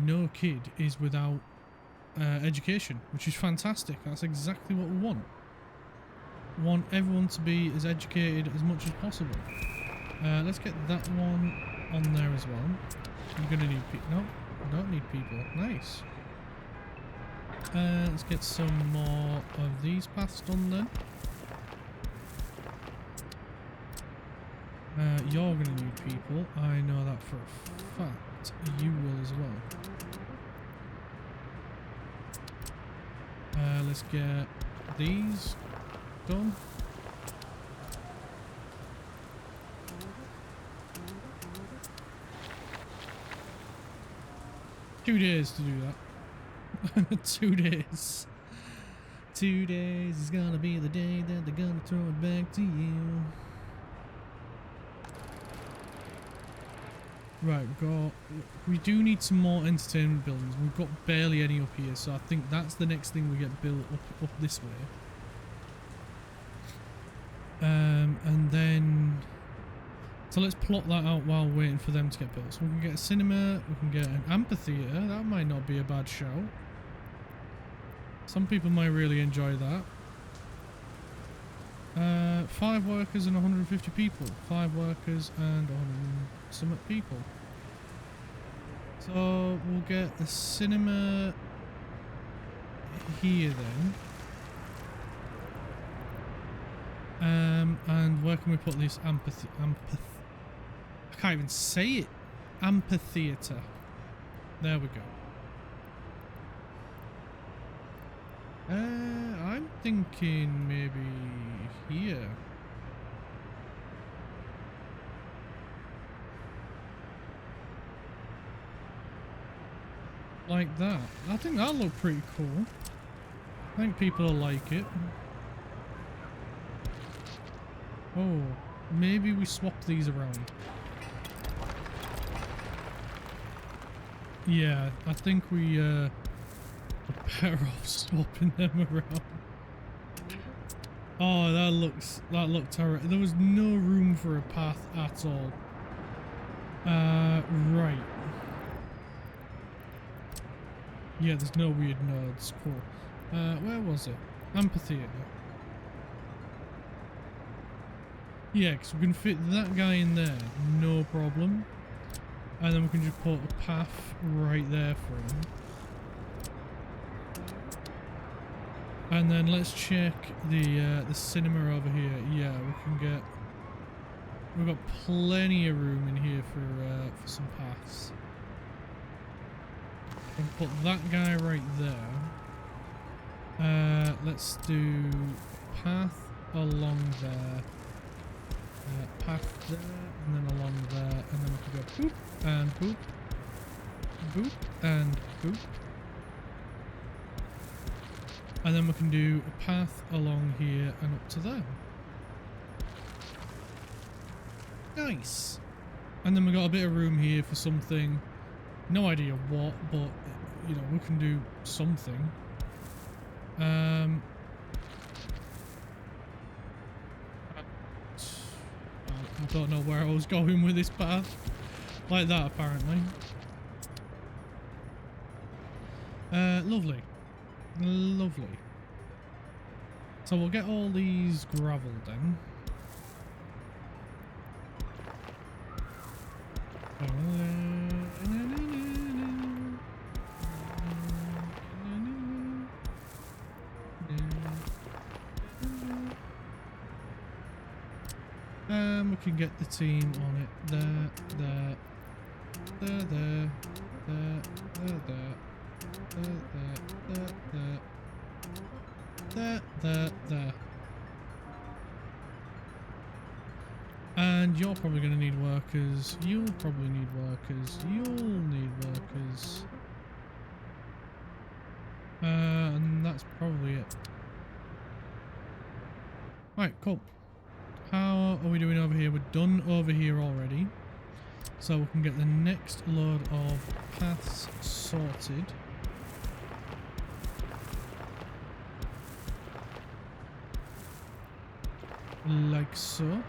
no kid is without education, which is fantastic. That's exactly what we want. We want everyone to be as educated as much as possible. Let's get that one on there as well. You're going to need people. No, we don't need people. Nice. Let's get some more of these paths done then. You're going to need people. I know that for a fact. You will as Let's get these done. Two days to do that. 2 days. 2 days is gonna be the day that they're gonna throw it back to you. Right, we do need some more entertainment buildings. We've got barely any up here, so I think that's the next thing we get built up this way. And then, so let's plot that out while waiting for them to get built. So we can get a cinema, we can get an amphitheatre. That might not be a bad shout. Some people might really enjoy that. 5 workers and 150 people. 5 workers and 100 something people. So we'll get the cinema here then. And where can we put this I can't even say it. Amphitheatre. There we go. I'm thinking maybe here. Like that. I think that'll look pretty cool. I think people will like it. Oh, maybe we swap these around. Yeah, I think we are better off swapping them around. Oh, that looked terrible. There was no room for a path at all. Right. Yeah, there's no weird nodes. Cool. Where was it? Amphitheatre. Yeah, because we can fit that guy in there, no problem. And then we can just put a path right there for him. And then let's check the cinema over here. Yeah, we've got plenty of room in here for some paths. We can put that guy right there. Let's do path along there. Path there, and then along there, and then we can go boop, and boop, boop, and boop. And then we can do a path along here and up to there. Nice! And then we got a bit of room here for something. No idea what, but, you know, we can do something. I don't know where I was going with this path. Like that, apparently. Lovely. Lovely. So we'll get all these gravel then. We can get the team on it. There. And you're probably going to need workers. You'll probably need workers. You'll need workers. And that's probably it. Right, cool. How are we doing over here? We're done over here already. So we can get the next load of paths sorted. Like so.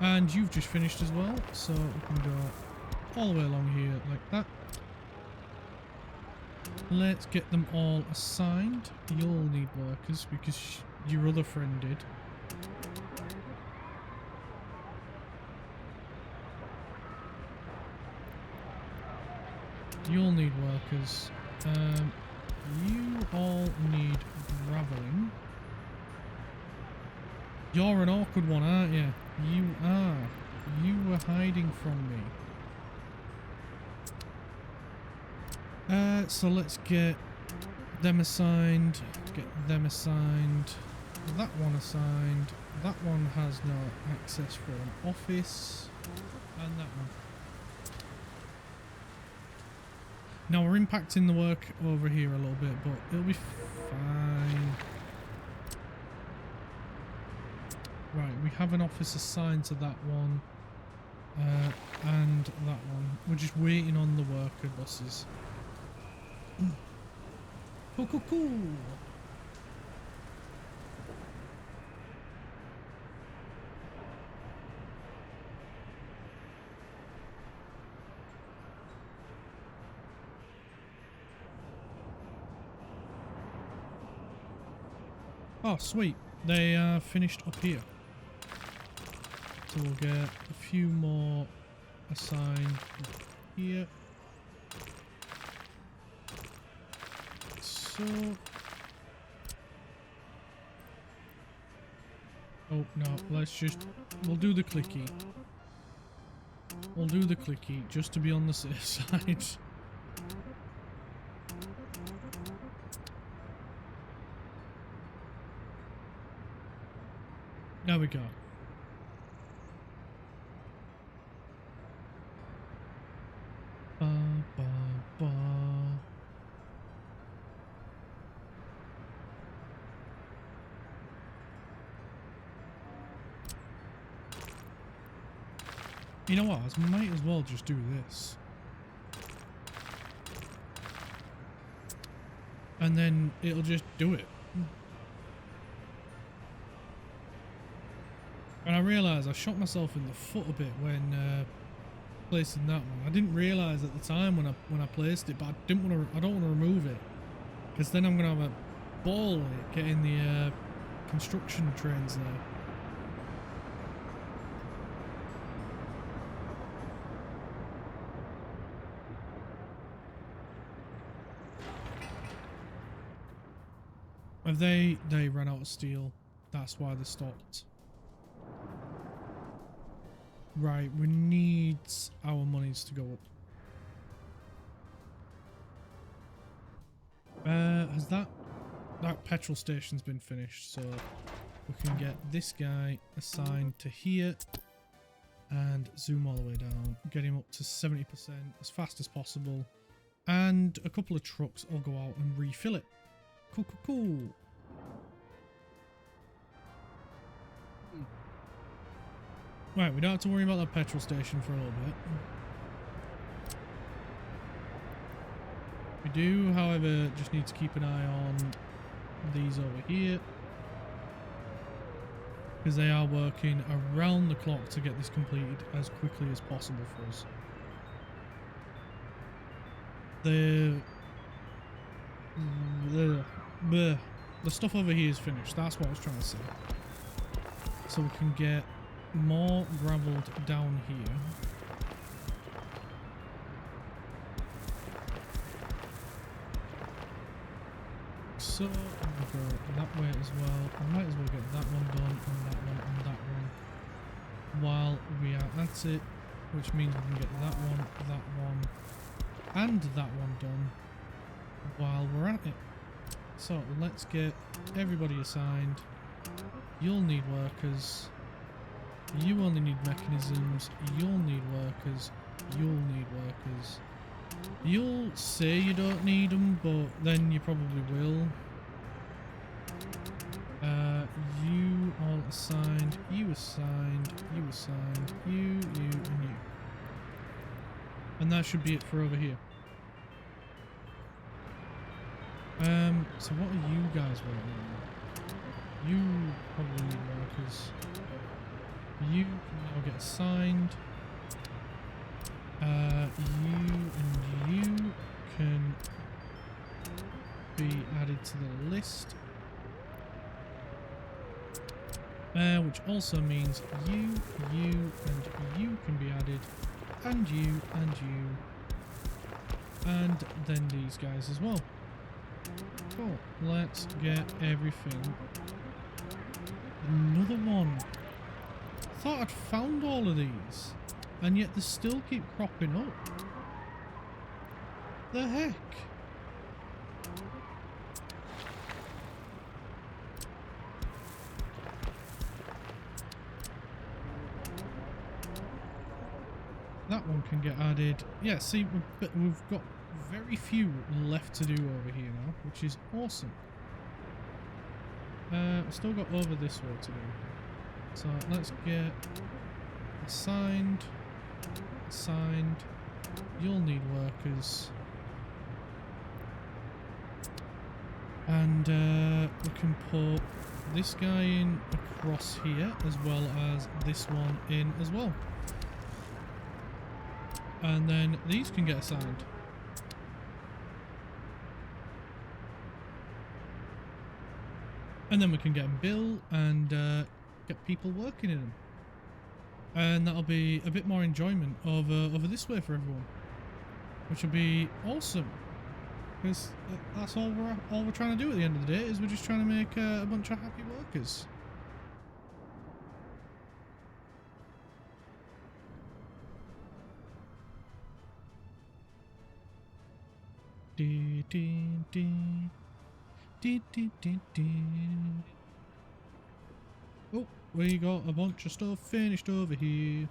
And you've just finished as well. So we can go all the way along here like that. Let's get them all assigned. You'll need workers because your other friend did. You'll need workers. You all need graveling. You're an awkward one, aren't you? You are. You were hiding from me. So let's get them assigned, get them assigned, that one assigned, that one has no access for an office, and that one. Now we're impacting the work over here a little bit, but it'll be fine. Right, we have an office assigned to that one, and that one. We're just waiting on the worker buses. Cool, cool, cool. Oh, sweet. They are finished up here. So we'll get a few more assigned here. So... oh, no. Let's just... we'll do the clicky. We'll do the clicky just to be on the safe side. There we go. Ba, ba, ba. You know what? I might as well just do this. And then it'll just do it. And I realised I shot myself in the foot a bit when placing that one. I didn't realise at the time when I placed it, but I don't want to remove it, because then I'm gonna have a ball at getting the construction trains there. Have they ran out of steel? That's why they stopped. Right, we need our monies to go up. Has that petrol station's been finished, so we can get this guy assigned to here and zoom all the way down, get him up to 70% as fast as possible, and a couple of trucks will go out and refill it. Cool, cool, cool. Right, we don't have to worry about that petrol station for a little bit. We do, however, just need to keep an eye on these over here, because they are working around the clock to get this completed as quickly as possible for us. The stuff over here is finished. That's what I was trying to say. So we can get more gravelled down here. So we'll go that way as well. I might as well get that one done, and that one, and that one while we are at it, which means we can get that one, and that one done while we're at it. So let's get everybody assigned. You'll need workers. You only need mechanisms. You'll need workers. You'll need workers. You'll say you don't need them, but then you probably will. You all assigned. You assigned. You assigned. You, and you. And that should be it for over here. So what are you guys waiting on? You probably need workers. You can now get assigned. You and you can be added to the list. Which also means you, and you can be added. And you, and you. And then these guys as well. Cool. Let's get everything. Another one. Thought I'd found all of these, and yet they still keep cropping up. The heck? can get added. Yeah, see, we've got very few left to do over here now, which is awesome. We've still got over this way to do. So let's get assigned. You'll need workers. And we can put this guy in across here as well as this one in as well. And then these can get assigned. And then we can get them built and get people working in them. And that'll be a bit more enjoyment over this way for everyone. Which will be awesome. Because that's all we're trying to do at the end of the day, is we're just trying to make a bunch of happy workers. Oh, we got a bunch of stuff finished over here.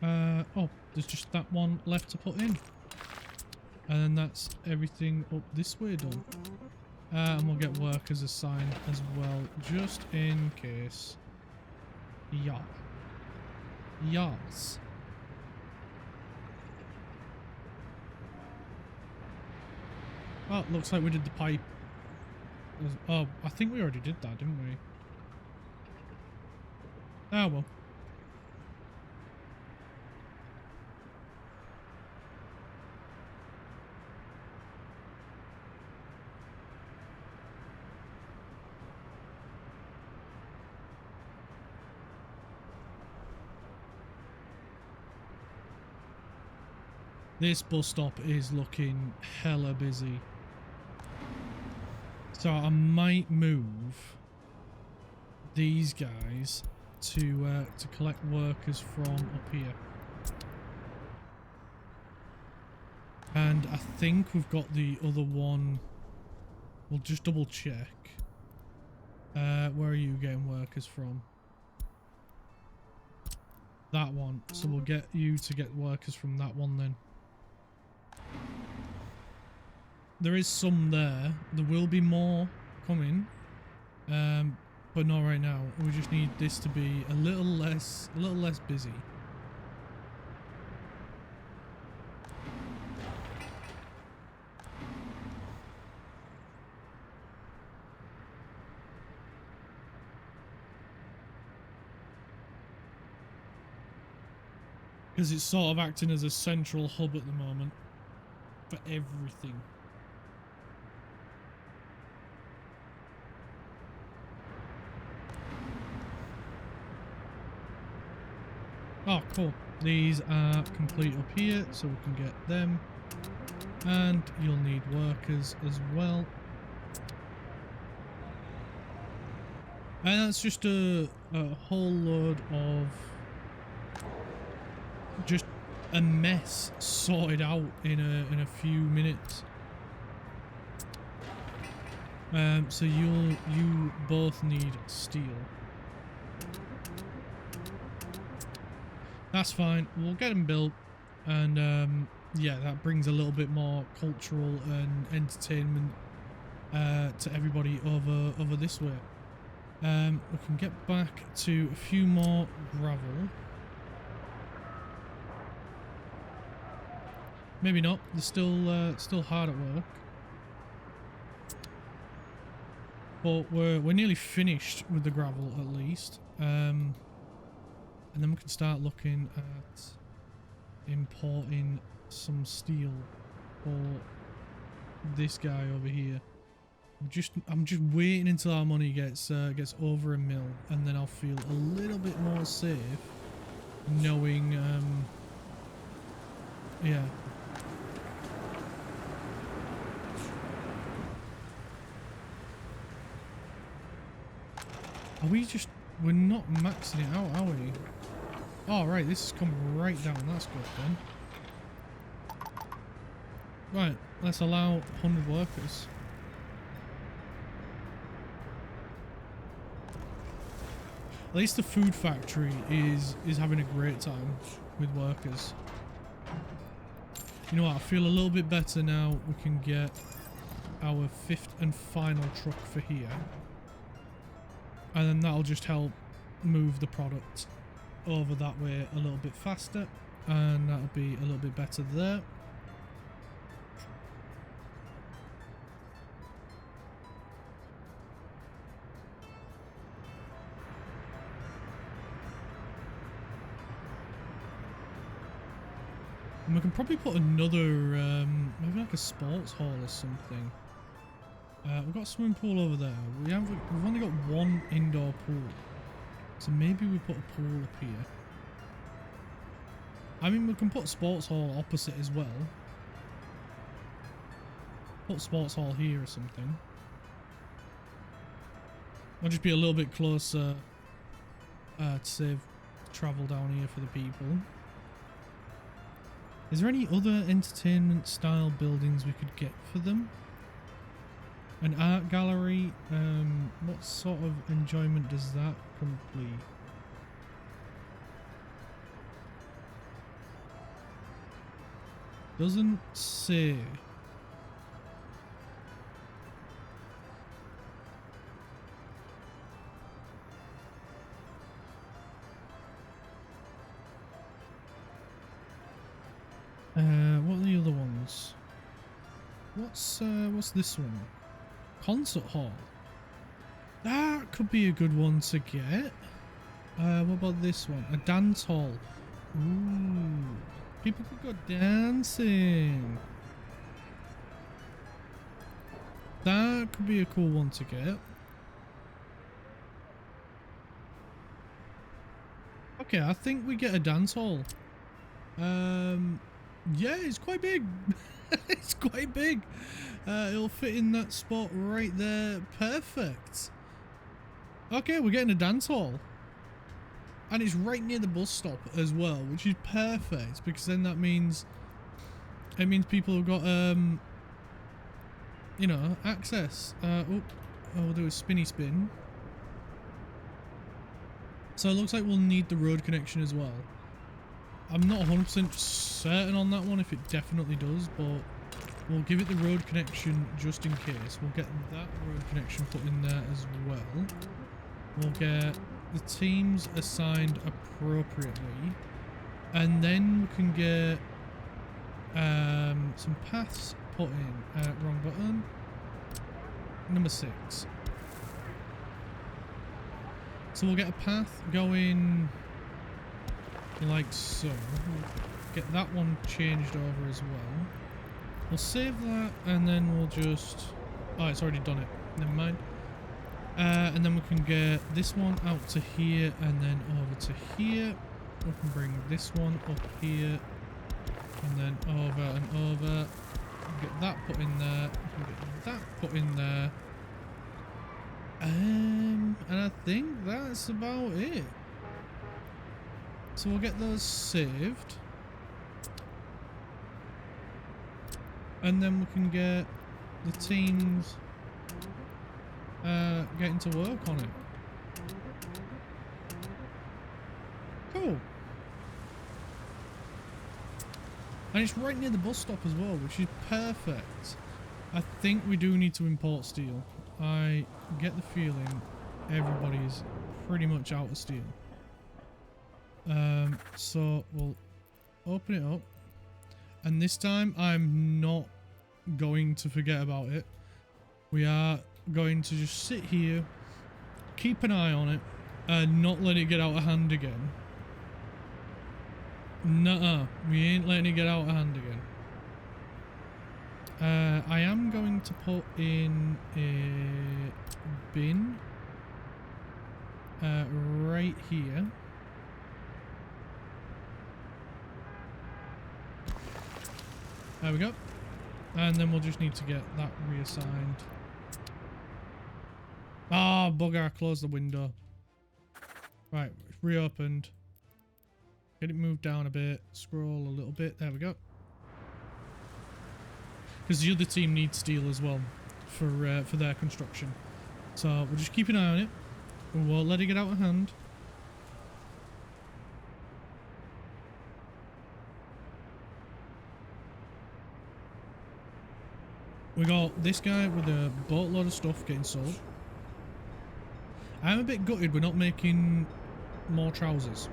Oh, there's just that one left to put in. And then that's everything up this way done. And we'll get workers assigned as well, just in case. Yeah. Yes. Oh, looks like we did the pipe. Oh, I think we already did that, didn't we? Ah, well. This bus stop is looking hella busy. So I might move these guys to collect workers from up here. And I think we've got the other one. We'll just double check. Where are you getting workers from? That one. So we'll get you to get workers from that one then. There is some there. There will be more coming, but not right now. We just need this to be a little less busy. Because it's sort of acting as a central hub at the moment for everything. Oh, cool. These are complete up here, so we can get them. And you'll need workers as well. And that's just a whole load of just a mess sorted out in a few minutes. So you both need steel. That's fine. We'll get them built, and yeah, that brings a little bit more cultural and entertainment to everybody over this way. We can get back to a few more gravel. Maybe not. They're still hard at work, but we're nearly finished with the gravel at least. And then we can start looking at importing some steel for this guy over here. I'm just waiting until our money gets over $1 mil, and then I'll feel a little bit more safe knowing yeah. We're not maxing it out, are we? Oh, right, this is coming right down. That's good then. Right, let's allow 100 workers. At least the food factory is having a great time with workers. You know what? I feel a little bit better now. We can get our 5th and final truck for here. And then that'll just help move the product over that way a little bit faster. And that'll be a little bit better there. And we can probably put another, maybe like a sports hall or something. We've got a swimming pool over there. We've only got one indoor pool. So maybe we put a pool up here. I mean, we can put sports hall opposite as well. Put sports hall here or something. Might just be a little bit closer to save travel down here for the people. Is there any other entertainment style buildings we could get for them? An art gallery, what sort of enjoyment does that complete? Doesn't say. What are the other ones? What's this one? Concert hall. That could be a good one to get. What about this one? A dance hall. Ooh. People could go dancing. That could be a cool one to get. Okay, I think we get a dance hall. Yeah, it's quite big. It's quite big. It'll fit in that spot right there. Perfect. Okay, we're getting a dance hall. And it's right near the bus stop as well, which is perfect because then that means people have got you know, access. We'll do a spinny spin. So it looks like we'll need the road connection as well. I'm not 100% certain on that one if it definitely does, but we'll give it the road connection just in case. We'll get that road connection put in there as well. We'll get the teams assigned appropriately. And then we can get some paths put in. Wrong button. Number 6. So we'll get a path going like so. We'll get that one changed over as well. We'll save that and then we'll just... Oh, it's already done it. Never mind. And then we can get this one out to here and then over to here. We can bring this one up here and then over and over. We can get that put in there. We can get that put in there. And I think that's about it. So we'll get those saved. And then we can get the teams getting to work on it. Cool. And it's right near the bus stop as well, which is perfect. I think we do need to import steel. I get the feeling everybody's pretty much out of steel. So we'll open it up. And this time I'm not going to forget about it. We are going to just sit here, keep an eye on it, and not let it get out of hand again. Nuh-uh, we ain't letting it get out of hand again. I am going to put in a bin right here. There we go. And then we'll just need to get that reassigned. Ah, bugger, close the window. Right, it's reopened. Get it moved down a bit, scroll a little bit, there we go. Because the other team needs steel as well for their construction. So we'll just keep an eye on it. We won't let it get out of hand. We got this guy with a boatload of stuff getting sold. I'm a bit gutted we're not making more trousers.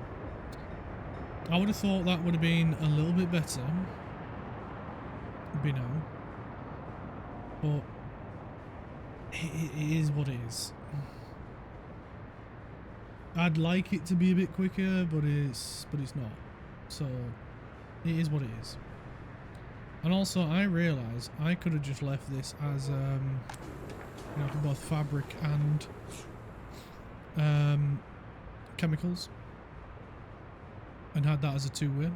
I would have thought that would have been a little bit better. You know. But it is what it is. I'd like it to be a bit quicker, but it's not. So it is what it is. And also, I realise I could have just left this as, you know, for both fabric and chemicals, and had that as a two-way.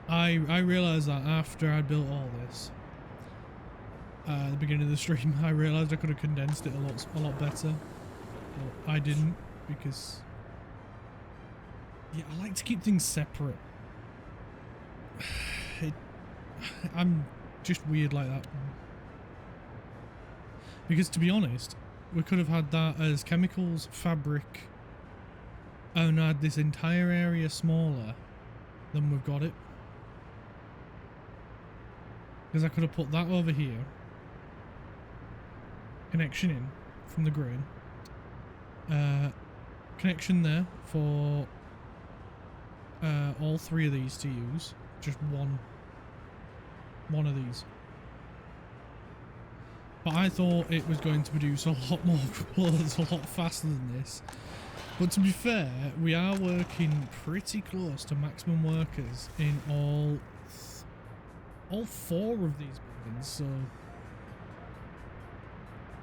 I realised that after I built all this, at the beginning of the stream, I realised I could have condensed it a lot better, but I didn't, because yeah, I like to keep things separate. I'm just weird like that. Because to be honest, we could have had that as chemicals, fabric, and had this entire area smaller than we've got it. Because I could have put that over here, connection in from the grain, connection there for all three of these to use, just one of these. But I thought it was going to produce a lot more clothes a lot faster than this. But to be fair, we are working pretty close to maximum workers in all four of these buildings, so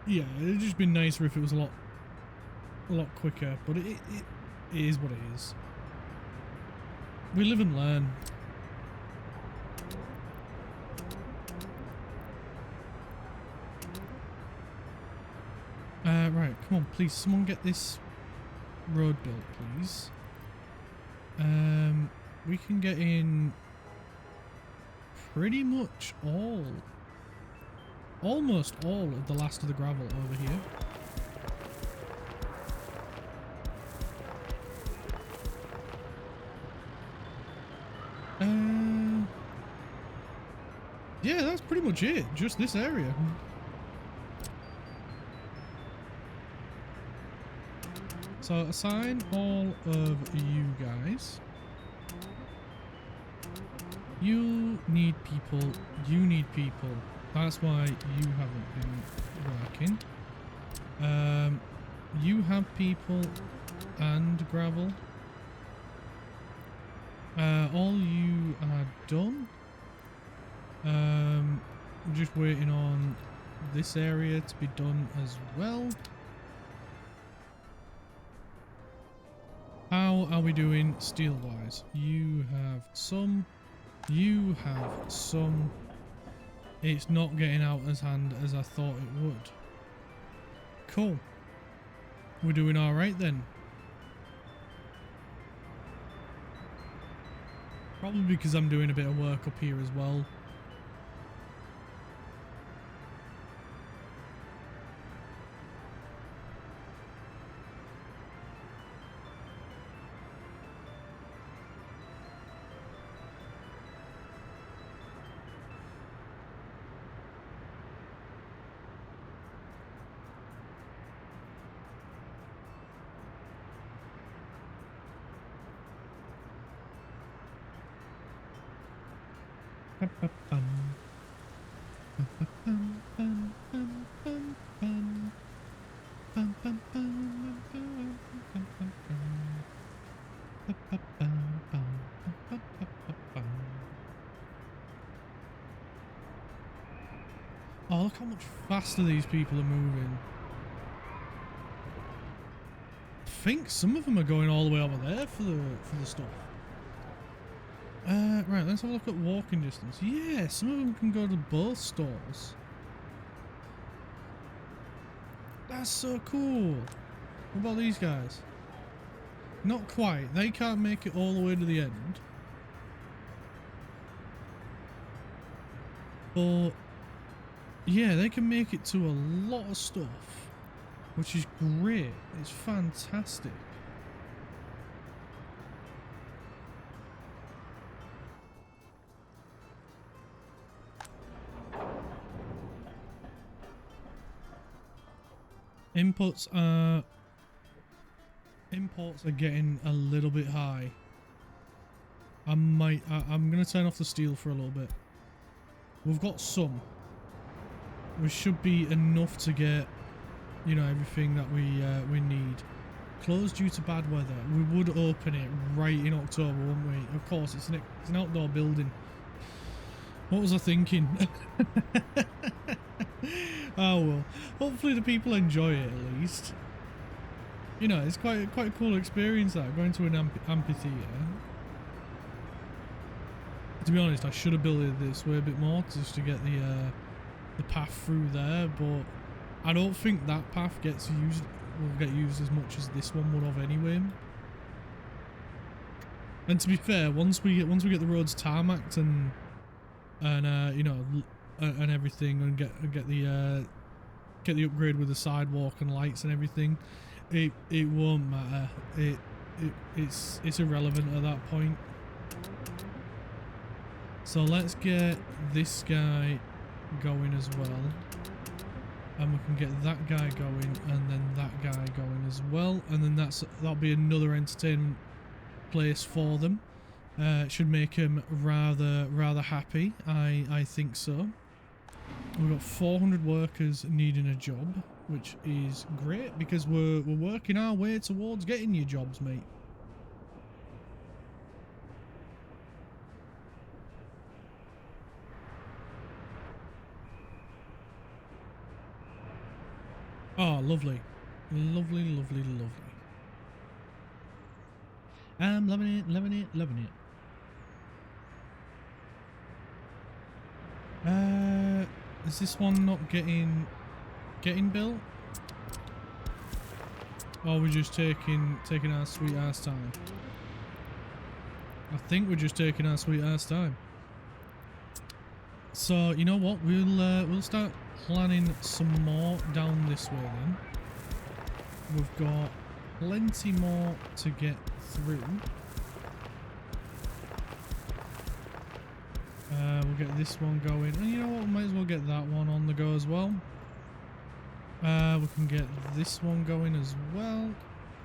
yeah, it'd just been nicer if it was a lot quicker, but it is what it is. We live and learn. Right, come on, please, someone get this road built, please. We can get in pretty much almost all of the last of the gravel over here. Yeah, that's pretty much it, just this area. So assign all of you guys. You need people, you need people. That's why you haven't been working. You have people and gravel. All you are done. Just waiting on this area to be done as well. How are we doing steel wise? You have some. You have some. It's not getting out as hand as I thought it would. Cool. We're doing alright then. Probably because I'm doing a bit of work up here as well. Oh, look how much faster these people are moving. I think some of them are going all the way over there for the stuff. Right, let's have a look at walking distance. Yeah, some of them can go to both stores. That's so cool. What about these guys? Not quite. They can't make it all the way to the end. But yeah, they can make it to a lot of stuff, which is great. It's fantastic. Imports are getting a little bit high. I'm gonna turn off the steel for a little bit. We've got some. We should be enough to get, you know, everything that we need. Closed due to bad weather. We would open it right in October, wouldn't we? Of course, it's an outdoor building. What was I thinking? Oh well. Hopefully the people enjoy it at least. You know, it's quite a cool experience that, going to an amphitheatre. To be honest, I should have built it this way a bit more just to get the path through there, but I don't think that path will get used as much as this one would have anyway. And to be fair, once we get the roads tarmacked and you know, and everything, and get the upgrade with the sidewalk and lights and everything, it won't matter. It's irrelevant at that point. So let's get this guy going as well, and we can get that guy going, and then that guy going as well, and then that'll be another entertainment place for them. Should make them rather happy. I think so. We've got 400 workers needing a job, which is great because we're working our way towards getting your jobs, mate. Oh, lovely. Lovely, lovely, lovely. I'm loving it, loving it, loving it. Is this one not getting built? Or are we just taking our sweet ass time? I think we're just taking our sweet ass time. So you know what? We'll start planning some more down this way then. We've got plenty more to get through. We'll get this one going, and you know what, we might as well get that one on the go as well. We can get this one going as well,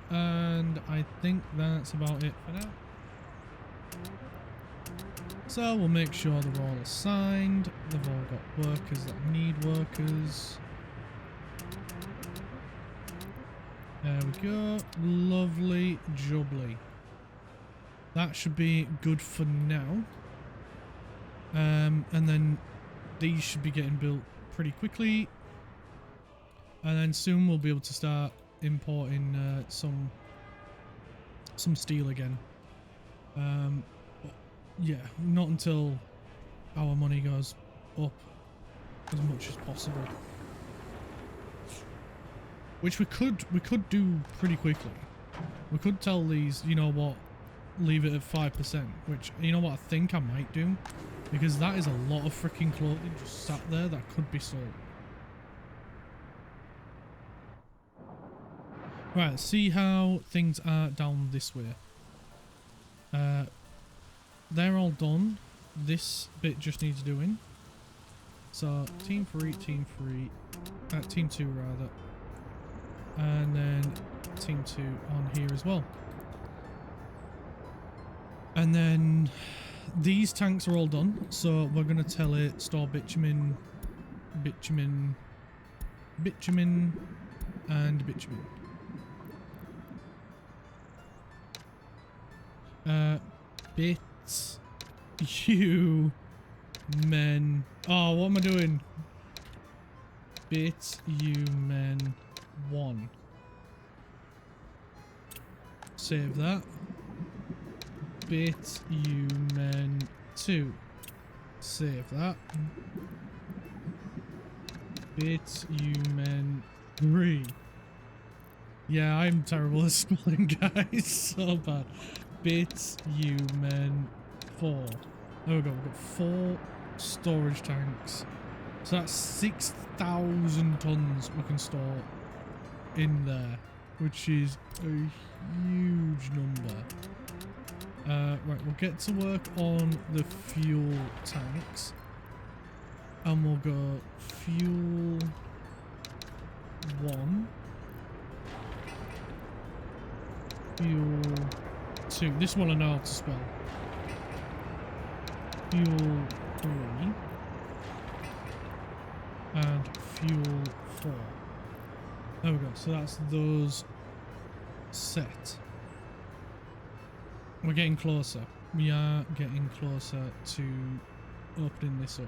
and I think that's about it for now. So we'll make sure they're all assigned. They've all got workers that need workers. There we go. Lovely jubbly. That should be good for now. And then these should be getting built pretty quickly. And then soon we'll be able to start importing some steel again. But yeah, not until our money goes up as much as possible. Which we could do pretty quickly. We could tell these, you know what, leave it at 5%, which, you know what, I think I might do, because that is a lot of freaking clothing just sat there that could be sold. Right, let's see how things are down this way. They're all done. This bit just needs doing. So team 3, team 2 rather. And then team 2 on here as well. And then these tanks are all done, so we're going to tell it store bitumen, and bitumen. Bits, you, men. Oh, what am I doing? Bits, you, men, 1. Save that. Bit, you, men, 2. Save that. Bit, you, men, 3. Yeah, I'm terrible at spelling, guys. So bad. Bits, you, men, 4. There we go. We've got 4 storage tanks. So that's 6,000 tons we can store in there, which is a huge number. Right, we'll get to work on the fuel tanks, and we'll go fuel 1, Fuel 2. This one I know how to spell. Fuel 3. And fuel 4. There we go. So that's those set. We're getting closer. We are getting closer to opening this up.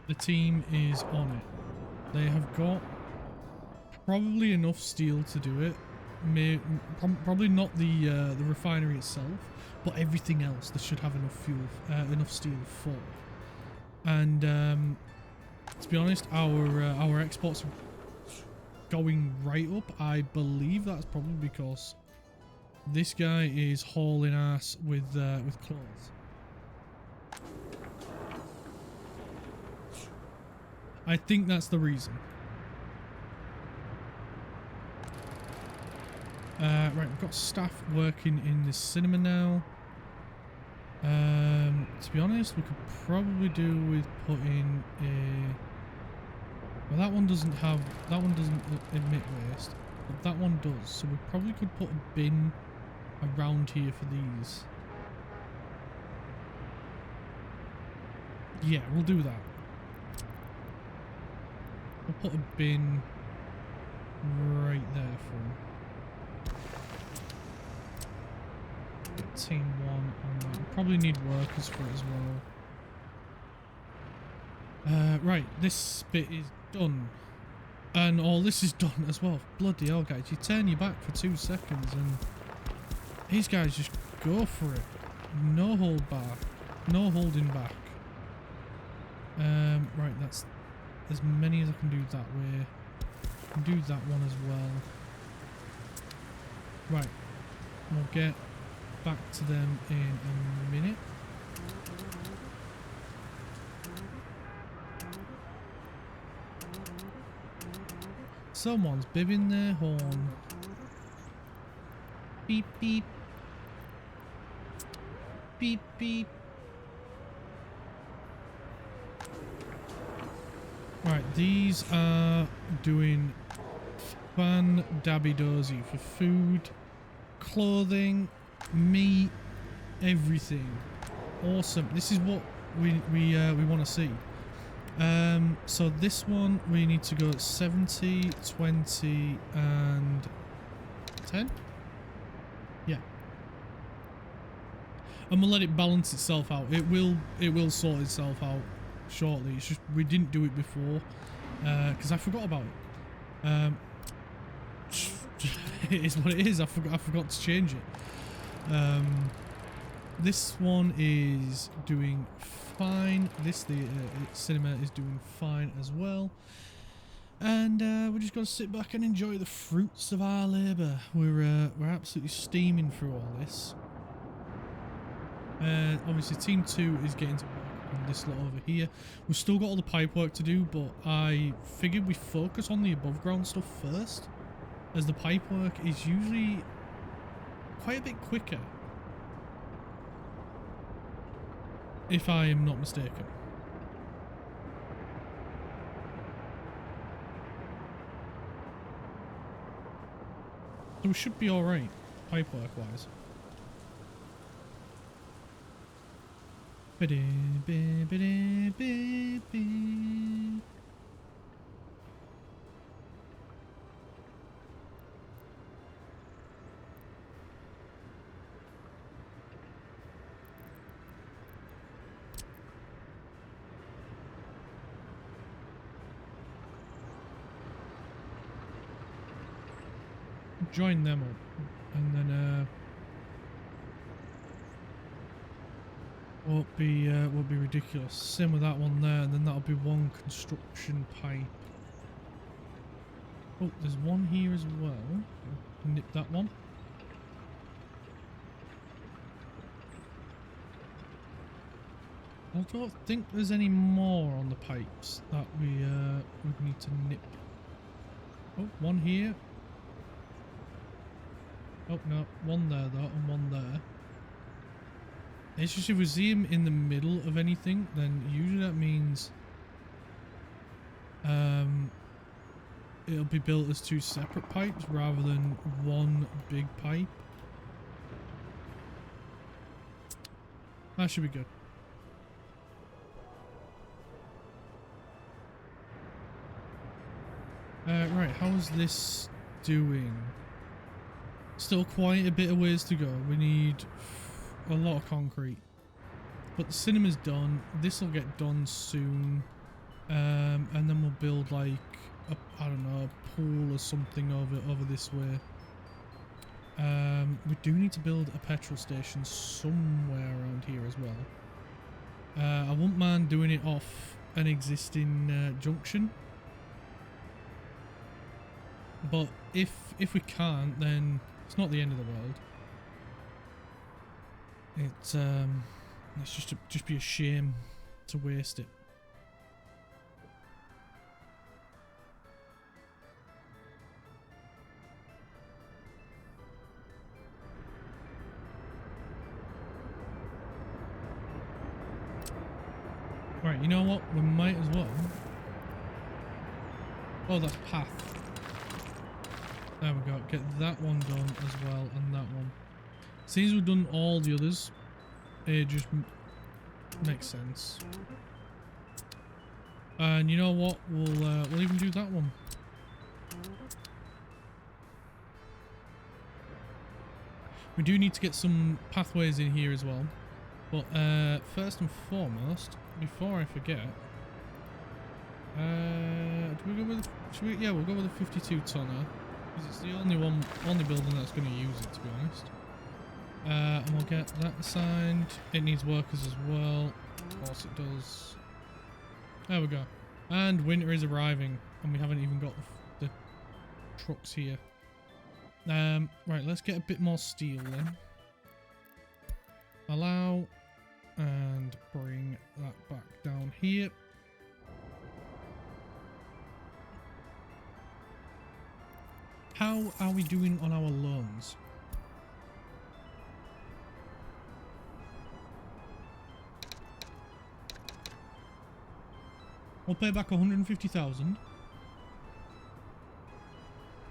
The team is on it. They have got probably enough steel to do it. Probably not the refinery itself, but everything else they should have enough fuel, enough steel for. And to be honest, our exports are going right up. I believe that's probably because this guy is hauling ass with clothes. I think that's the reason. Right, we've got staff working in this cinema now. To be honest, we could probably do with putting a... Well, that one doesn't emit waste, but that one does. So we probably could put a bin around here for these. Yeah, we'll do that. We'll put a bin right there for him. Team 1 on that. We'll probably need workers for it as well. Right, this bit is done. And all this is done as well. Bloody hell, guys. You turn your back for 2 seconds and these guys just go for it. No hold back. No holding back. Right, that's as many as I can do that way. I can do that one as well. Right. We'll get back to them in a minute. Someone's bibbing their horn. Beep beep. Beep beep. Right, these are doing fan-dabby-dozy for food, clothing, meat, everything. Awesome. This is what we want to see. So this one we need to go 70, 20 and 10. Yeah. And we'll let it balance itself out. It will sort itself out shortly. It's just we didn't do it before because I forgot about it. It is what it is. I forgot to change it. This one is doing fine. This cinema is doing fine as well. And we're just gonna sit back and enjoy the fruits of our labour. We're absolutely steaming through all this. Obviously, Team 2 is getting to work on this lot over here. We've still got all the pipe work to do, but I figured we focus on the above ground stuff first, as the pipe work is usually quite a bit quicker, if I am not mistaken. So we should be alright, pipe work wise. Join them up, and then won't be ridiculous. Same with that one there, and then that'll be one construction pipe. Oh, there's one here as well. Nip that one. I don't think there's any more on the pipes that we need to nip. Oh, one here. Oh no, one there though, and one there. It's just if we see him in the middle of anything, then usually that means It'll be built as two separate pipes rather than one big pipe. That should be good. Right, how's this doing? Still quite a bit of ways to go. We need a lot of concrete. But the cinema's done. This will get done soon. And then we'll build like I don't know, a pool or something over this way. We do need to build a petrol station somewhere around here as well. I wouldn't mind doing it off an existing junction. But if we can't, then it's not the end of the world. It's just be a shame to waste it. Right, you know what? We might as well. Oh, that's path. There we go. Get that one done as well, and that one. Since we've done all the others, it just makes sense. And you know what? We'll even do that one. We do need to get some pathways in here as well. But first and foremost, before I forget, do we go with? Yeah, we'll go with a 52 tonner because it's the only building that's going to use it, to be honest. And we'll get that assigned. It needs workers as well. Of course it does. There we go. And winter is arriving, and we haven't even got the trucks here. Right, let's get a bit more steel then. Allow, and bring that back down here. How are we doing on our loans? We'll pay back 150,000.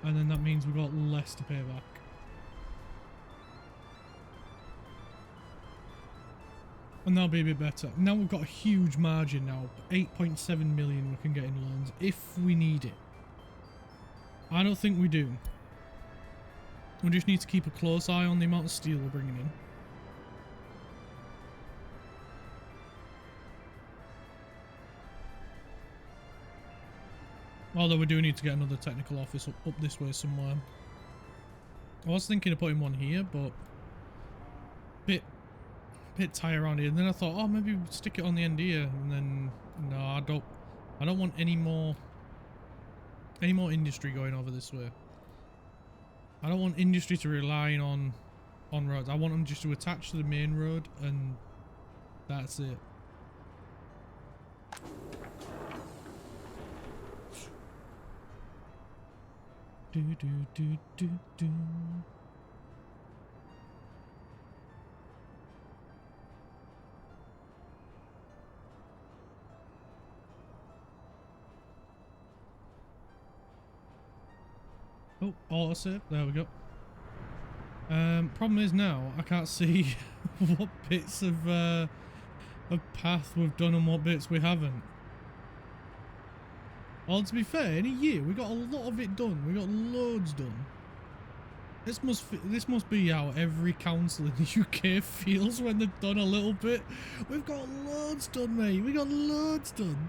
And then that means we've got less to pay back. And that'll be a bit better. Now we've got a huge margin now. 8.7 million we can get in loans if we need it. I don't think we do. We just need to keep a close eye on the amount of steel we're bringing in. Although we do need to get another technical office up this way somewhere. I was thinking of putting one here, but bit tight around here. And then I thought, oh, maybe stick it on the end here. And then no, I don't want any more industry going over this way. I don't want industry to rely on roads. I want them just to attach to the main road, and that's it. Do do do do do. Oh, autosave. There we go. Problem is now I can't see what bits of path we've done and what bits we haven't. Well, to be fair, in a year we got a lot of it done. We got loads done. This must be how every council in the UK feels when they've done a little bit. We've got loads done, mate. We got loads done.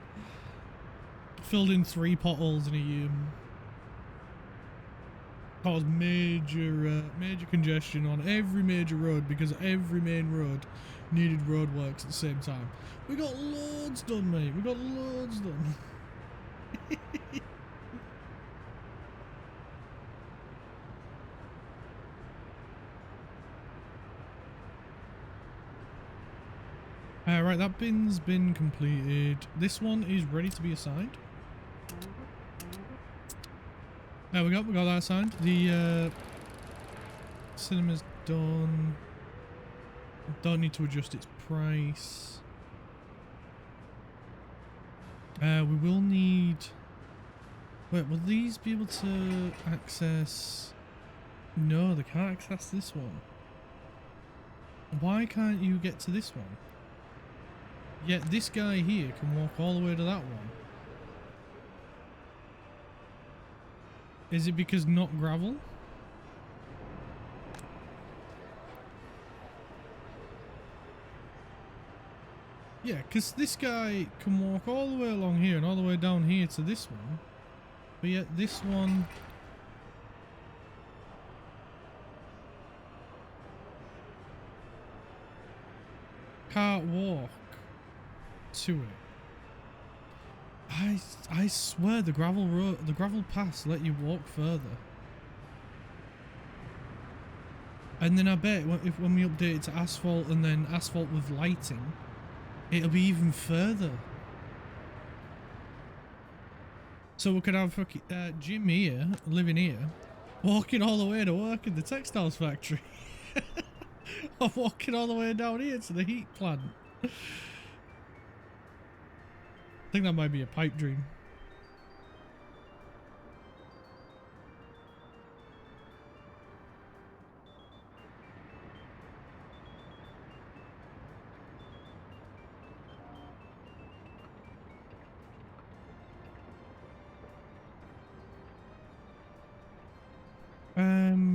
Filled in 3 potholes in a year. Caused major congestion on every major road because every main road needed roadworks at the same time. We got loads done, mate. We got loads done. Right, that bin's been completed. This one is ready to be assigned. There we got that assigned. The cinema's done. Don't need to adjust its price. We will need Wait, will these be able to access... No, they can't access this one. Why can't you get to this one? Yet this guy here can walk all the way to that one. Is it because not gravel? Yeah, because this guy can walk all the way along here and all the way down here to this one. But yet this one... can't walk to it. I swear the gravel road, the gravel paths let you walk further. And then I bet when we update it to asphalt and then asphalt with lighting, it'll be even further. So we could have Jim here, living here, walking all the way to work in the textiles factory. I'm walking all the way down here to the heat plant. I think that might be a pipe dream.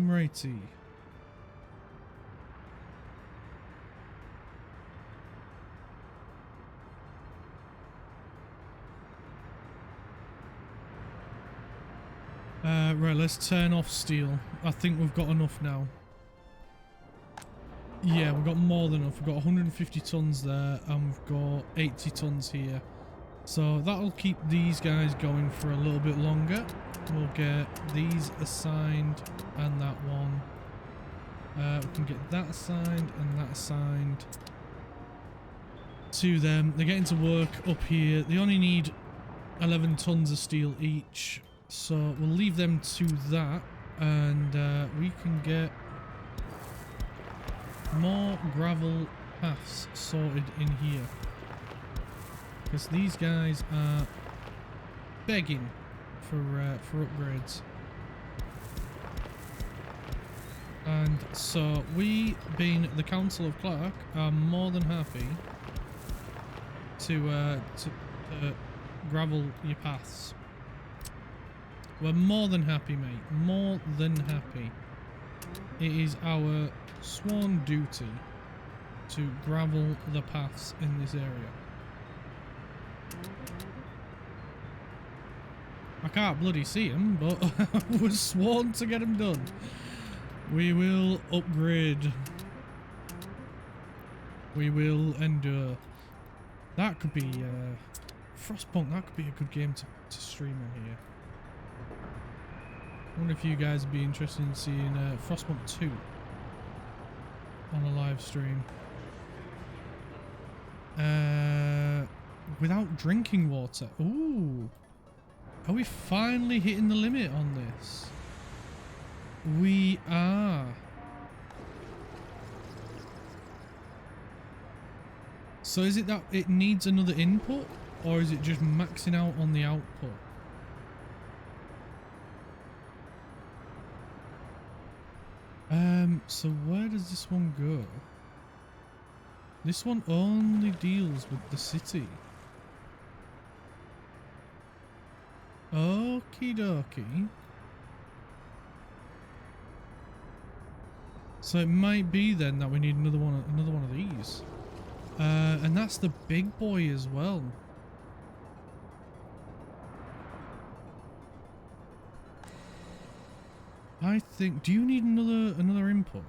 Righty. Right, let's turn off steel. I think we've got enough now. Yeah, we've got more than enough. We've got 150 tons there, and we've got 80 tons here. So that'll keep these guys going for a little bit longer. We'll get these assigned and that one. We can get that assigned and that assigned to them. They're getting to work up here. They only need 11 tons of steel each. So we'll leave them to that, and we can get more gravel paths sorted in here. Because these guys are begging for upgrades. And so we, being the Council of Clark, are more than happy to gravel your paths. We're more than happy, mate. More than happy. It is our sworn duty to gravel the paths in this area. I can't bloody see them, but we're sworn to get them done. We will upgrade. We will endure. That could be Frostpunk. That could be a good game to stream on here. I wonder if you guys would be interested in seeing Frostpunk 2 on a live stream. Without drinking water. Ooh. Are we finally hitting the limit on this? We are. So is it that it needs another input, or is it just maxing out on the output? So where does this one go? This one only deals with the city. Okie dokie. So it might be then that we need another one of these. And that's the big boy as well. I think, do you need another input?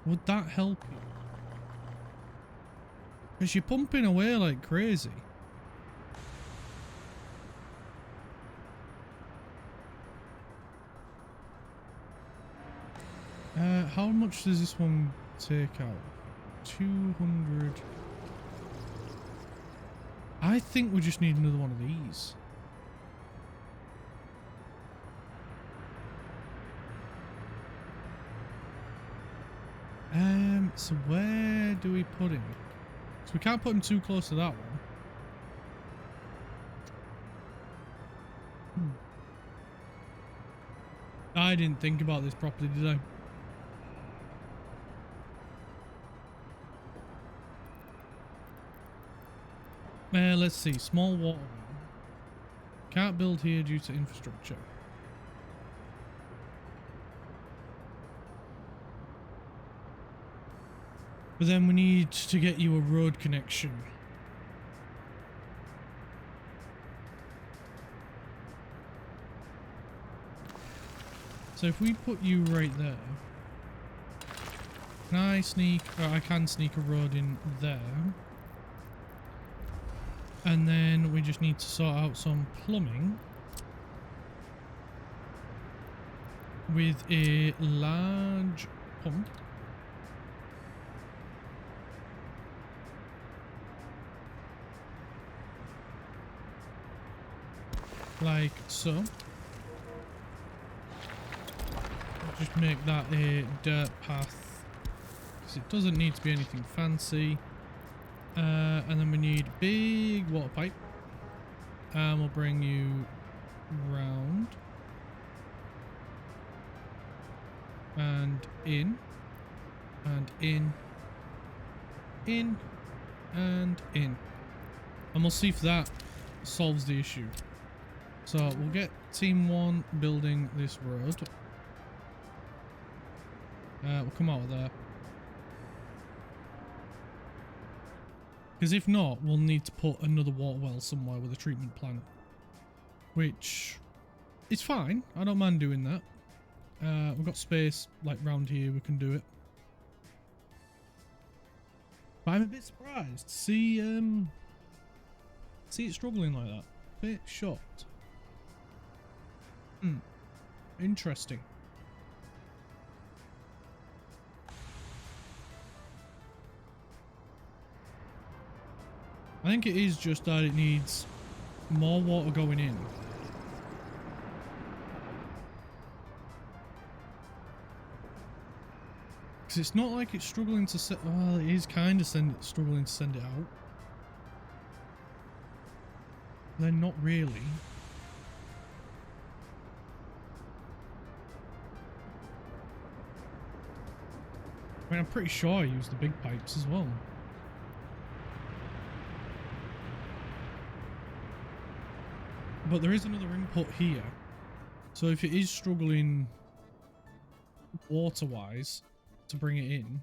Would that help you? Because you're pumping away like crazy. How much does this one take out? 200. I think we just need another one of these. So where do we put him? So we can't put him too close to that one. I didn't think about this properly, did I? Let's see. Small water well. Can't build here due to infrastructure. But then we need to get you a road connection. So if we put you right there, can I sneak, or I can sneak a road in there. And then we just need to sort out some plumbing with a large pump. Like so. Just make that a dirt path because it doesn't need to be anything fancy. And then we need a big water pipe, and we'll bring you round and in and in and in, and we'll see if that solves the issue. So we'll get team 1 building this road. We'll come out of there. Because if not, we'll need to put another water well somewhere with a treatment plant. Which is fine. I don't mind doing that. We've got space like round here, we can do it. But I'm a bit surprised to see it struggling like that. Bit shocked. Interesting. I think it is just that it needs more water going in. Because it's not like it's struggling to set... Well, it is kind of struggling to send it out. Then not really. I mean, I'm pretty sure I used the big pipes as well. But there is another input here. So if it is struggling water-wise to bring it in,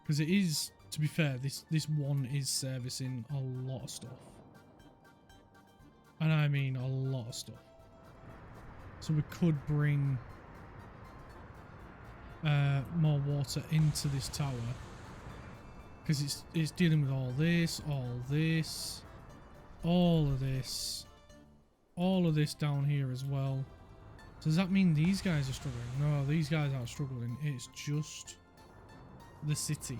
because it is, to be fair, this one is servicing a lot of stuff. And I mean a lot of stuff. So we could bring more water into this tower. Because it's dealing with all this, all of this down here as well. So does that mean these guys are struggling? No, these guys aren't struggling. It's just the city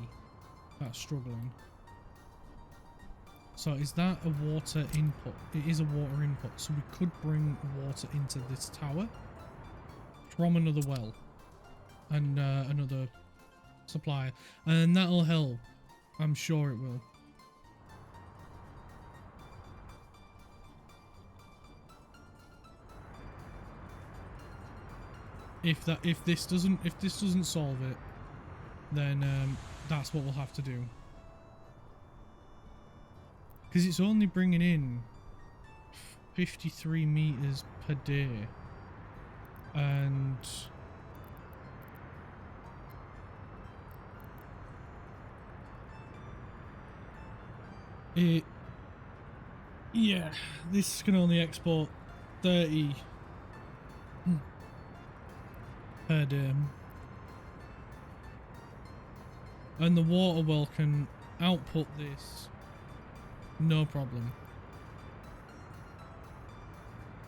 that's struggling. So is that a water input? It is a water input. So we could bring water into this tower from another well and another supplier, and that'll help. I'm sure it will. If this doesn't solve it, then that's what we'll have to do. Because it's only bringing in 53 meters per day, and yeah, this can only export 30 per day, and the water well can output this no problem.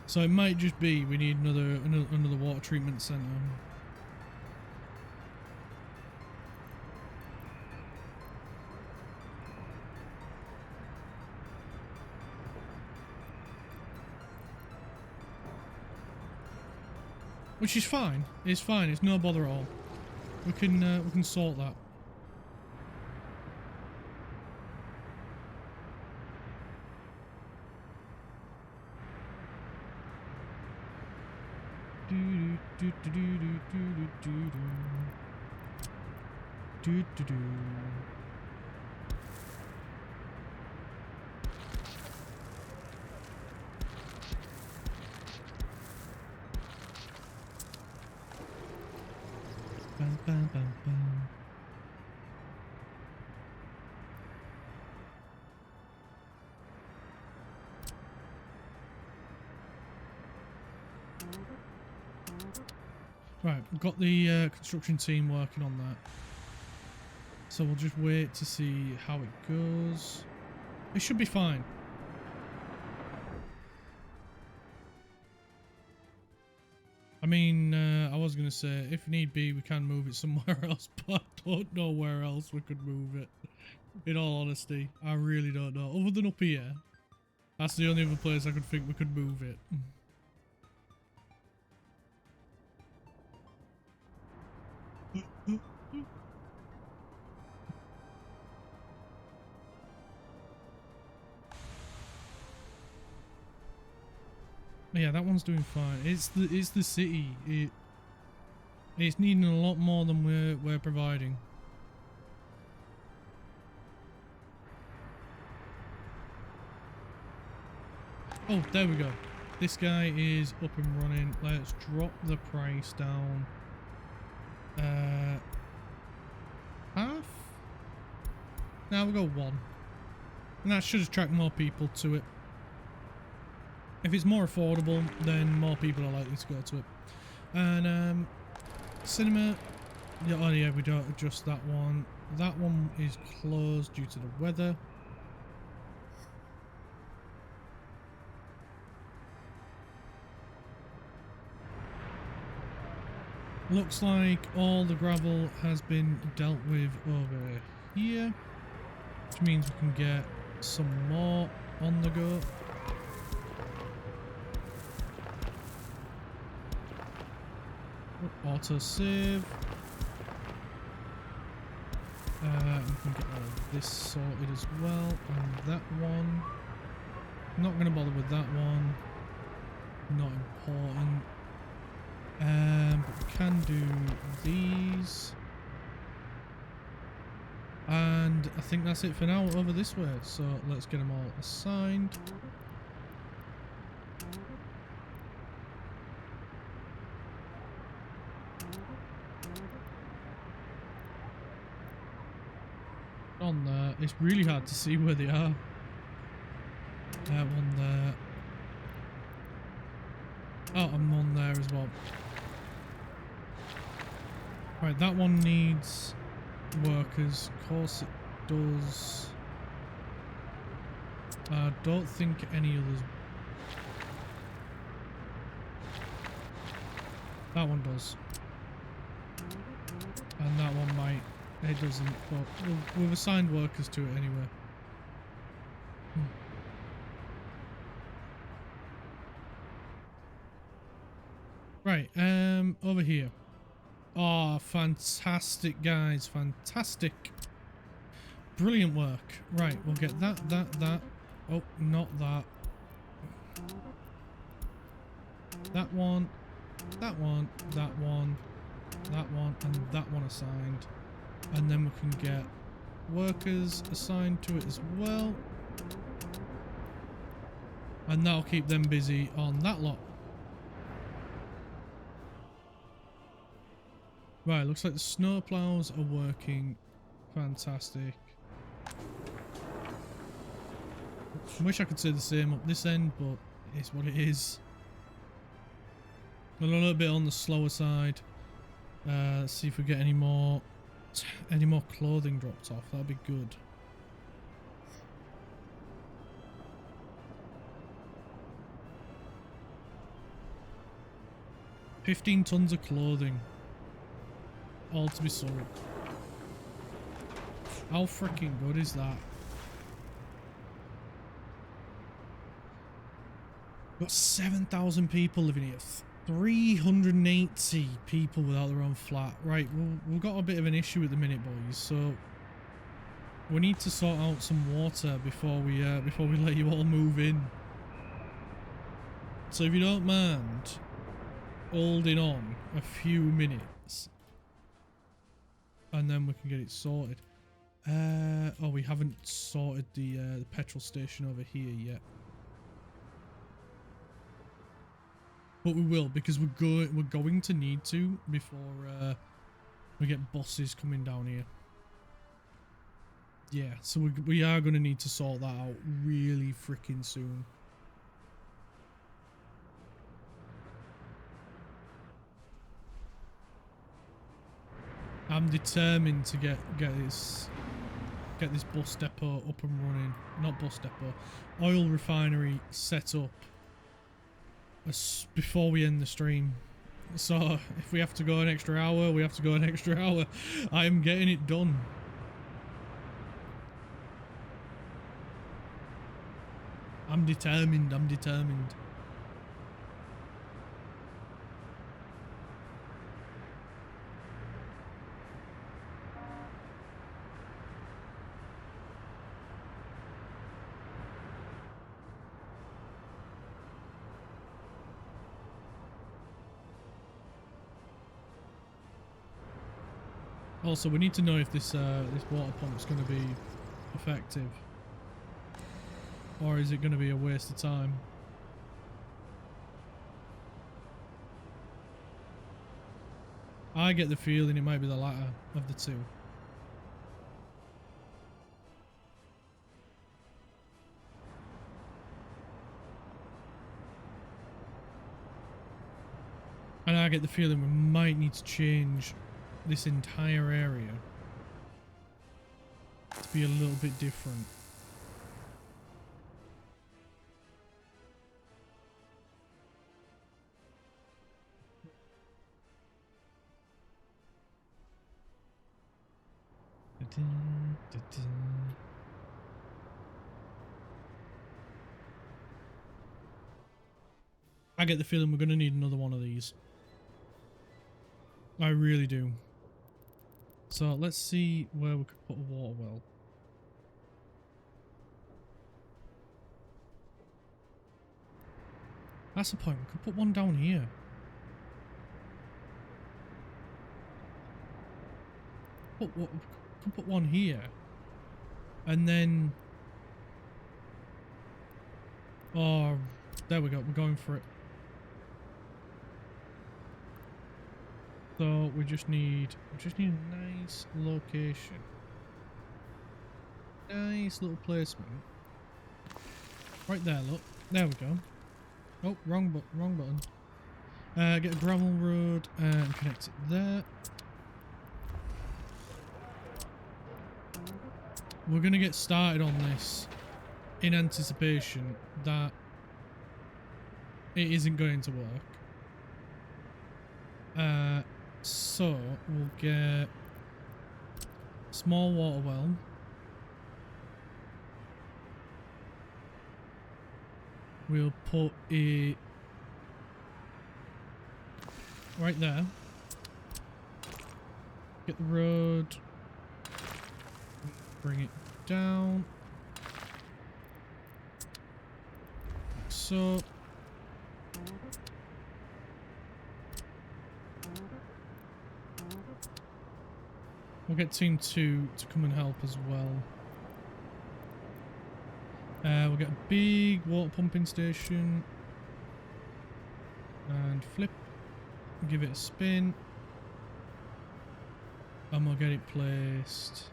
So it might just be we need another water treatment center. Which is fine. It's fine. It's no bother at all. We can sort that. Bam, bam, bam, bam. Right, we've got the construction team working on that. So we'll just wait to see how it goes. It should be fine. I mean, I was going to say, if need be, we can move it somewhere else, but I don't know where else we could move it. In all honesty, I really don't know. Other than up here, that's the only other place I could think we could move it. Yeah, that one's doing fine. It's the city. It's needing a lot more than we're providing. Oh, there we go. This guy is up and running. Let's drop the price down. Half? Now we'll go 1. And that should attract more people to it. If it's more affordable, then more people are likely to go to it. And cinema, yeah, oh yeah, we don't adjust that one. That one is closed due to the weather. Looks like all the gravel has been dealt with over here, which means we can get some more on the go. Auto save. We can get all of this sorted as well, and that one. Not going to bother with that one. Not important. But we can do these. And I think that's it for now over this way. So let's get them all assigned. On there, it's really hard to see where they are. One there. Oh, I'm on there as well. Right, that one needs workers. Of course it does. I don't think any others. That one does. And that one might. It doesn't, but we've assigned workers to it anyway. Right, over here. Oh, fantastic, guys, fantastic. Brilliant work. Right, we'll get that. Oh, not that. That one, that one, that one, that one, and that one assigned. And then we can get workers assigned to it as well. And that'll keep them busy on that lot. Right, looks like the snow plows are working. Fantastic. I wish I could say the same up this end, but it's what it is. A little bit on the slower side. Let's see if we get any more clothing dropped off. That'd be good. $15 tons of clothing. All to be sold. How freaking good is that? Got 7,000 people living here. 380 people without their own flat. Right, we've got a bit of an issue at the minute, boys. So we need to sort out some water before we let you all move in. So if you don't mind, holding on a few minutes and then we can get it sorted. Oh, we haven't sorted the petrol station over here yet. But we will, because we're going to need to before we get buses coming down here. Yeah, so we are going to need to sort that out really freaking soon. I'm determined to get this bus depot up and running. Not bus depot, oil refinery set up before we end the stream. So if we have to go an extra hour, we have to go an extra hour. I am getting it done. I'm determined. I'm determined. Also, we need to know if this water pump is going to be effective, or is it going to be a waste of time? I get the feeling it might be the latter of the two. And I get the feeling we might need to change this entire area to be a little bit different. I get the feeling we're going to need another one of these. I really do. So let's see where we could put a water well. That's the point. We could put one down here. We could put one here. And then... Oh, there we go. We're going for it. So we just need a nice location. Nice little placement. Right there, look. There we go. Oh, wrong button. Get a gravel road and connect it there. We're gonna get started on this in anticipation that it isn't going to work. So we'll get a small water well. We'll put it right there. Get the road. Bring it down. Like so. We'll get team 2 to come and help as well. We'll get a big water pumping station. And flip. Give it a spin. And we'll get it placed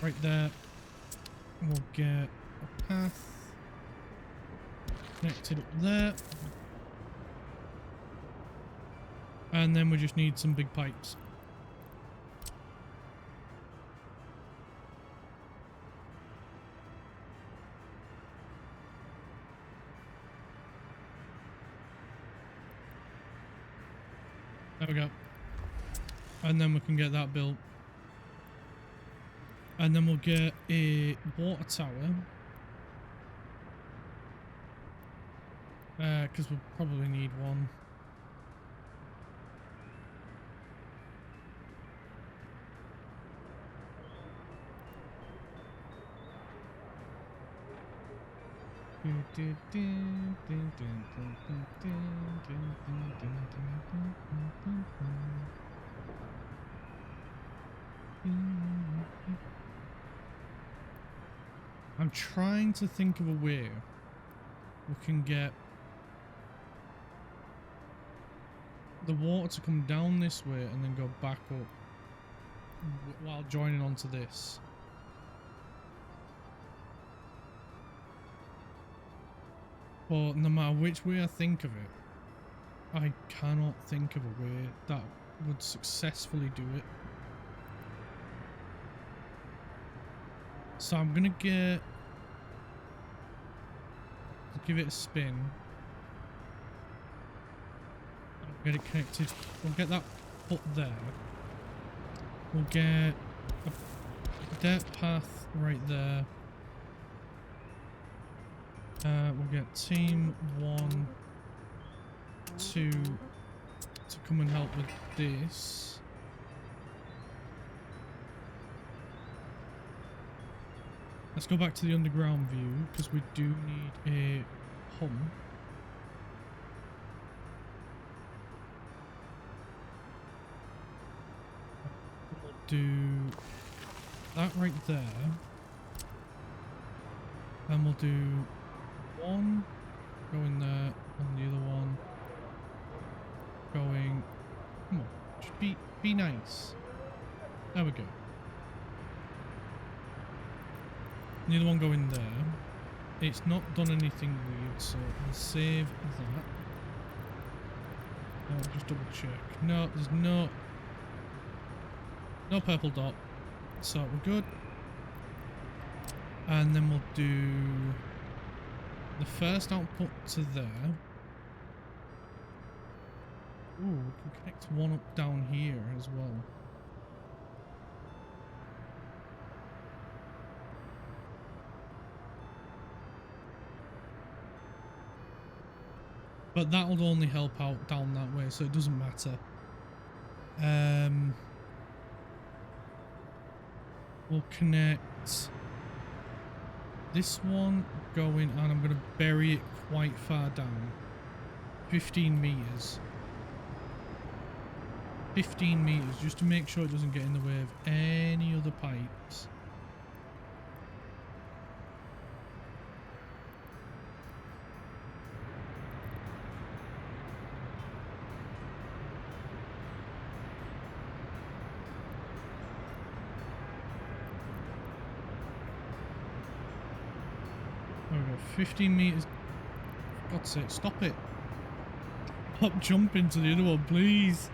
right there. We'll get a path connected up there. And then we just need some big pipes. There we go. And then we can get that built. And then we'll get a water tower. Because we'll probably need one. I'm trying to think of a way we can get the water to come down this way and then go back up while joining onto this. But no matter which way I think of it, I cannot think of a way that would successfully do it. So I'm gonna give it a spin. I'll get it connected. We'll get that put there. We'll get a dirt path right there. We'll get team 1, 2 to come and help with this. Let's go back to the underground view because we do need a pump. We'll do that right there. And we'll do one going there and the other one going. Come on, just be nice. There we go. The other one going there. It's not done anything weird, so I'll save that. I'll just double check. No, there's no purple dot, so we're good. And then we'll do the first output to there. Ooh, we can connect one up down here as well. But that'll only help out down that way, so it doesn't matter. We'll connect this one going, and I'm going to bury it quite far down. 15 meters. 15 meters, just to make sure it doesn't get in the way of any other pipes. There we go, 15 meters. For God's sake, stop it. Stop jumping to the other one, please.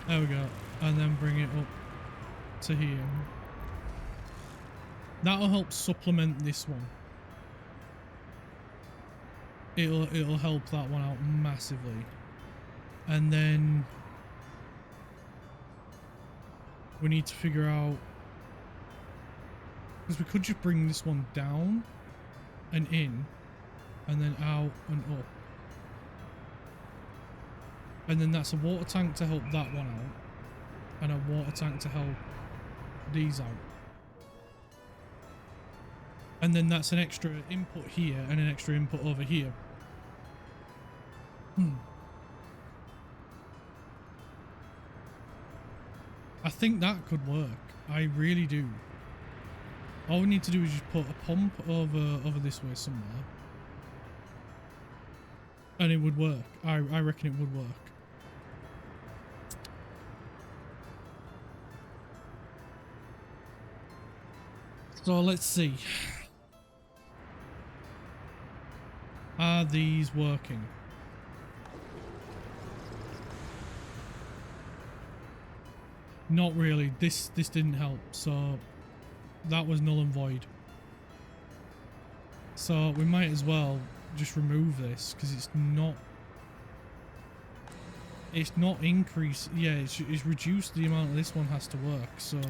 There we go. And then bring it up to here. That'll help supplement this one. It'll help that one out massively. And then we need to figure out, because we could just bring this one down and in, and then out and up. And then that's a water tank to help that one out, and a water tank to help these out. And then that's an extra input here and an extra input over here. I think that could work. I really do. All we need to do is just put a pump over this way somewhere. And it would work. I reckon it would work. So let's see. Are these working? Not really. This didn't help, so that was null and void. So we might as well just remove this because it's not increased. Yeah, it's reduced the amount this one has to work, so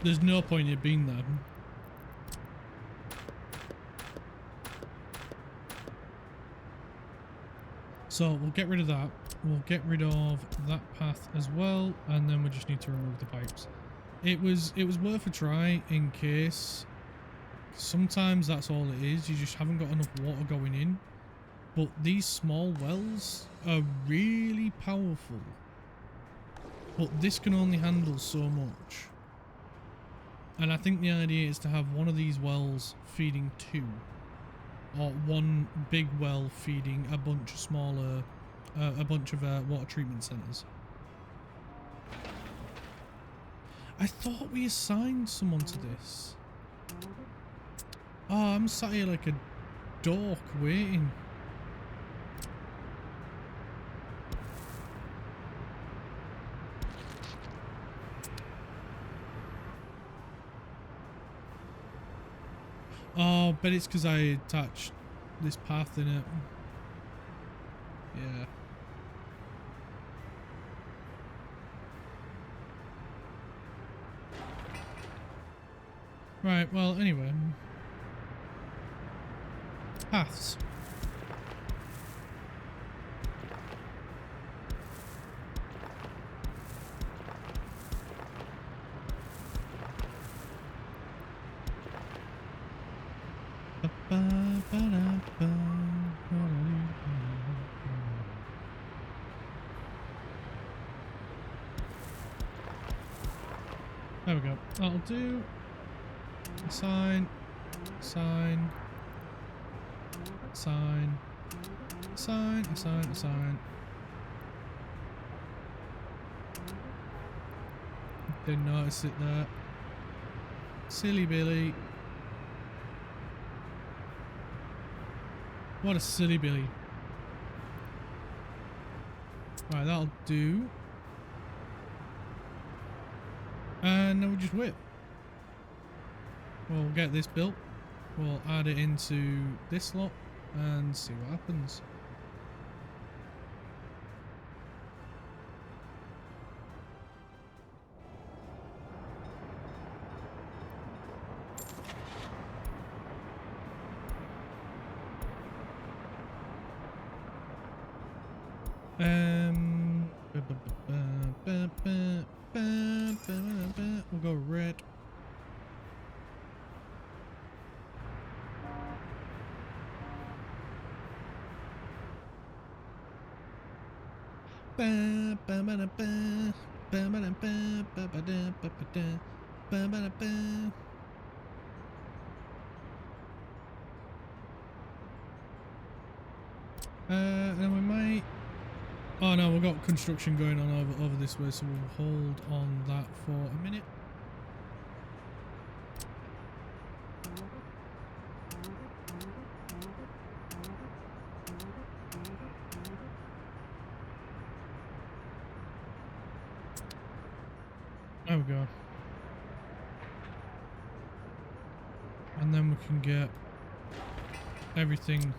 there's no point in it being there. So we'll get rid of that. We'll get rid of that path as well, and then we just need to remove the pipes. it was worth a try in case. Sometimes that's all it is. You just haven't got enough water going in. But these small wells are really powerful. But this can only handle so much. And I think the idea is to have one of these wells feeding two. Or one big well feeding a bunch of smaller, a bunch of water treatment centres. I thought we assigned someone to this. Oh, I'm sat here like a dork waiting. Oh, but it's because I attached this path in it. Yeah. Right, well, anyway. Paths. There we go. That'll do. Sign. Sign. Sign. Sign. Sign. Sign. Didn't notice it there. Silly Billy. What a silly Billy. Right, that'll do. And now we just wait. We'll get this built. We'll add it into this lot and see what happens. We'll go red. And then we might. Oh no, we've got construction going on over this way, so we'll hold on that for a minute. There we go. And then we can get everything.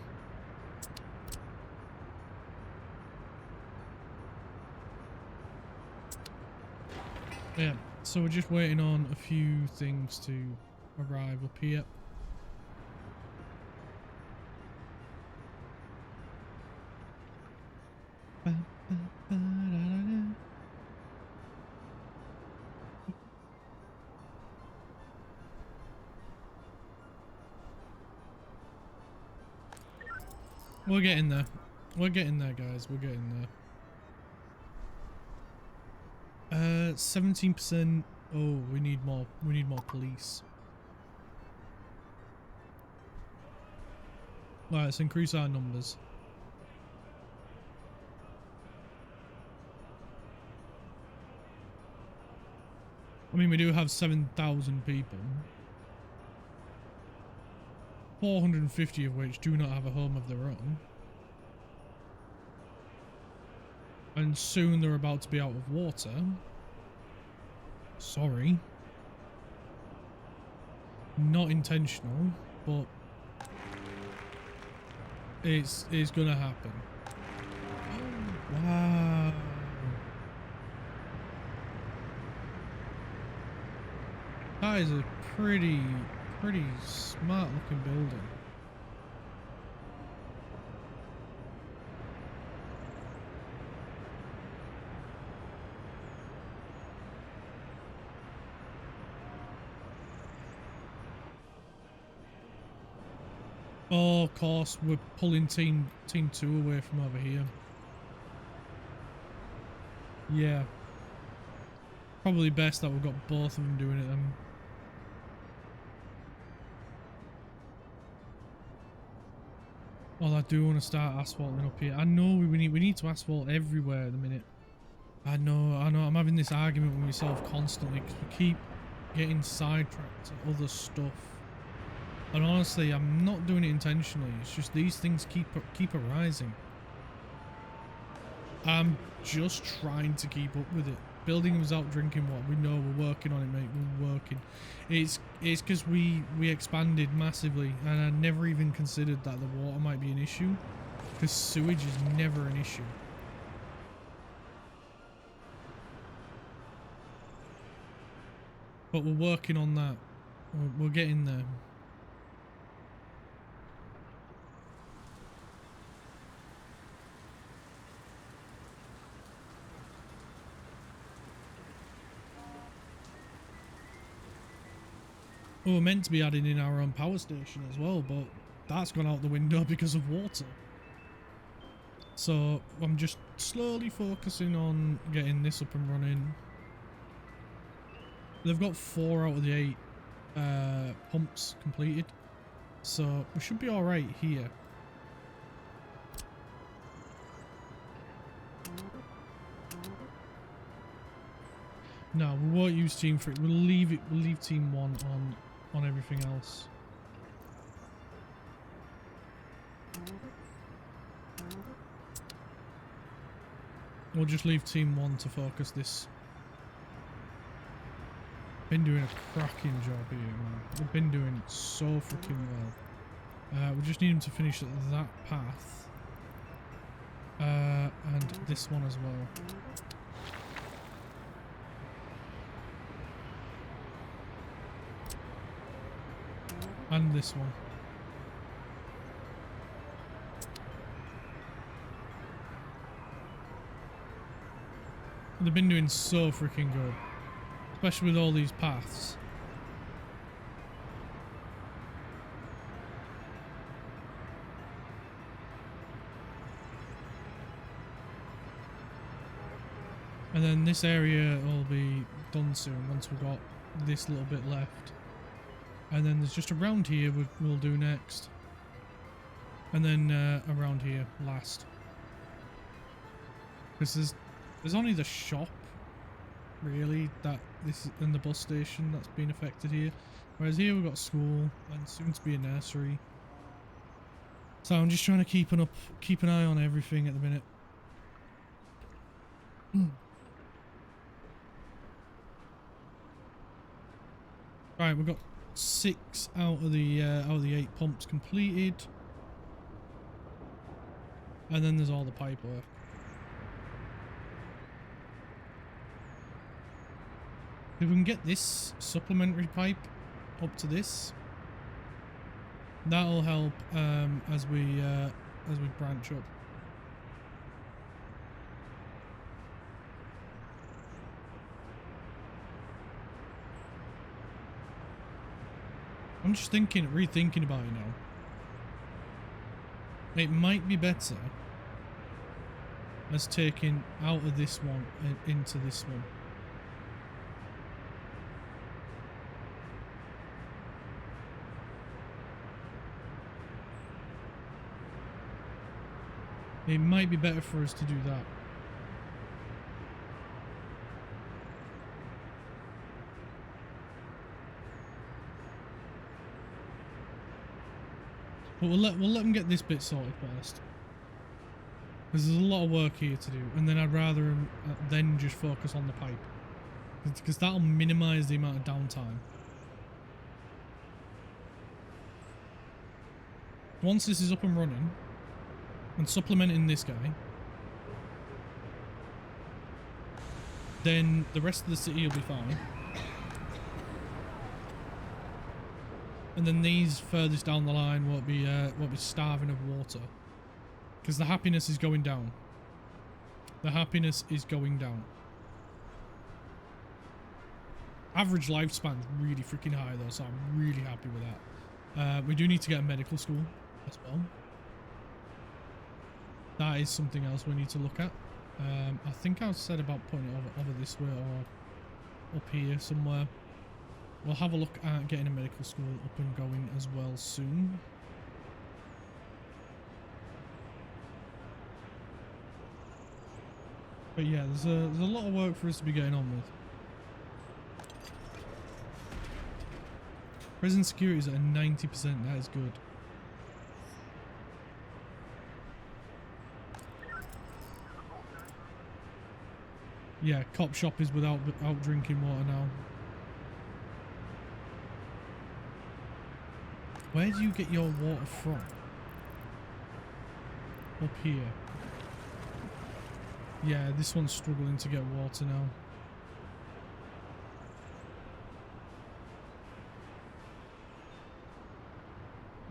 Yeah, so we're just waiting on a few things to arrive up here. We're getting there. We're getting there, guys. We're getting there. 17%. Oh, we need more. We need more police. Right, let's increase our numbers. I mean, we do have 7,000 people. 450 of which do not have a home of their own. And soon they're about to be out of water. Sorry. Not intentional, but it's gonna happen. Wow. That is a pretty smart looking building. Oh, of course, we're pulling team 2 away from over here. Yeah. Probably best that we've got both of them doing it then. Oh, I do want to start asphalting up here. I know we need to asphalt everywhere at the minute. I know. I'm having this argument with myself constantly because we keep getting sidetracked to other stuff. And honestly, I'm not doing it intentionally. It's just these things keep arising. I'm just trying to keep up with it. Building without drinking water. We know we're working on it, mate. We're working. It's because we expanded massively, and I never even considered that the water might be an issue, because sewage is never an issue. But we're working on that. We're getting there. We were meant to be adding in our own power station as well, but that's gone out the window because of water. So I'm just slowly focusing on getting this up and running. They've got 4 out of the 8 pumps completed, so we should be alright here. No, we won't use team 3. We'll leave team 1 on everything else. We'll just leave team 1 to focus this. Been doing a cracking job here, man. We've been doing so freaking well. We just need him to finish that path. And this one as well. And this one. They've been doing so freaking good. Especially with all these paths. And then this area will be done soon once we've got this little bit left. And then there's just around here we'll do next. And then around here last. Because there's only the shop, really, that this and the bus station that's been affected here. Whereas here we've got school and soon to be a nursery. So I'm just trying to keep an eye on everything at the minute. Right, we've got 6 out of the 8 pumps completed, and then there's all the pipe work. If we can get this supplementary pipe up to this, that'll help as we branch up. I'm just rethinking about it now. It might be better as taking out of this one and into this one. It might be better for us to do that. But we'll let them get this bit sorted first. Because there's a lot of work here to do. And then I'd rather then just focus on the pipe. Because that'll minimise the amount of downtime. Once this is up and running, and supplementing this guy, then the rest of the city will be fine. And then these furthest down the line won't be starving of water, because the happiness is going down. The happiness is going down. Average lifespan's really freaking high though, so I'm really happy with that. We do need to get a medical school, as well. That is something else we need to look at. I think I said about putting it over this way or up here somewhere. We'll have a look at getting a medical school up and going as well soon. But yeah, there's a lot of work for us to be getting on with. Prison security is at 90%. That is good. Yeah, cop shop is without drinking water now. Where do you get your water from? Up here. Yeah, this one's struggling to get water now.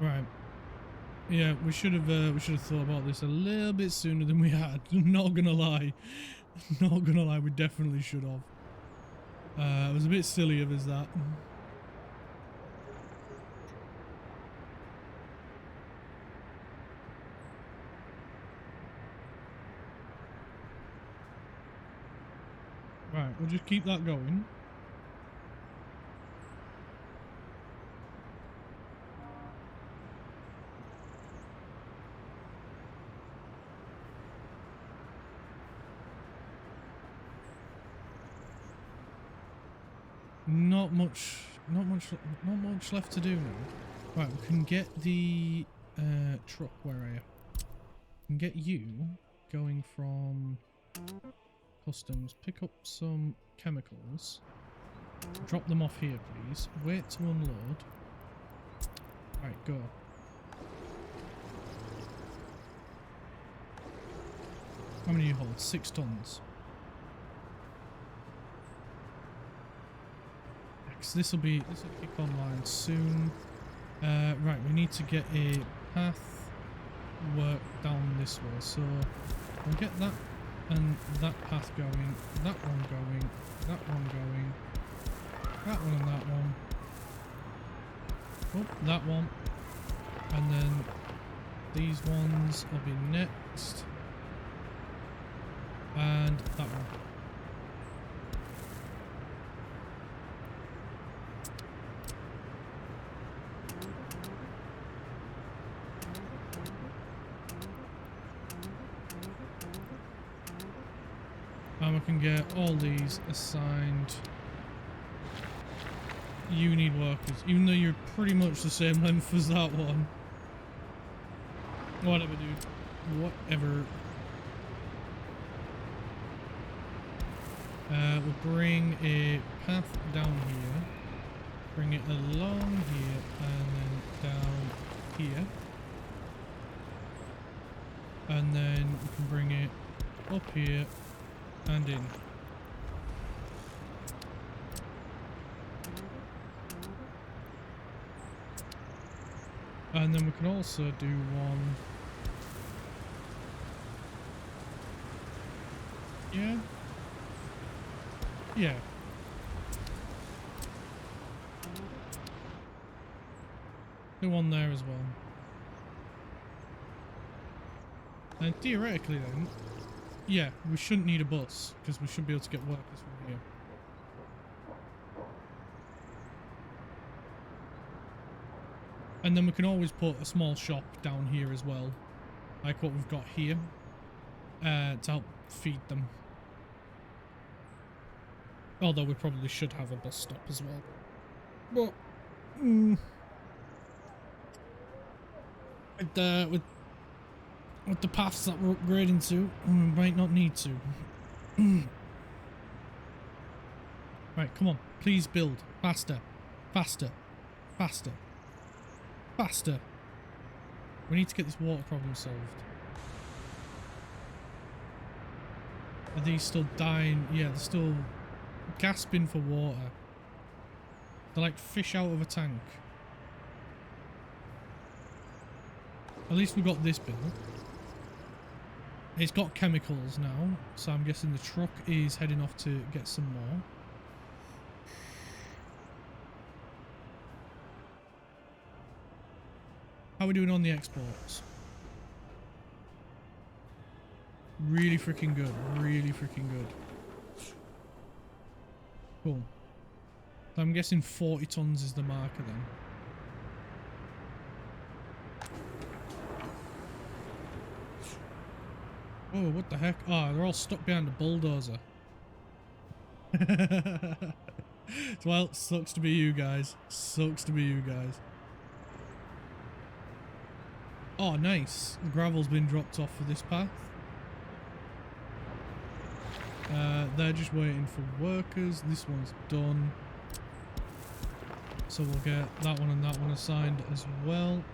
Right. Yeah, we should have thought about this a little bit sooner than we had. Not gonna lie. Not gonna lie, we definitely should have. It was a bit silly of us, that. Right, we'll just keep that going. Not much left to do now. Right, we can get the truck. Where are you? We can get you going from customs. Pick up some chemicals. Drop them off here, please. Wait to unload. Right, go. How many do you hold? 6 tons. This will kick online soon. Right, we need to get a path work down this way, so we'll get that and that path going, that one going, that one going, that one and that one. Oh, that one, and then these ones will be next, and that one. And we can get all these assigned. You need workers, even though you're pretty much the same length as that one. Whatever, dude. Whatever. We'll bring a path down here. Bring it along here and then down here. And then we can bring it up here and in. And then we can also do one. Yeah. Yeah. Do one there as well. And theoretically then, yeah, we shouldn't need a bus, because we should be able to get workers from here. And then we can always put a small shop down here as well, like what we've got here, to help feed them. Although we probably should have a bus stop as well. But, with the paths that we're upgrading to, we might not need to. Right, come on. Please build. Faster. Faster. Faster. Faster. We need to get this water problem solved. Are these still dying? Yeah, they're still gasping for water. They're like fish out of a tank. At least we got this built. It's got chemicals now, so I'm guessing the truck is heading off to get some more. How are we doing on the exports? Really freaking good. Really freaking good. Cool. So I'm guessing 40 tons is the marker then. Oh, what the heck? Oh, they're all stuck behind the bulldozer. Well, sucks to be you guys. Sucks to be you guys. Oh, nice. The gravel's been dropped off for this path. They're just waiting for workers. This one's done. So we'll get that one and that one assigned as well.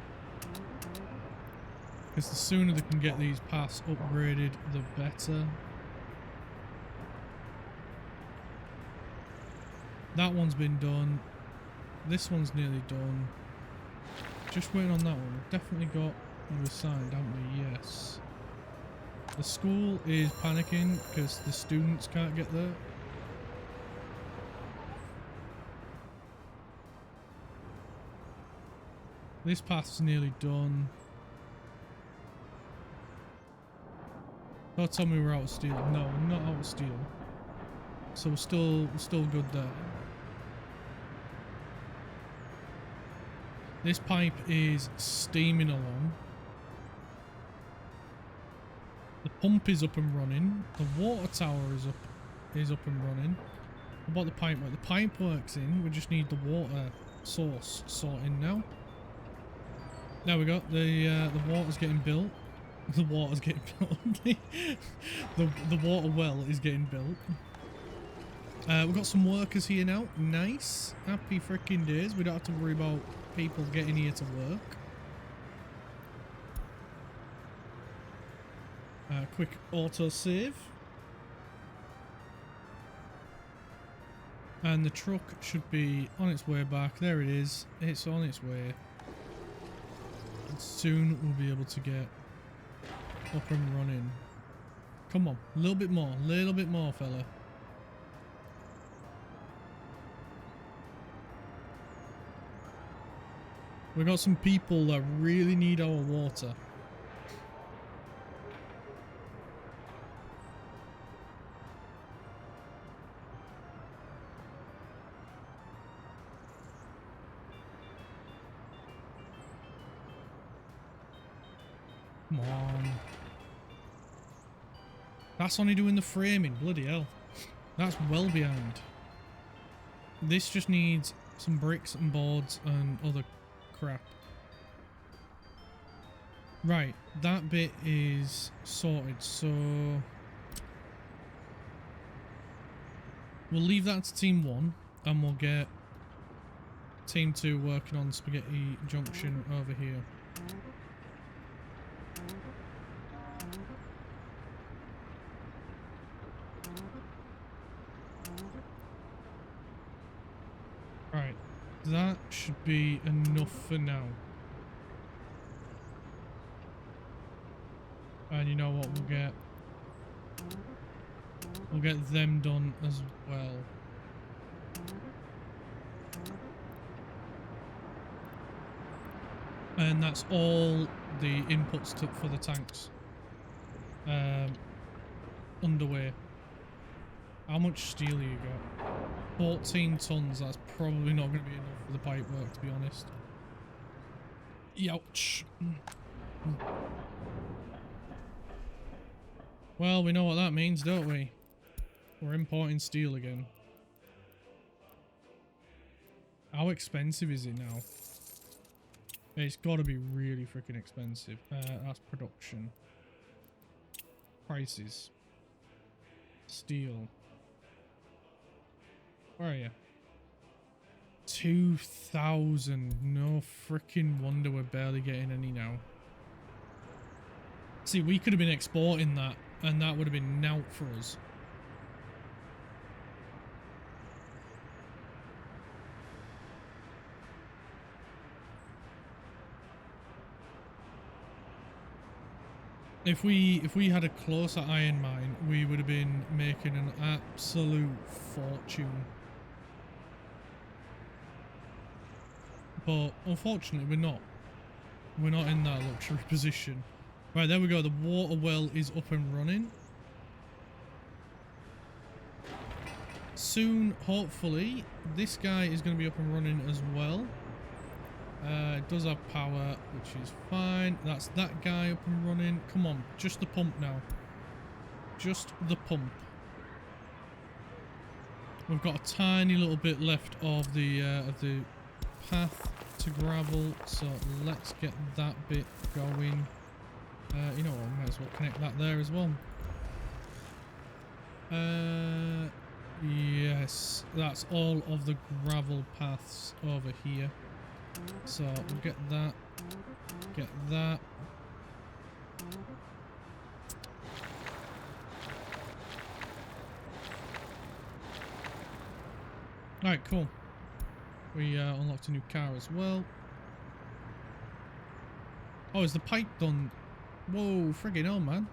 Because the sooner they can get these paths upgraded, the better. That one's been done. This one's nearly done. Just waiting on that one. We've definitely got you assigned, haven't we? Yes. The school is panicking because the students can't get there. This path's nearly done. Don't tell me we're out of steel. No, we're not out of steel. So we're still good there. This pipe is steaming along. The pump is up and running. The water tower is up and running. What about the pipe work? The pipe works in. We just need the water source sorting now. There we go. The water's getting built. The water's getting built. the water well is getting built. We've got some workers here now. Nice. Happy freaking days. We don't have to worry about people getting here to work. Quick auto save. And the truck should be on its way back. There it is. It's on its way. And soon we'll be able to get up and running. Come on. A little bit more, fella. We got some people that really need our water. Come on. That's only doing the framing, bloody hell. That's well behind. This just needs some bricks and boards and other crap. Right, that bit is sorted, so we'll leave that to team 1 and we'll get team 2 working on Spaghetti Junction over here. Right, that should be enough for now. And you know what, we'll get them done as well. And that's all the inputs for the tanks underway. How much steel you got? 14 tons. That's probably not going to be enough for the pipe work, to be honest. Youch. Well, we know what that means, don't we? We're importing steel again. How expensive is it now? It's got to be really freaking expensive. That's production. Prices. Steel. Where are you? 2,000. No freaking wonder we're barely getting any now. See, we could have been exporting that, and that would have been out for us. If we had a closer iron mine, we would have been making an absolute fortune. But unfortunately, we're not. We're not in that luxury position. Right, there we go. The water well is up and running. Soon, hopefully, this guy is going to be up and running as well. It does have power, which is fine. That's that guy up and running. Come on, just the pump now. Just the pump. We've got a tiny little bit left of the path to gravel, so let's get that bit going. You know what, we might as well connect that there as well. Yes, that's all of the gravel paths over here. So we'll get that, get that. Alright, cool. We unlocked a new car as well. Oh, is the pipe done? Whoa, friggin' hell, man.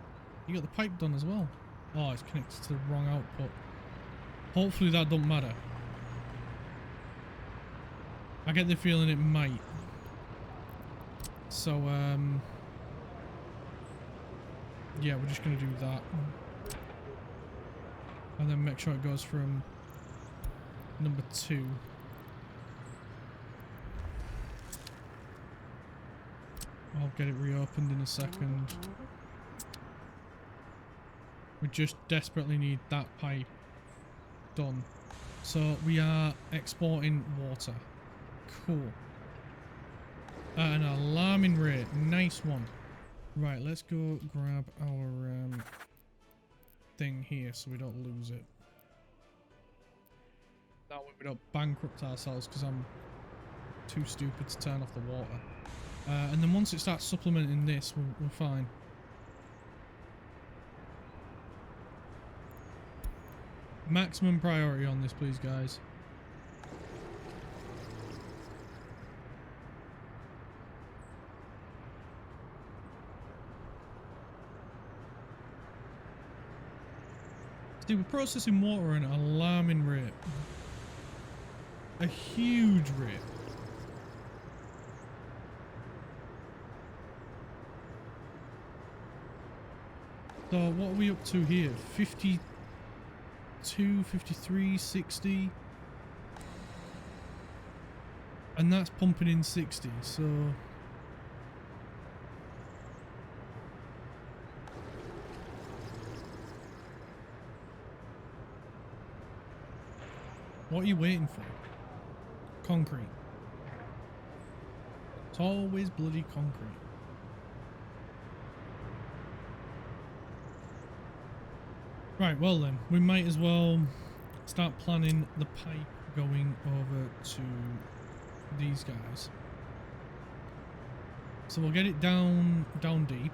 You got the pipe done as well. Oh, it's connected to the wrong output. Hopefully that don't matter. I get the feeling it might. So, yeah, we're just gonna do that. And then make sure it goes from number 2. I'll get it reopened in a second. We just desperately need that pipe done. So we are exporting water. Cool. At an alarming rate. Nice one. Right, let's go grab our thing here so we don't lose it. That way we don't bankrupt ourselves because I'm too stupid to turn off the water. And then once it starts supplementing this, we're fine. Maximum priority on this, please, guys. See, we're processing water at an alarming rate. A huge rate. So what are we up to here? 52, 53, 60. And that's pumping in 60, so... What are you waiting for? Concrete. It's always bloody concrete. Right, well then, we might as well start planning the pipe going over to these guys. So we'll get it down deep.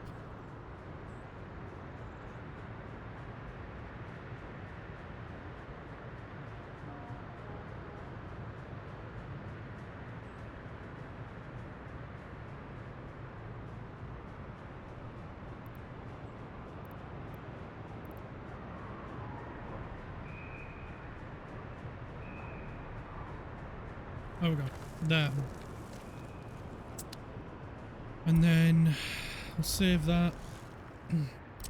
There we go. There. And then we'll save that.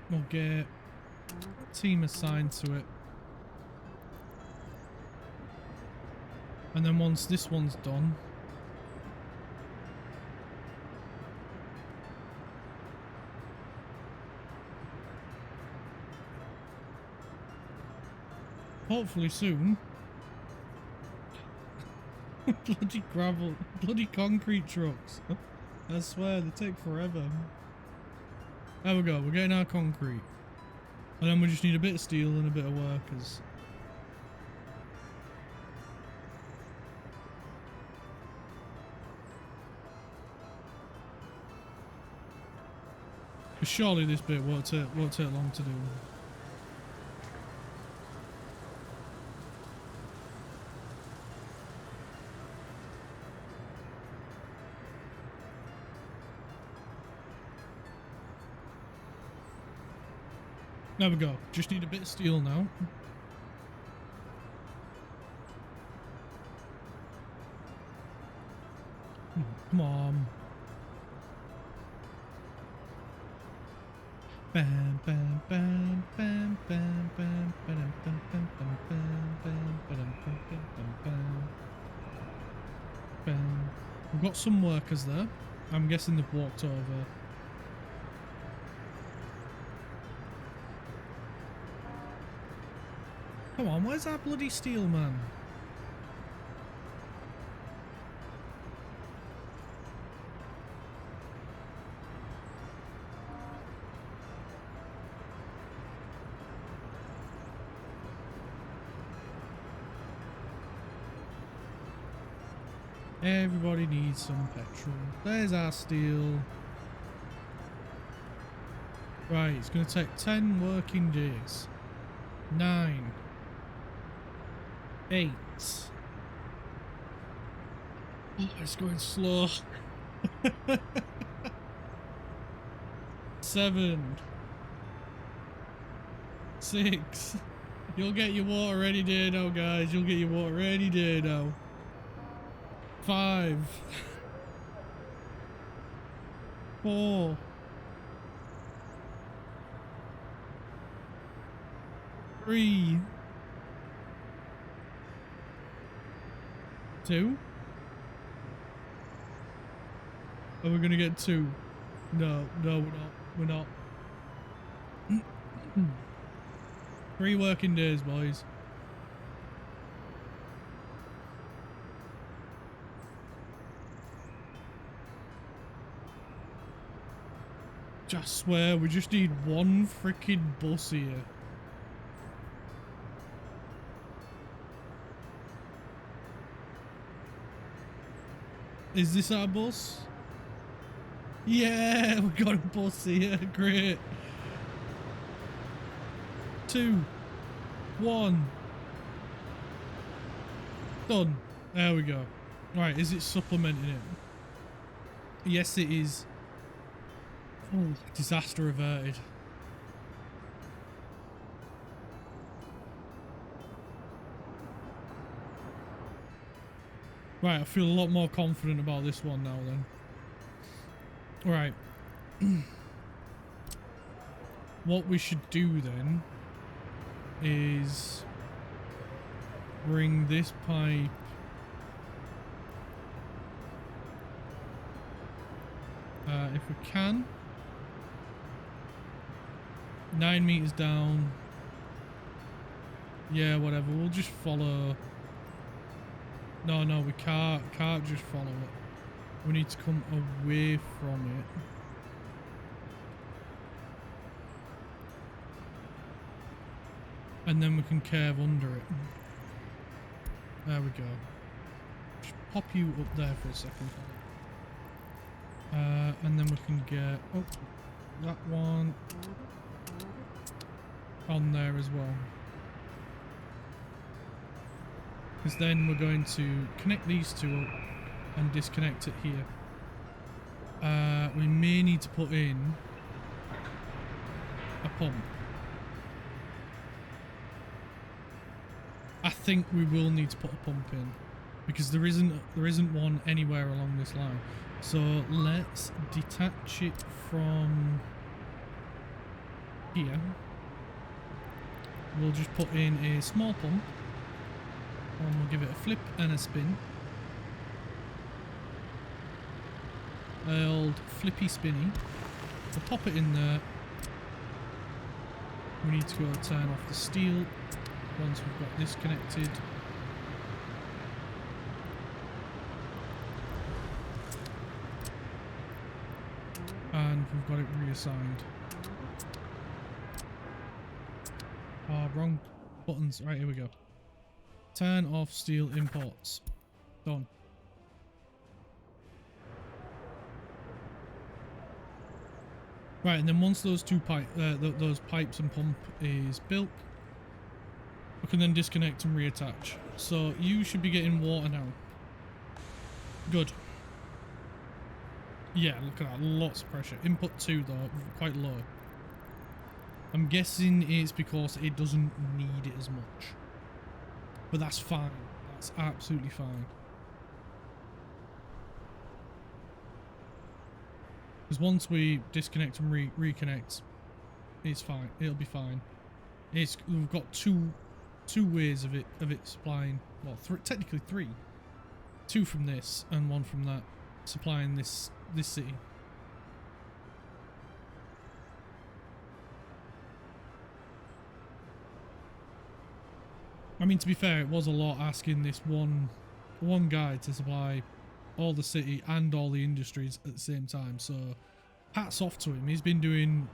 We'll get a team assigned to it. And then once this one's done, hopefully soon, bloody gravel, bloody concrete trucks. I swear, they take forever. There we go, we're getting our concrete. And then we just need a bit of steel and a bit of workers. But surely this bit won't take long to do. There we go. Just need a bit of steel now. Come on. Bam bam bam bam bam bam bam bam bam bam bam bam bam bam bam bam. We've got some workers there. I'm guessing they've walked over. Come on, where's our bloody steel man? Everybody needs some petrol. There's our steel. Right, it's going to take 10 working days. 9. 8. Oh, it's going slow. 7. 6. You'll get your water any day now, guys. You'll get your water any day now. 5. 4. 3. 2. Are we gonna get 2? No, no, we're not. We're not. 3 working days, boys. I swear, we just need one freaking bus here. Is this our bus? Yeah, we got a bus here. Great. 2, 1. Done. There we go. Right, is it supplementing it? Yes, it is. Oh, disaster averted. Right, I feel a lot more confident about this one now then. Right. What we should do then is bring this pipe if we can. 9 meters down. Yeah, whatever. We'll just follow. No, no, we can't just follow it. We need to come away from it. And then we can curve under it. There we go. Just pop you up there for a second. And then we can get that one on there as well. Because then we're going to connect these two up and disconnect it here. We may need to put in a pump. I think we will need to put a pump in because there isn't one anywhere along this line. So let's detach it from here. We'll just put in a small pump and we'll give it a flip and a spin. Old flippy spinny. We'll pop it in there. We need to go turn off the steel once we've got this connected. And we've got it reassigned. Oh, wrong buttons. Right, here we go. Turn off steel imports. Done. Right, and then once those those pipes and pump is built, we can then disconnect and reattach. So you should be getting water now. Good. Yeah, look at that, lots of pressure. Input 2 though, quite low. I'm guessing it's because it doesn't need it as much. But that's fine. That's absolutely fine. Because once we disconnect and reconnect, It's fine. It'll be fine. We've got two ways of it supplying. Well, technically three. Two from this and one from that, supplying this city. I mean, to be fair, it was a lot asking this one guy to supply all the city and all the industries at the same time. So, hats off to him. He's been doing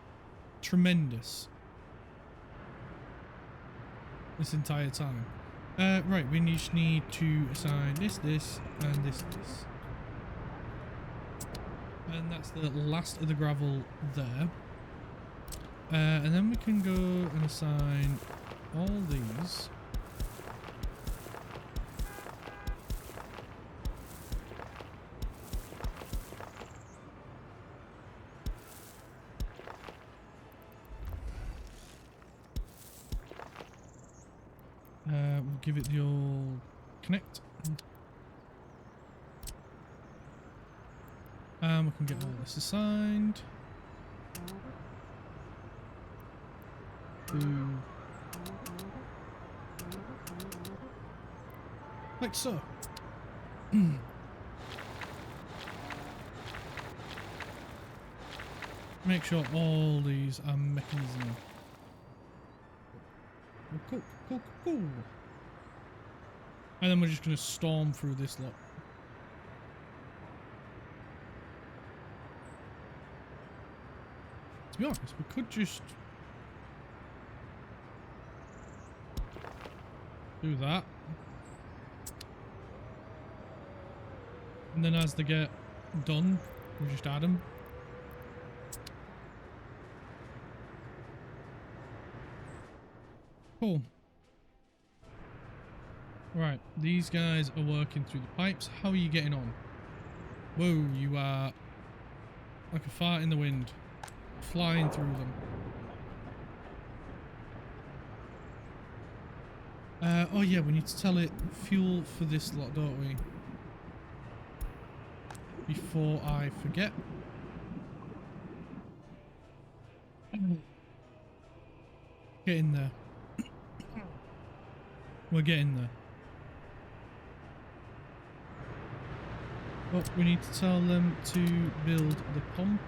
tremendous this entire time. Right, we just need to assign this, and this. And that's the last of the gravel there. And then we can go and assign all these. We'll give it the old connect. And we can get all this assigned. Like so. Make sure all these are mechanism. Cool. And then we're just going to storm through this lot. To be honest, we could just do that. And then as they get done, we just add them. Cool. Right, these guys are working through the pipes. How are you getting on? Whoa, you are like a fart in the wind, flying through them. Oh yeah, we need to tell it fuel for this lot, don't we? Before I forget. Get in there. We're getting there. Oh, we need to tell them to build the pump.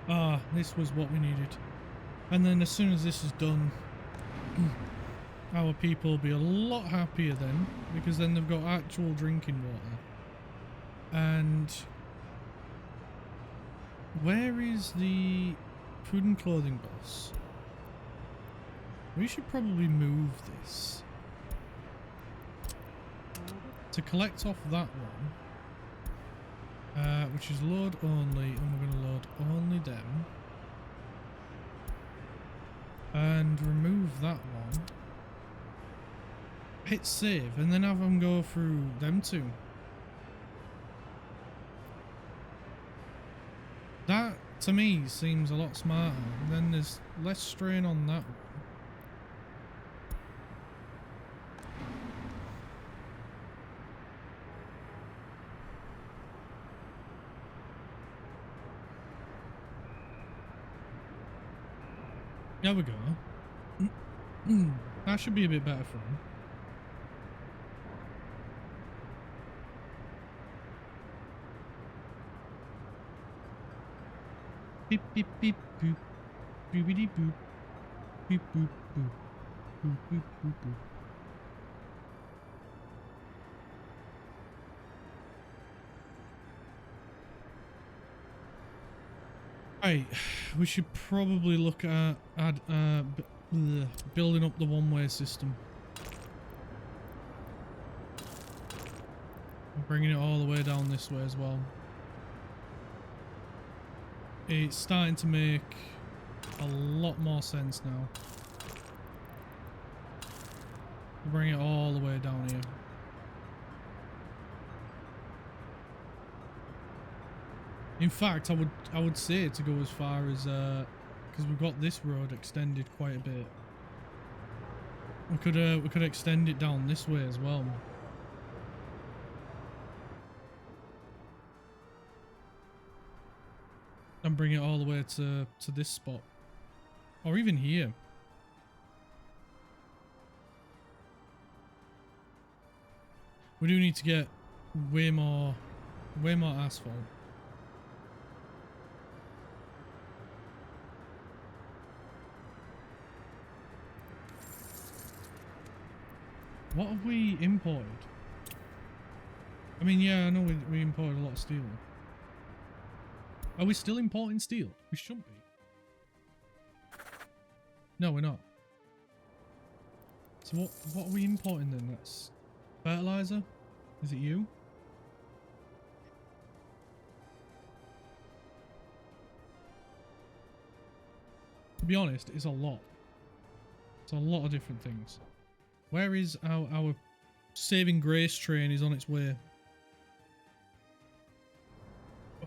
Ah, this was what we needed. And then as soon as this is done, our people will be a lot happier then, because then they've got actual drinking water. And where is the food and clothing boss? We should probably move this to collect off that one, which is load only, and we're going to load only them, and remove that one. Hit save and then have them go through them two. That to me seems a lot smarter. And then there's less strain on that one. There we go. That should be a bit better for him. Beep beep beep boop, boopity boop, boop boop boop, boop boop boop boop. Right, we should probably look at building up the one-way system, and bringing it all the way down this way as well. It's starting to make a lot more sense now. Bring it all the way down here. In fact, I would say to go as far as because we've got this road extended quite a bit. We could extend it down this way as well. And bring it all the way to this spot. Or even here. We do need to get way more asphalt. What have we imported? I mean, yeah, I know we imported a lot of steel. Are we still importing steel? We shouldn't be. No, we're not. So what are we importing then? That's fertilizer? Is it you? To be honest, it's a lot. It's a lot of different things. Where is our saving grace train is on its way?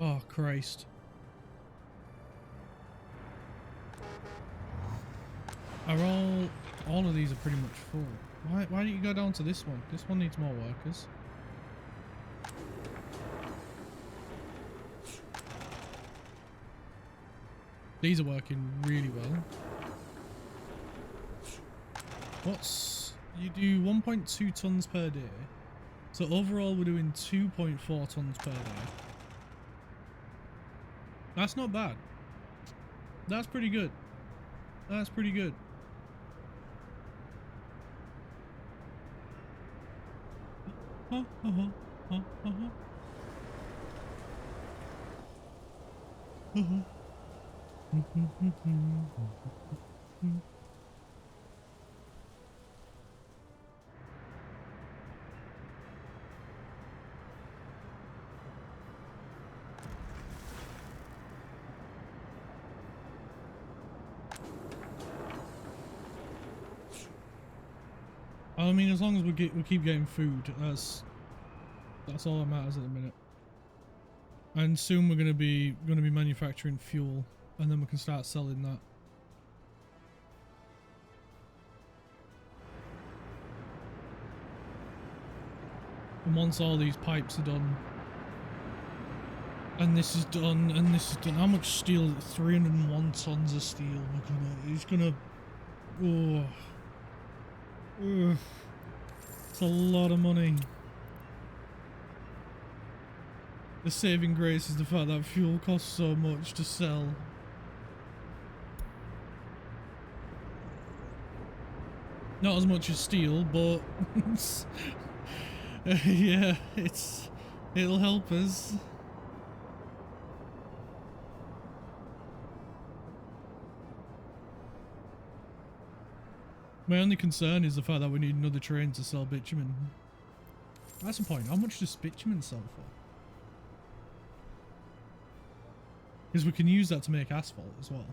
Oh, Christ. Are all of these are pretty much full. Why don't you go down to this one? This one needs more workers. These are working really well. You do 1.2 tons per day. So overall we're doing 2.4 tons per day. That's not bad. That's pretty good. That's pretty good. I mean, as long as we keep getting food, that's all that matters at the minute. And soon we're gonna be manufacturing fuel, and then we can start selling that. And once all these pipes are done, and this is done, and this is done, how much steel? 301 tons of steel. It's a lot of money. The saving grace is the fact that fuel costs so much to sell. Not as much as steel, but yeah, it'll help us. My only concern is the fact that we need another train to sell bitumen. That's the point. How much does bitumen sell for? Because we can use that to make asphalt as well.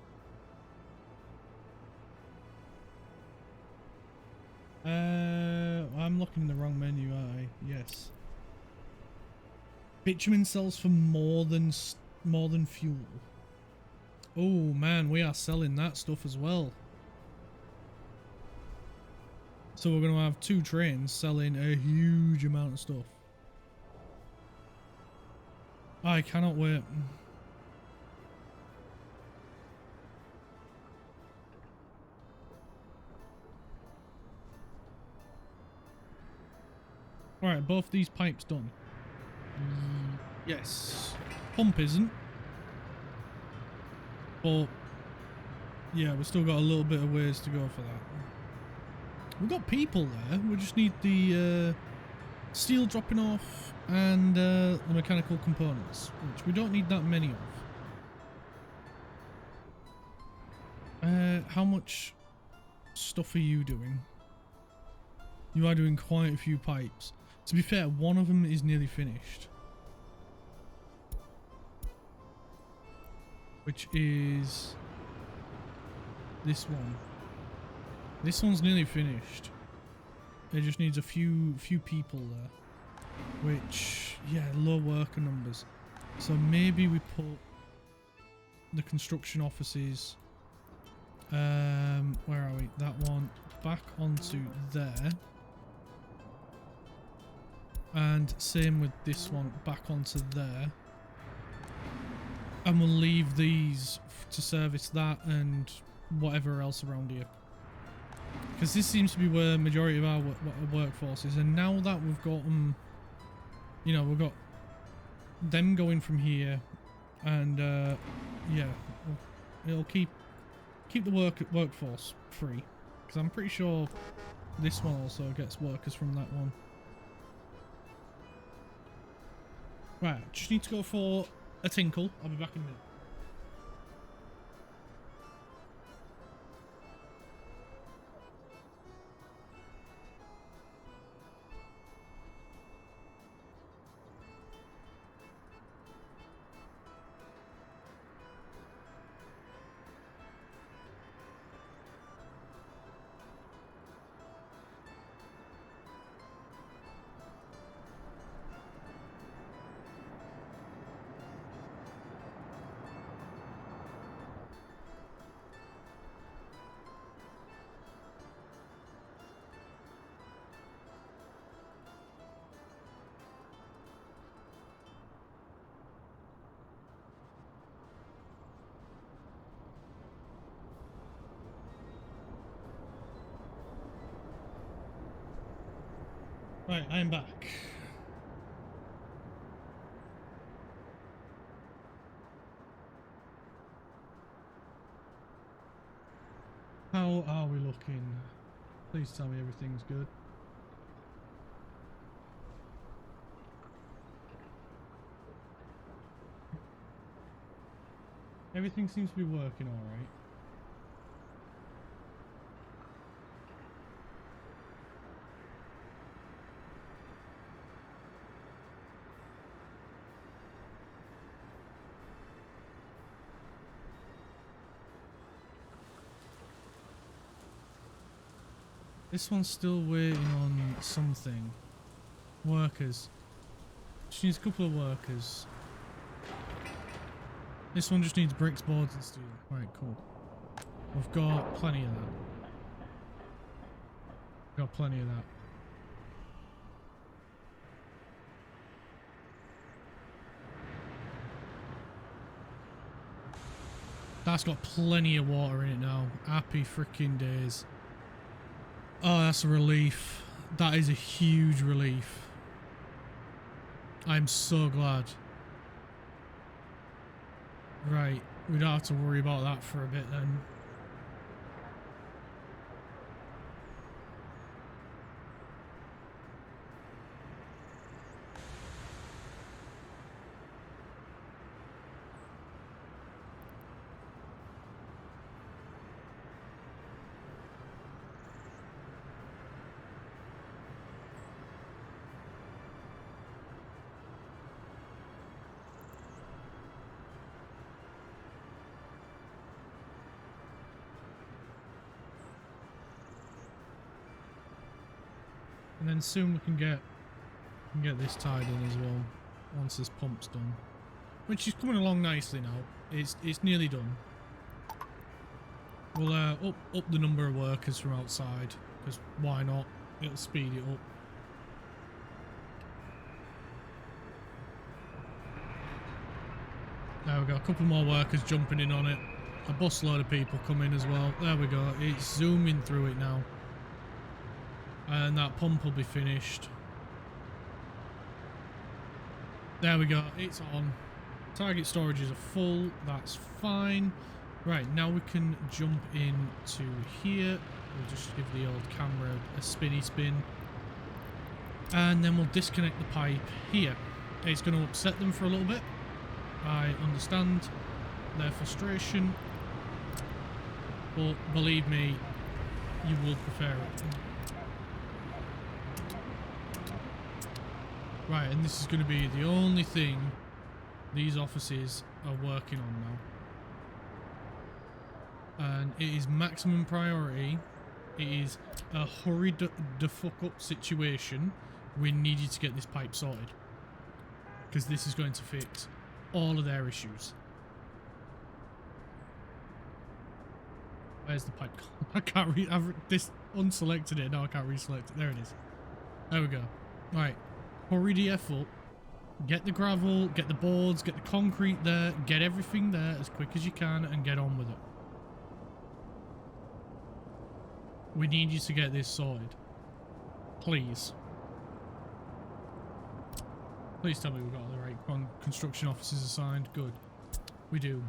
I'm looking in the wrong menu, aren't I? Yes. Bitumen sells for more than fuel. Oh man, we are selling that stuff as well. So we're going to have 2 trains selling a huge amount of stuff. I cannot wait. Alright, both these pipes done. Yes. Pump isn't. But yeah, we've still got a little bit of ways to go for that. We've got people there. We just need the steel dropping off and the mechanical components, which we don't need that many of. How much stuff are you doing? You are doing quite a few pipes. To be fair, one of them is nearly finished. Which is this one. This one's nearly finished. It just needs a few people there. Which, yeah, low worker numbers. So maybe we put the construction offices, where are we? That one back onto there. And same with this one back onto there. And we'll leave these to service that and whatever else around here. Because this seems to be where the majority of our workforce is. And now that we've got them, you know, we've got them going from here. And, yeah, it'll keep the workforce free. Because I'm pretty sure this one also gets workers from that one. Right, just need to go for a tinkle. I'll be back in a minute. Right, I am back. How are we looking? Please tell me everything's good. Everything seems to be working alright. This one's still waiting on something. Workers. She needs a couple of workers. This one just needs bricks, boards and steel. Right, cool. We've got plenty of that. Got plenty of that. That's got plenty of water in it now. Happy freaking days. Oh, that's a relief. That is a huge relief. I'm so glad. Right, we don't have to worry about that for a bit then. And then soon we can get this tied in as well, once this pump's done. Which is coming along nicely now. It's nearly done. We'll up the number of workers from outside, because why not? It'll speed it up. There we go, a couple more workers jumping in on it. A busload of people come in as well. There we go, it's zooming through it now. And that pump will be finished. There we go, it's on. Target storages are full, that's fine. Right, now we can jump into here. We'll just give the old camera a spinny spin. And then we'll disconnect the pipe here. It's going to upset them for a little bit. I understand their frustration. But believe me, you will prefer it. Right, and this is going to be the only thing these offices are working on now. And it is maximum priority. It is a hurry the fuck up situation. We need you to get this pipe sorted. Because this is going to fix all of their issues. Where's the pipe? I can't read. I've this unselected it. Now I can't reselect it. There it is. There we go. Alright. Hurry the F up. Get the gravel, get the boards, get the concrete there, get everything there as quick as you can and get on with it. We need you to get this sorted. Please. Please tell me we've got the right construction officers assigned. Good. We do.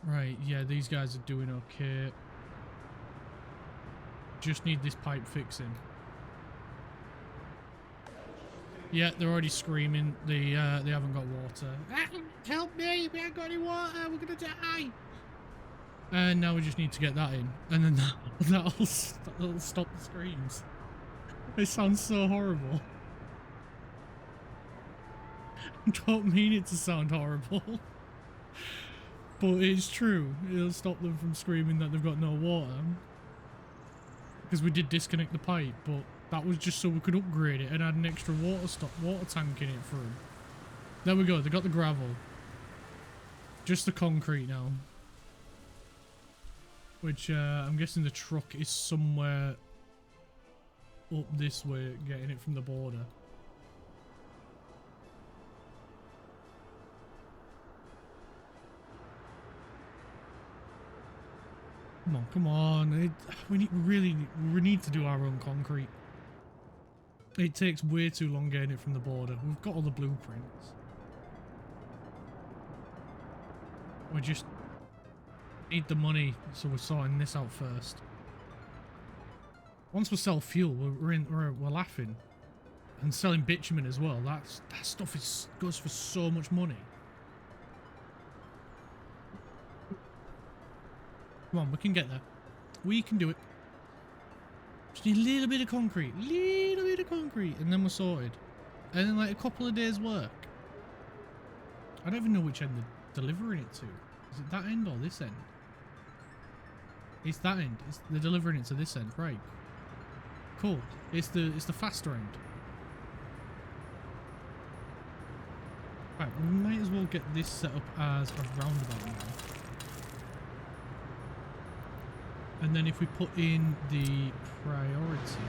Right, yeah, these guys are doing okay. Just need this pipe fixing. Yeah, they're already screaming. They haven't got water. Help me! We ain't got any water. We're gonna die. And now we just need to get that in, and then that'll stop the screams. It sounds so horrible. I don't mean it to sound horrible. But it's true. It'll stop them from screaming that they've got no water. Because we did disconnect the pipe, but that was just so we could upgrade it and add an extra water tank in it for them. There we go. They got the gravel. Just the concrete now. Which I'm guessing the truck is somewhere up this way, getting it from the border. Come on. We need to do our own concrete. It takes way too long getting it from the border. We've got all the blueprints. We just need the money, so we're sorting this out first. Once we sell fuel, we're laughing, and selling bitumen as well. That stuff goes for so much money. Come on, we can get there. We can do it. Just need a little bit of concrete. And then we're sorted. And then like a couple of days work. I don't even know which end they're delivering it to. Is it that end or this end? It's that end. They're delivering it to this end, right? Cool. It's the faster end. Right, we might as well get this set up as a roundabout now. And then if we put in the priority,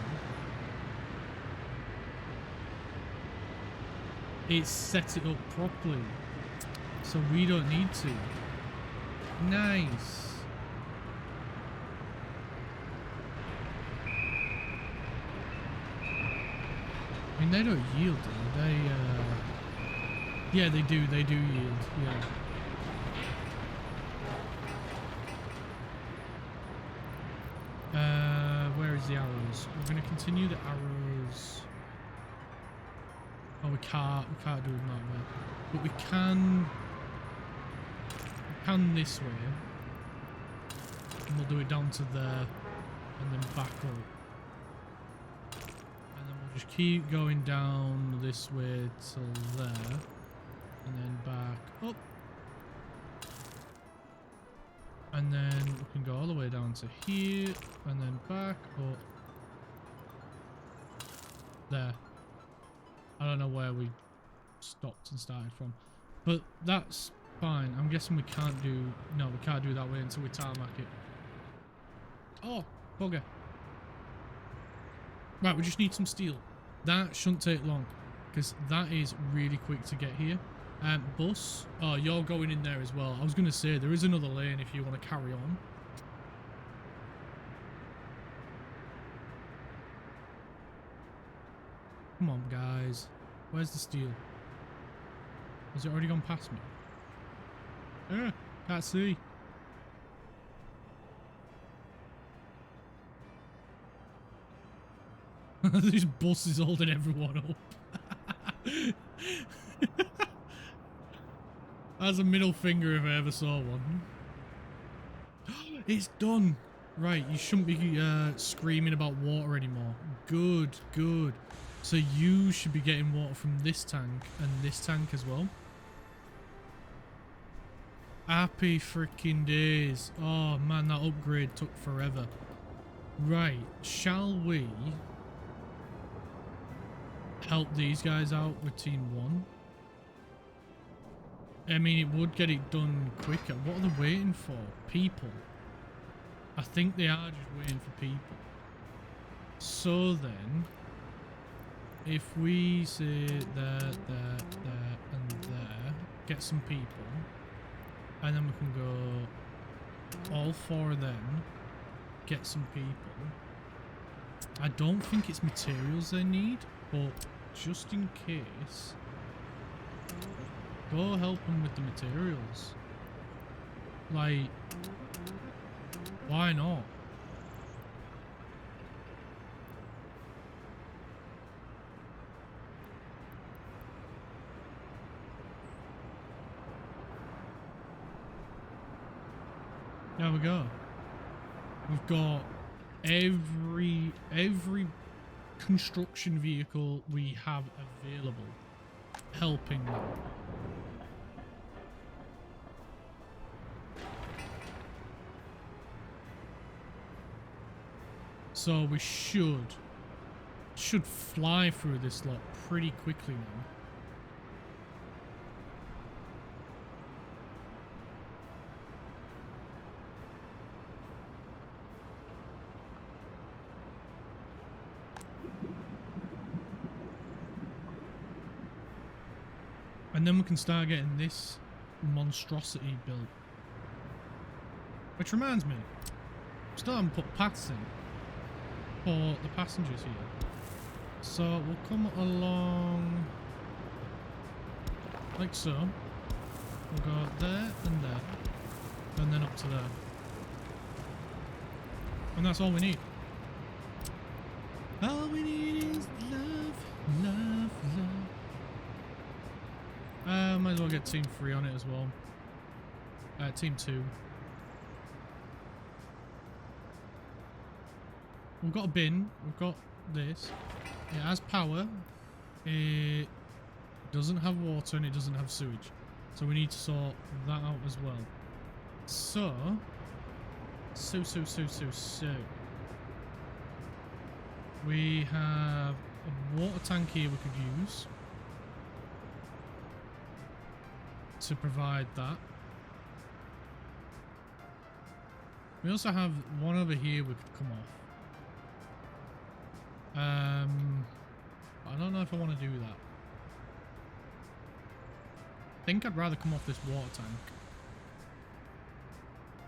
it sets it up properly, so we don't need to. Nice. I mean, they don't yield, do they? Yeah, they do yield, yeah. Where is the arrows? We're going to continue the arrows. Oh, we can't do them that way. But we can this way. And we'll do it down to there. And then back up. And then we'll just keep going down this way till there. And then back up. And then we can go all the way down to here, and then back up. There. I don't know where we stopped and started from, but that's fine. I'm guessing we can't do... No, we can't do that way until we tarmac it. Oh, bugger. Right, we just need some steel. That shouldn't take long, because that is really quick to get here. Bus. Oh, you're going in there as well. I was going to say, there is another lane if you want to carry on. Come on, guys. Where's the steel? Has it already gone past me? Can't see. This bus is holding everyone up. That's a middle finger if I ever saw one. It's done. Right, you shouldn't be screaming about water anymore. Good, good. So you should be getting water from this tank and this tank as well. Happy freaking days. Oh man, that upgrade took forever. Right, shall we... help these guys out with team 1. I mean, it would get it done quicker. What are they waiting for? People. I think they are just waiting for people. So then, if we say there, and there, get some people, and then we can go all 4 of them, get some people. I don't think it's materials they need, but just in case, go help them with the materials. Like, why not? There we go. We've got every construction vehicle we have available helping them. So we should fly through this lot pretty quickly now. And then we can start getting this monstrosity built. Which reminds me, still haven't put paths in for the passengers here. So we'll come along like so. We'll go there and there, and then up to there. And that's all we need. All we need is love, love, love. Might as well get team 3 on it as well. Team 2. We've got a bin. We've got this. It has power. It doesn't have water and it doesn't have sewage. So we need to sort that out as well. So. We have a water tank here we could use to provide that. We also have one over here we could come off. I don't know if I want to do that. I think I'd rather come off this water tank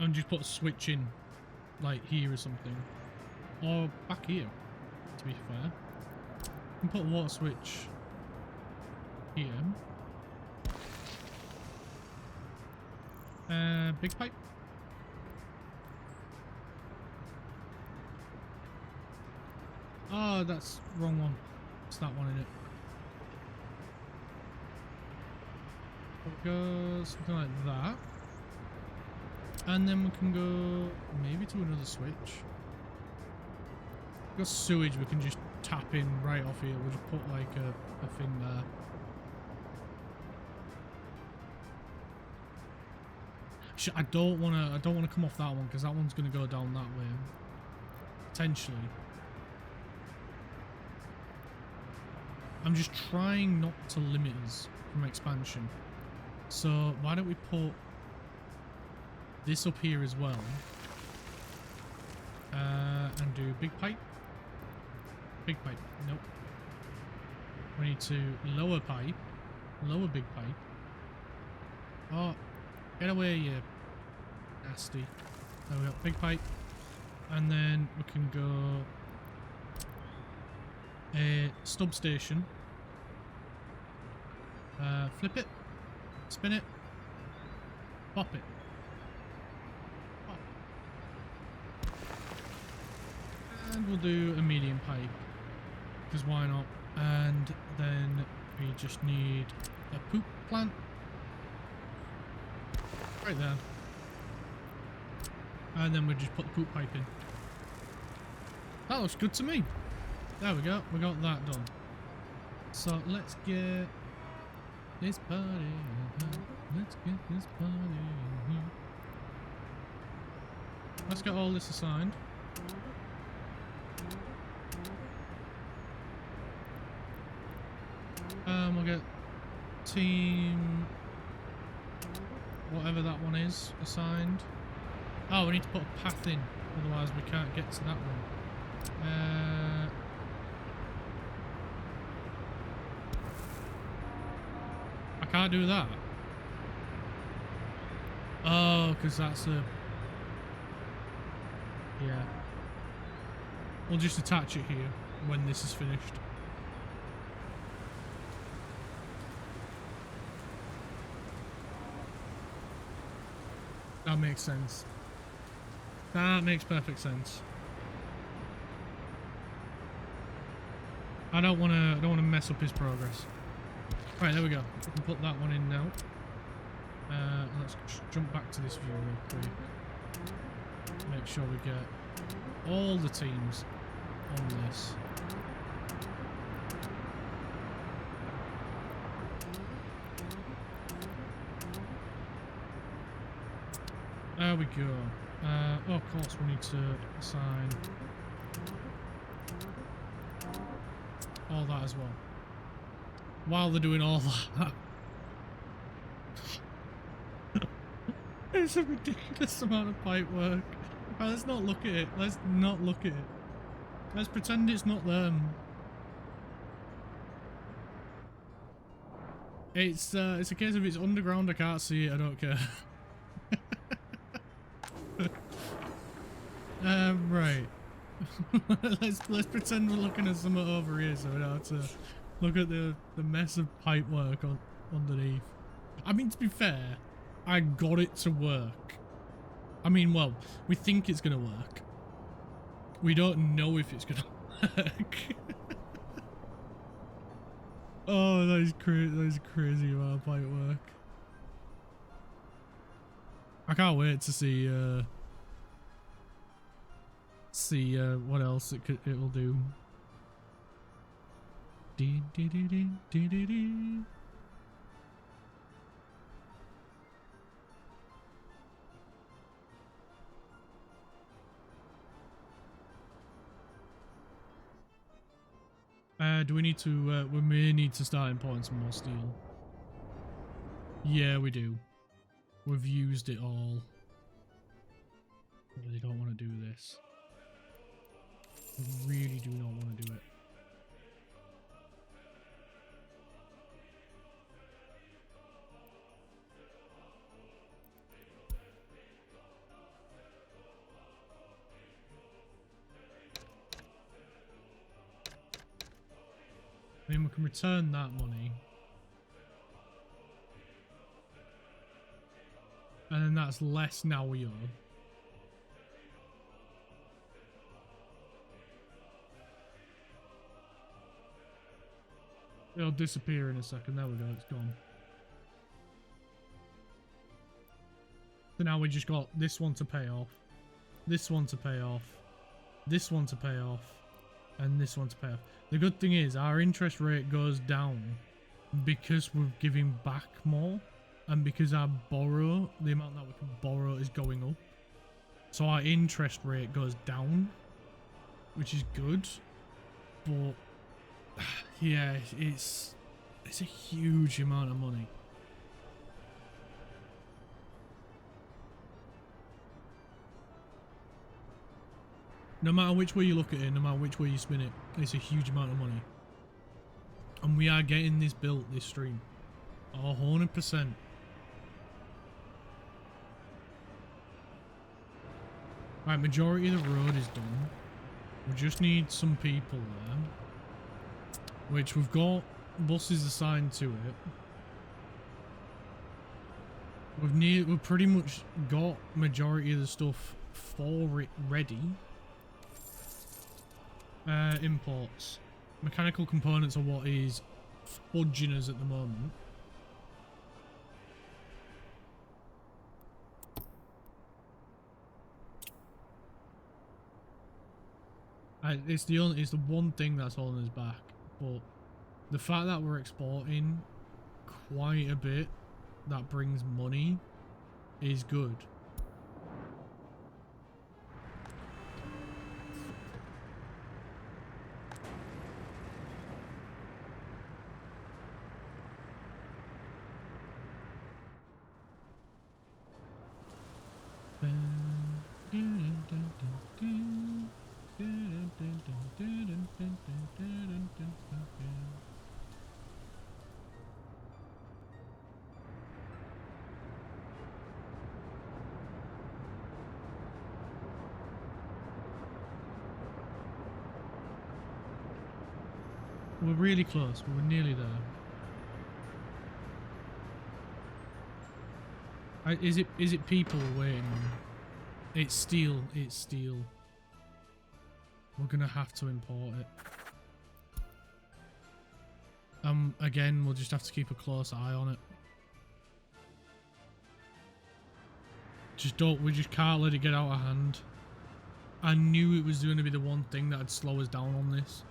and just put a switch in, like here or something, or back here. To be fair, we can put a water switch here. Big pipe. Oh, that's wrong one. It's that one in it. We'll go something like that. And then we can go maybe to another switch. We've got sewage we can just tap in right off here. We'll just put like a thing there. I don't wanna come off that one because that one's gonna go down that way. Potentially. I'm just trying not to limit us from expansion. So why don't we put this up here as well? And do big pipe. Big pipe. Nope. We need to lower pipe. Lower big pipe. Oh, get away, you nasty. There we go. Big pipe. And then we can go a stub station. Flip it. Spin it. Pop it. Pop. And we'll do a medium pipe. Because why not? And then we just need a poop plant. Right there. And then we'll just put the poop pipe in. That looks good to me. There we go. We got that done. So let's get this party in here. Let's get this party in here. Let's get all this assigned. team, whatever that one is, assigned. Oh, we need to put a path in, otherwise we can't get to that one. I can't do that. Oh, because that's a... Yeah. We'll just attach it here when this is finished. That makes sense. That makes perfect sense. I don't want to mess up his progress. Right, there we go. We can put that one in now. Let's jump back to this view real quick. Make sure we get all the teams on this. There we go. Oh, of course, we need to assign all that as well. While they're doing all that. It's a ridiculous amount of pipe work. Right, let's not look at it. Let's not look at it. Let's pretend it's not them. It's a case of it's underground, I can't see it, I don't care. Right. let's pretend we're looking at something over here so we don't have to look at the mess of pipe work underneath. I mean, to be fair, I got it to work. I mean, well, we think it's gonna work. We don't know if it's gonna work. Oh, that is crazy amount of pipe work. I can't wait to see what else it'll do. Dee, dee, dee, dee, dee, dee, dee. Do we need to, we may need to start importing some more steel. Yeah, we do. We've used it all. I really don't want to do this. I really do not want to do it. I mean, we can return that money. And then that's less now we owe. It'll disappear in a second. There we go, it's gone. So now we just got this one to pay off, this one to pay off, this one to pay off, and this one to pay off. The good thing is our interest rate goes down because we're giving back more, and because our borrow, the amount that we can borrow is going up. So our interest rate goes down, which is good. But yeah, it's a huge amount of money. No matter which way you look at it, no matter which way you spin it, it's a huge amount of money. And we are getting this built, this stream. 100%. Right, majority of the road is done. We just need some people there. Which we've got buses assigned to it. We've pretty much got majority of the stuff for it ready. Imports. Mechanical components are what is fudging us at the moment. It's the one thing that's holding us back. But the fact that we're exporting quite a bit that brings money is good. We're really close. We're nearly there. Is it people waiting on? It's steel. It's steel. We're gonna have to import it. Again, we'll just have to keep a close eye on it. We just can't let it get out of hand. I knew it was going to be the one thing that'd slow us down on this.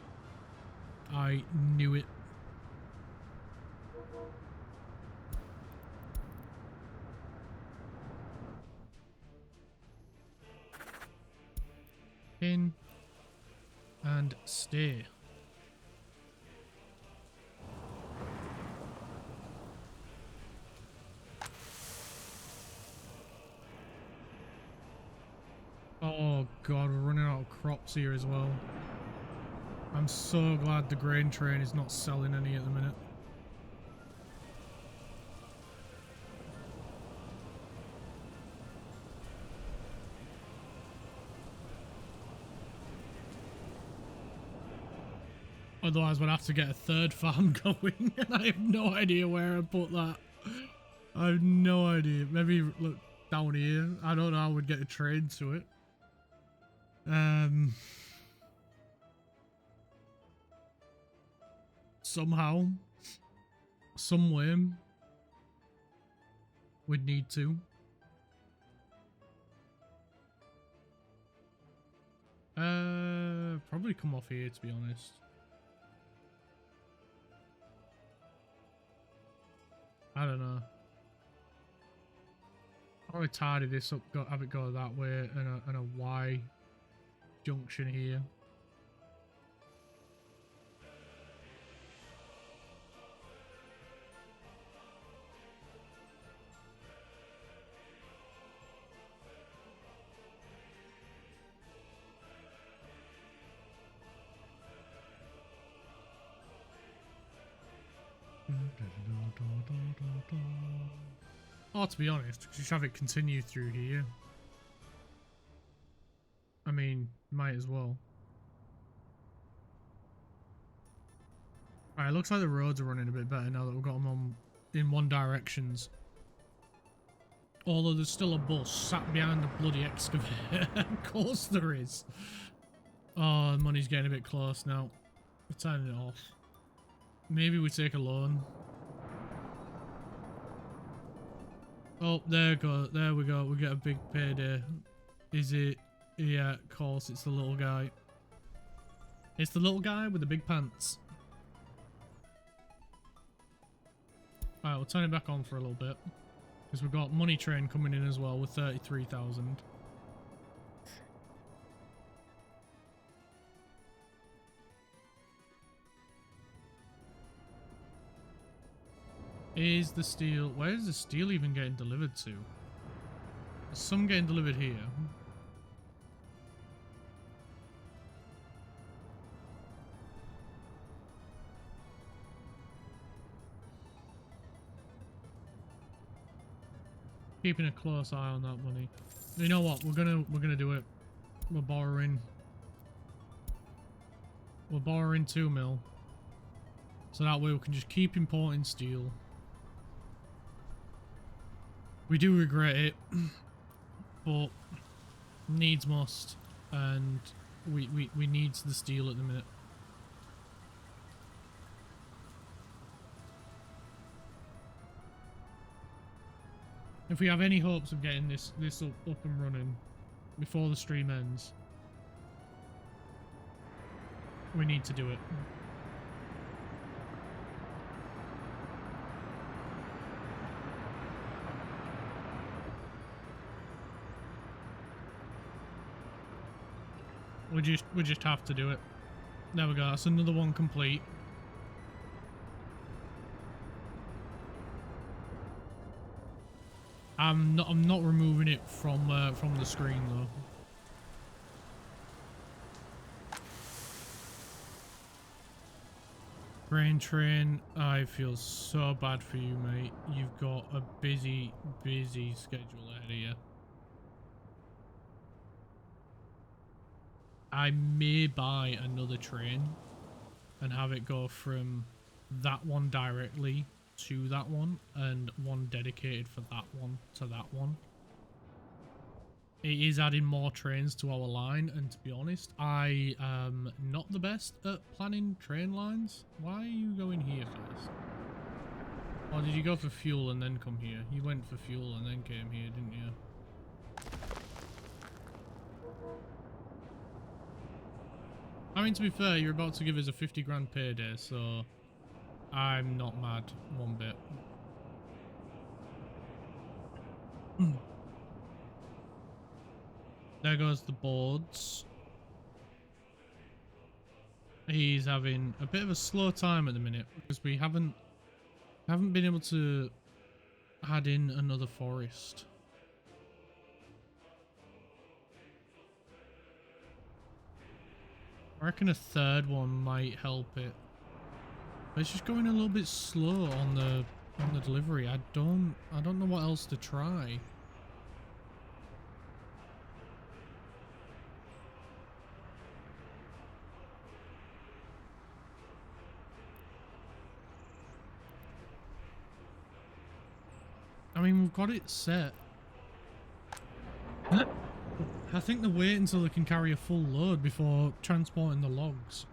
I knew it. In and stay. Oh god, we're running out of crops here as well. I'm so glad the grain train is not selling any at the minute. Otherwise we'd have to get a third farm going and I have no idea where I put that. I have no idea. Maybe look down here. I don't know how we'd get a train to it. Somehow, some way, we'd need to. Probably come off here, to be honest. I don't know. Probably tidy this up, have it go that way, and a Y junction here. Oh, to be honest, just have it continue through here. I mean, might as well. Alright, looks like the roads are running a bit better now that we've got them on in one directions. Although there's still a bus sat behind the bloody excavator. Of course there is. Oh, the money's getting a bit close now. We're turning it off. Maybe we take a loan. Oh, there we go. We get a big payday. Is it? Yeah, of course, it's the little guy. It's the little guy with the big pants. Alright, we'll turn it back on for a little bit. Because we've got money train coming in as well with 33,000. Is the steel... Where is the steel even getting delivered to? There's some getting delivered here. Keeping a close eye on that money. You know what? We're gonna do it. We're borrowing 2 mil. So that way we can just keep importing steel. We do regret it, but needs must, and we need the steel at the minute. If we have any hopes of getting this up and running before the stream ends, we need to do it. We just have to do it. There we go. That's another one complete. I'm not removing it from the screen though. Train, I feel so bad for you, mate. You've got a busy schedule ahead of you. I may buy another train and have it go from that one directly to that one and one dedicated for that one to that one. It is adding more trains to our line, and to be honest, I am not the best at planning train lines. Why are you going here first? Or did you go for fuel and then come here? You went for fuel and then came here, didn't you? I mean, to be fair, you're about to give us a 50 grand payday, so I'm not mad one bit. There goes the boards. He's having a bit of a slow time at the minute because we haven't been able to add in another forest. I reckon a third one might help it. But it's just going a little bit slow on the delivery. I don't know what else to try. I mean, we've got it set. I think they're waiting until they can carry a full load before transporting the logs.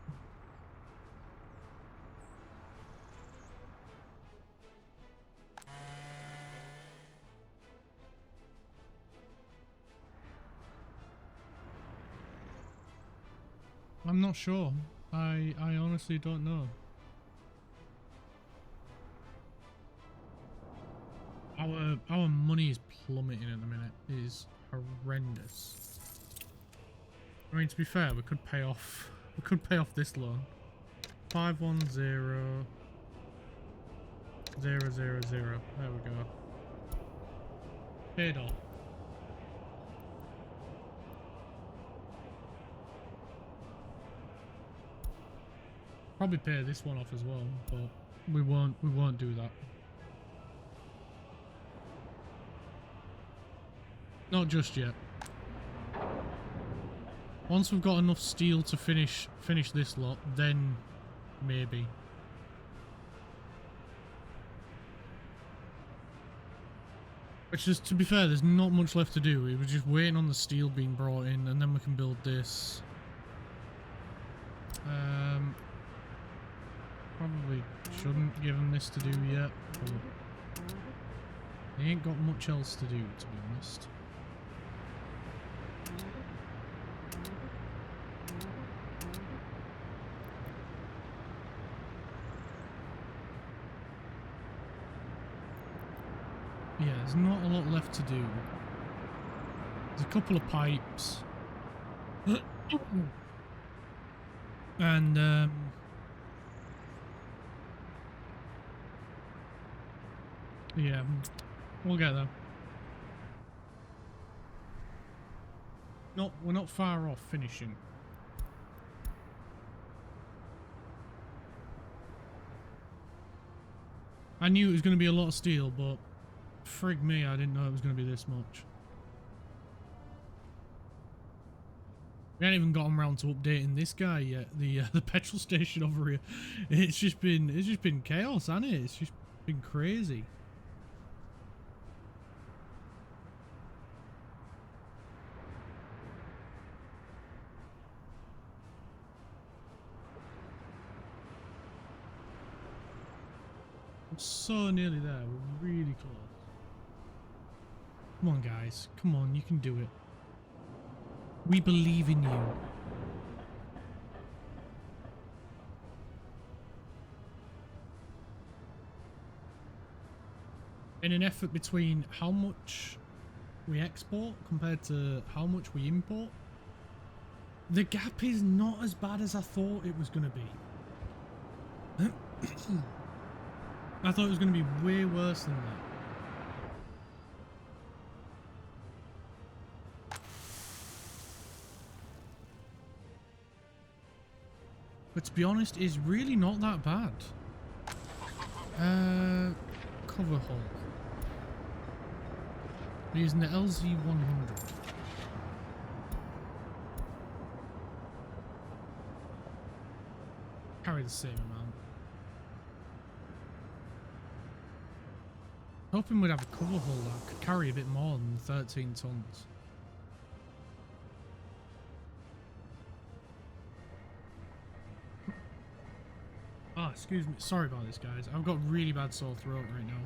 I'm not sure. I honestly don't know. Our money is plummeting at the minute. It is horrendous. I mean, to be fair, we could pay off this loan. 510 000. There we go. Paid off. Probably pay this one off as well, but we won't do that. Not just yet. Once we've got enough steel to finish this lot, then maybe. Which is, to be fair, there's not much left to do. We were just waiting on the steel being brought in, and then we can build this. Probably shouldn't give them this to do yet, but they ain't got much else to do, to be honest. Yeah, there's not a lot left to do. There's a couple of pipes. And, yeah, we'll get there. We're not far off finishing. I knew it was going to be a lot of steel, but frig me, I didn't know it was going to be this much. We haven't even gotten around to updating this guy yet. The petrol station over here. It's just been chaos, hasn't it? It's just been crazy. I'm so nearly there. We're really close. Come on, guys. Come on, you can do it. We believe in you. In an effort between how much we export compared to how much we import, the gap is not as bad as I thought it was going to be. I thought it was going to be way worse than that. But to be honest, it's really not that bad. Cover hull. We're using the LZ100. Carry the same amount. Hoping we'd have a cover hull that could carry a bit more than 13 tons. Oh, excuse me. Sorry about this, guys. I've got really bad sore throat right now.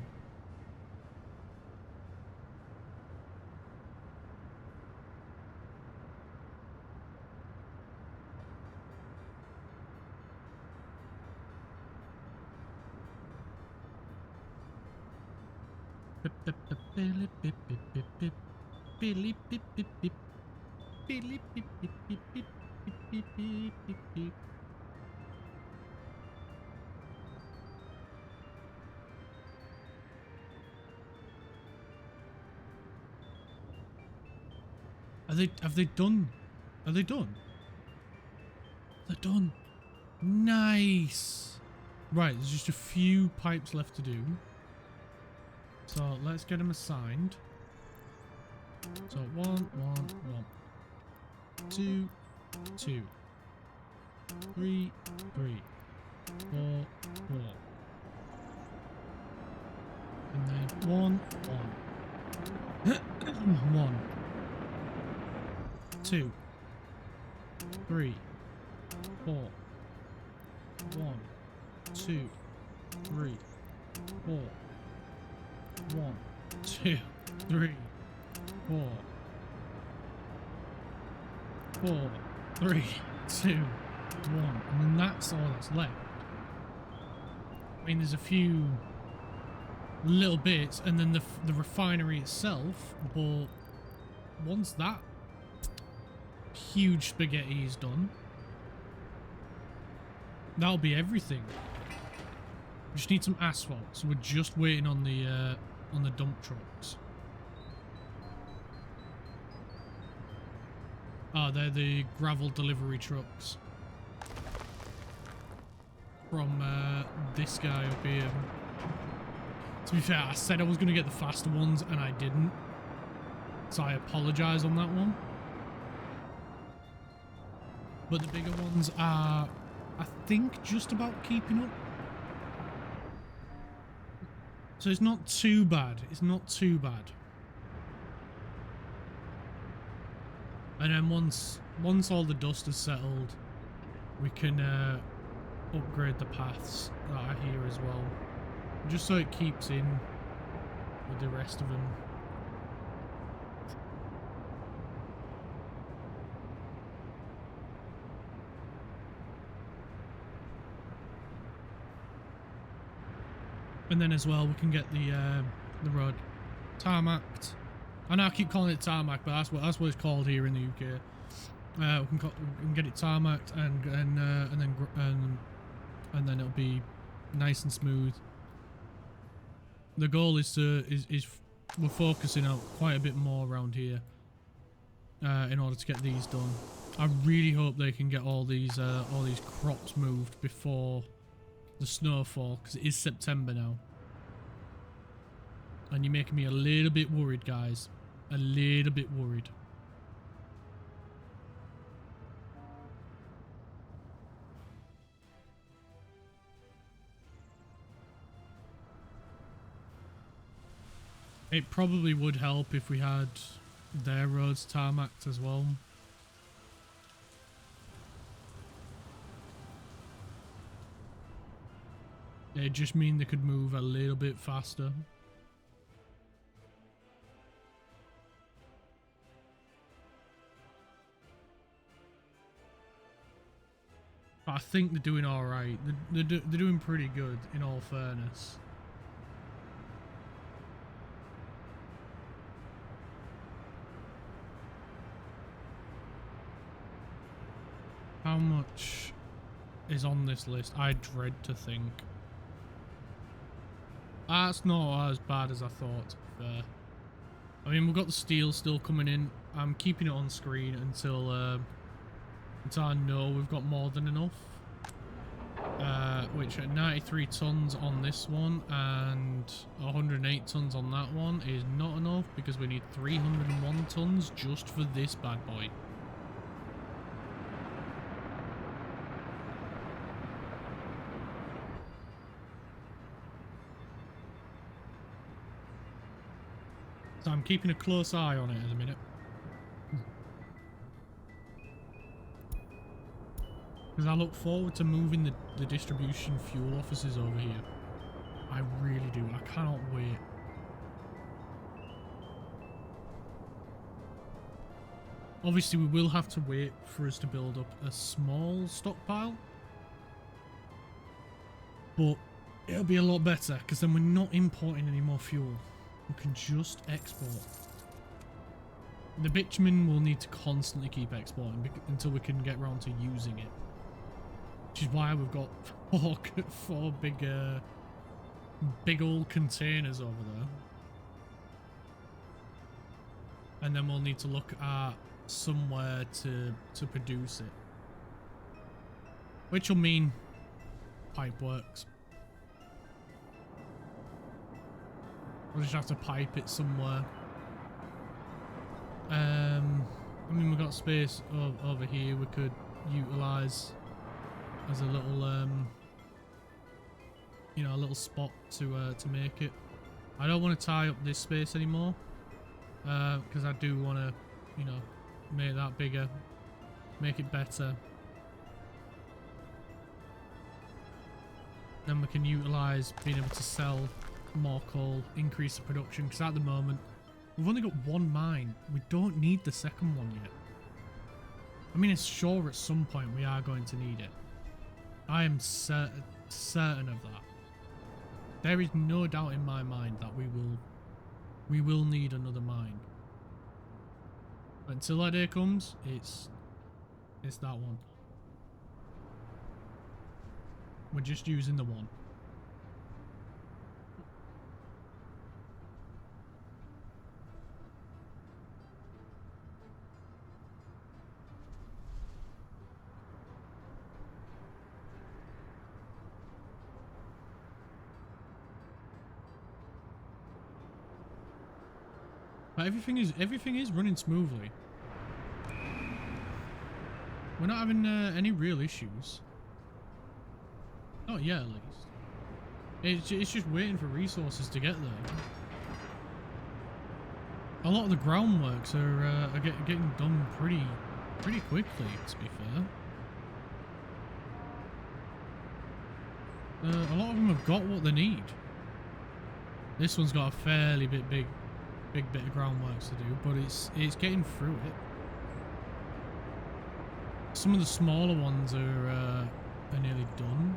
Have they done? Are they done? They're done. Nice. Right, there's just a few pipes left to do. So let's get them assigned. So 1, 1, 1. 2, 2. 3, 3. 4, 4. And then 1, 1. 1. 2, 3, 4, 1, 2, 3, 4, 1, 2, 3, 4, 4, 3, 2, 1, and then that's all that's left. I mean, there's a few little bits, and then the refinery itself, but once that huge spaghetti is done, that'll be everything. We just need some asphalt, so we're just waiting on the dump trucks. Ah, they're the gravel delivery trucks from this guy up here. To be fair, I said I was going to get the faster ones and I didn't, so I apologise on that one. But the bigger ones are, I think, just about keeping up. So it's not too bad. It's not too bad. And then once all the dust is settled, we can upgrade the paths that are here as well. Just so it keeps in with the rest of them. And then as well, we can get the road tarmacked. I know I keep calling it tarmac, but that's what it's called here in the UK. We can get it tarmacked, and then it'll be nice and smooth. The goal is we're focusing out quite a bit more around here in order to get these done. I really hope they can get all these crops moved before the snowfall, because it is September now. And you're making me a little bit worried, guys. A little bit worried. It probably would help if we had their roads tarmacked as well. It just mean they could move a little bit faster. But I think they're doing all right. They're doing pretty good, in all fairness. How much is on this list? I dread to think. That's not as bad as I thought, to be fair. I mean, we've got the steel still coming in. I'm keeping it on screen until I know we've got more than enough. which at 93 tons on this one and 108 tons on that one is not enough because we need 301 tons just for this bad boy. So I'm keeping a close eye on it at the minute. Because I look forward to moving the distribution fuel offices over here. I really do. I cannot wait. Obviously, we will have to wait for us to build up a small stockpile. But it'll be a lot better because then we're not importing any more fuel. We can just export. The bitumen will need to constantly keep exporting until we can get around to using it. Which is why we've got four big old containers over there. And then we'll need to look at somewhere to produce it. Which will mean pipe works. We'll just have to pipe it somewhere. I mean, we've got space over here we could utilise as a little, you know, a little spot to make it. I don't want to tie up this space anymore because I do want to, you know, make that bigger, make it better. Then we can utilise being able to sell more coal, increase the production, because at the moment we've only got one mine. We don't need the second one yet. I mean, it's sure at some point we are going to need it. I am certain of that. There is no doubt in my mind that we will need another mine. But until that day comes, it's that one. We're just using the one. But everything is running smoothly. We're not having any real issues. Not yet, at least. It's just waiting for resources to get there. A lot of the groundworks are getting done pretty quickly, to be fair. A lot of them have got what they need. This one's got a fairly big bit of groundworks to do, but it's getting through it. Some of the smaller ones are nearly done.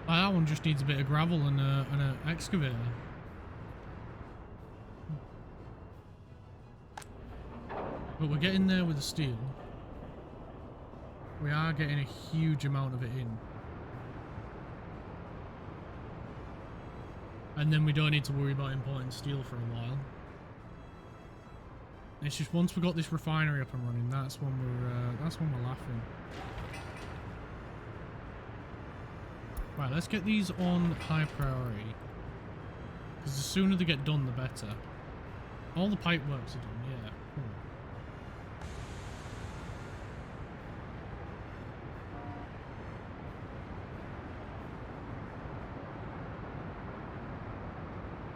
That one just needs a bit of gravel and an excavator. But we're getting there with the steel. We are getting a huge amount of it in. And then we don't need to worry about importing steel for a while. It's just once we got this refinery up and running, that's when we're laughing. Right, let's get these on high priority. Because the sooner they get done, the better. All the pipe works are done, yeah. Cool.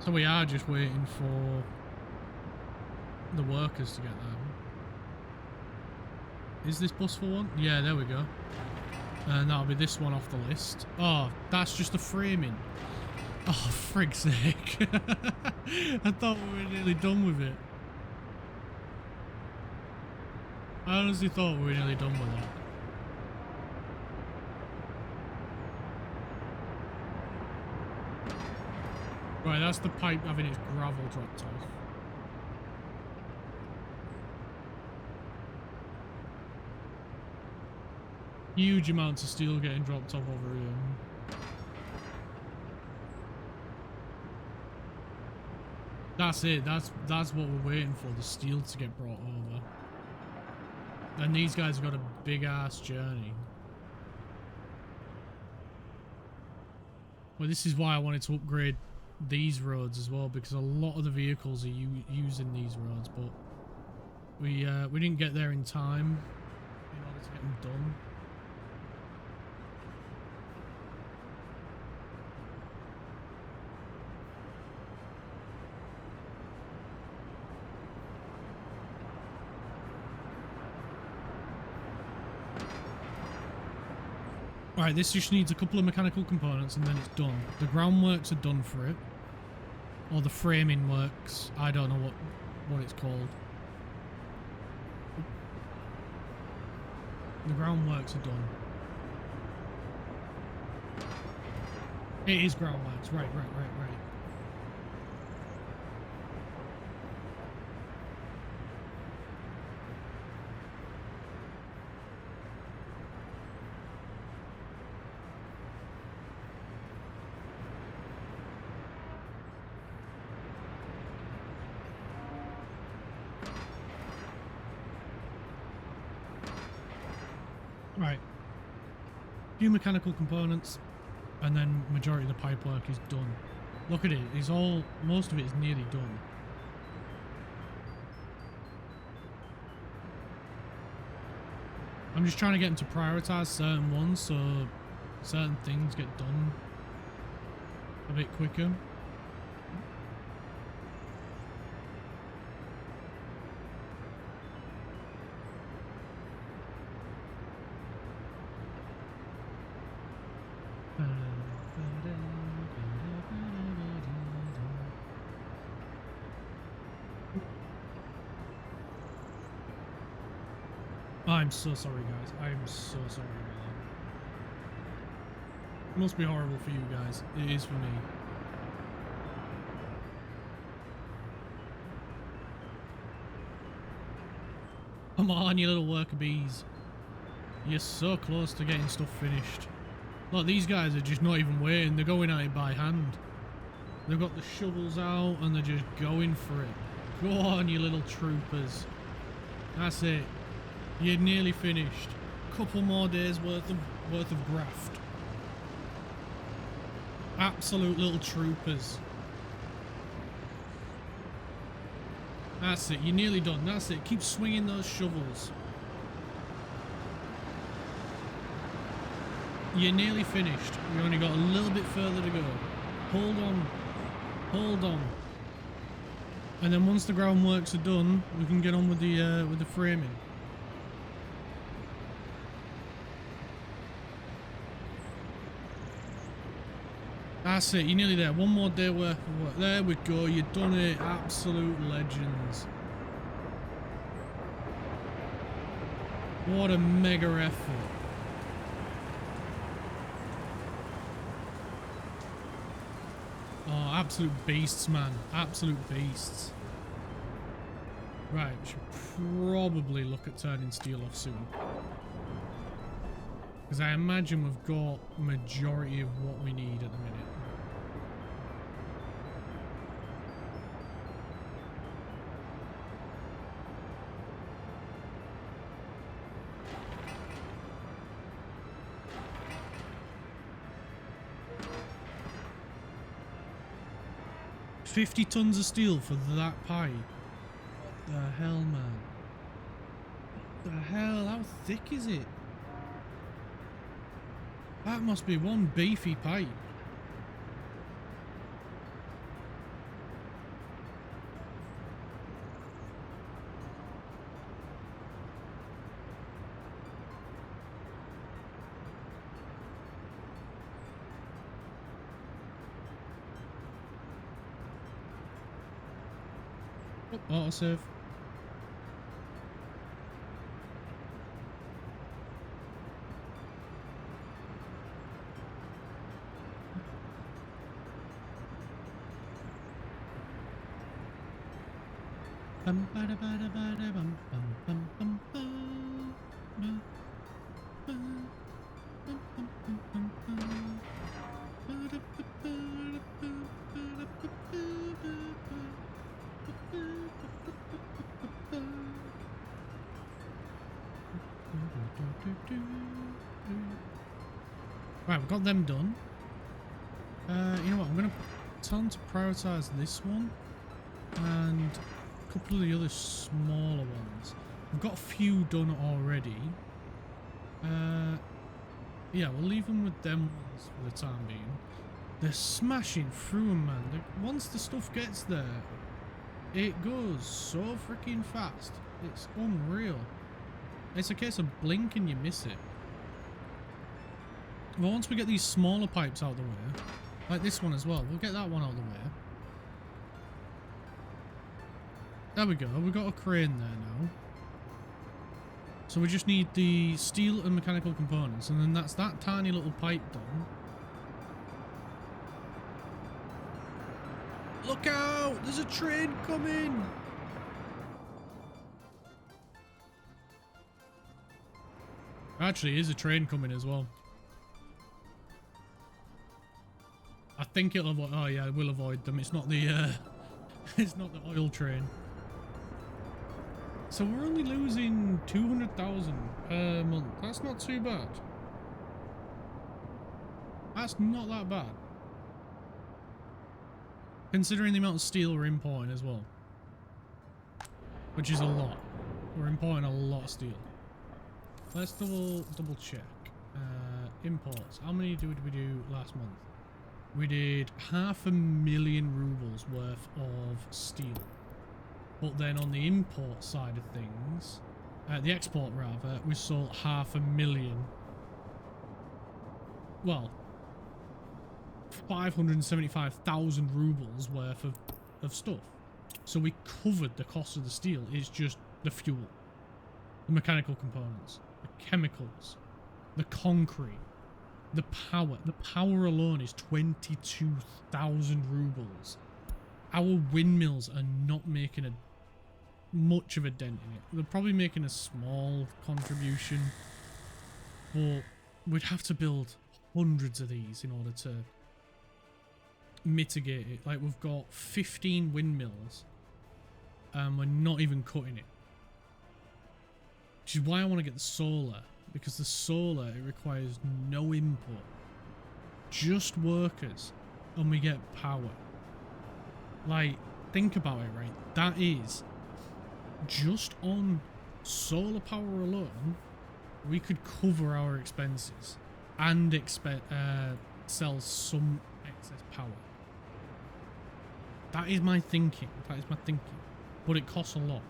So we are just waiting for the workers to get there. Is this bus for one? Yeah, there we go. And that'll be this one off the list. Oh, that's just the framing. Oh, frig's sake. I thought we were nearly done with it. I honestly thought we were nearly done with that. Right, that's the pipe having its gravel dropped off. Huge amounts of steel getting dropped off over here. That's it. That's what we're waiting for. The steel to get brought over. And these guys have got a big ass journey. Well, this is why I wanted to upgrade these roads as well, because a lot of the vehicles are using these roads, but we didn't get there in time in order to get them done. Alright, this just needs a couple of mechanical components and then it's done. The groundworks are done for it. Or the framing works. I don't know what it's called. The groundworks are done. It is groundworks. Right. Right. Few mechanical components, and then majority of the pipework is done. Look at it. It's all. Most of it is nearly done. I'm just trying to get them to prioritize certain ones, so certain things get done a bit quicker. I'm so sorry, guys. I'm so sorry about that. It must be horrible for you guys. It is for me. Come on, you little worker bees. You're so close to getting stuff finished. Look, these guys are just not even waiting. They're going at it by hand. They've got the shovels out and they're just going for it. Go on, you little troopers. That's it. You're nearly finished. Couple more days worth of graft. Absolute little troopers. That's it. You're nearly done. That's it. Keep swinging those shovels. You're nearly finished. You only got a little bit further to go. Hold on. Hold on. And then once the groundworks are done, we can get on with the framing. That's it, you're nearly there. One more day worth of work. There we go, you've done it. Absolute legends. What a mega effort. Oh, absolute beasts, man. Absolute beasts. Right, we should probably look at turning steel off soon. Because I imagine we've got majority of what we need at the minute. $50 tons of steel for that pipe. What the hell, man? What the hell? How thick is it? That must be one beefy pipe. Oh, autosave. Right, we've got them done. You know what? I'm going to tell them to prioritise this one and a couple of the other smaller ones. We've got a few done already. Yeah, we'll leave them with them ones for the time being. They're smashing through them, man. Once the stuff gets there, it goes so freaking fast. It's unreal. It's a case of blink and you miss it. But once we get these smaller pipes out of the way, like this one as well, we'll get that one out of the way. There we go. We've got a crane there now. So we just need the steel and mechanical components, and then that's that tiny little pipe done. Look out! There's a train coming! Actually, is a train coming as well. I think it'll avoid. Oh yeah, it will avoid them. It's not the. It's not the oil train. So we're only losing 200,000 per month. That's not too bad. That's not that bad. Considering the amount of steel we're importing as well. Which is a lot. We're importing a lot of steel. Let's double check. Imports. How many did we do last month? We did 500,000 rubles worth of steel. But then on the import side of things, the export rather, we sold 500,000. Well, 575,000 rubles worth of stuff. So we covered the cost of the steel. It's just the fuel, the mechanical components, the chemicals, the concrete, the power. The power alone is 22,000 rubles. Our windmills are not making much of a dent in it. They're probably making a small contribution, but we'd have to build hundreds of these in order to mitigate it. Like, we've got 15 windmills and we're not even cutting it, which is why I want to get the solar, because the solar, it requires no input, just workers, and we get power. Like, think about it, right? That is just on solar power alone, we could cover our expenses and sell some excess power. That is my thinking. That is my thinking. But it costs a lot.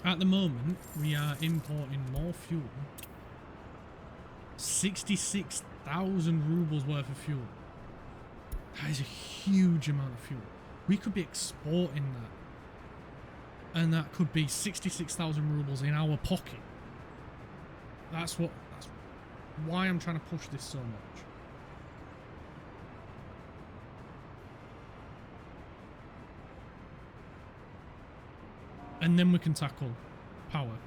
At the moment, we are importing more fuel. 66,000 rubles worth of fuel. That is a huge amount of fuel. We could be exporting that. And that could be 66,000 rubles in our pocket. That's why I'm trying to push this so much. And then we can tackle power.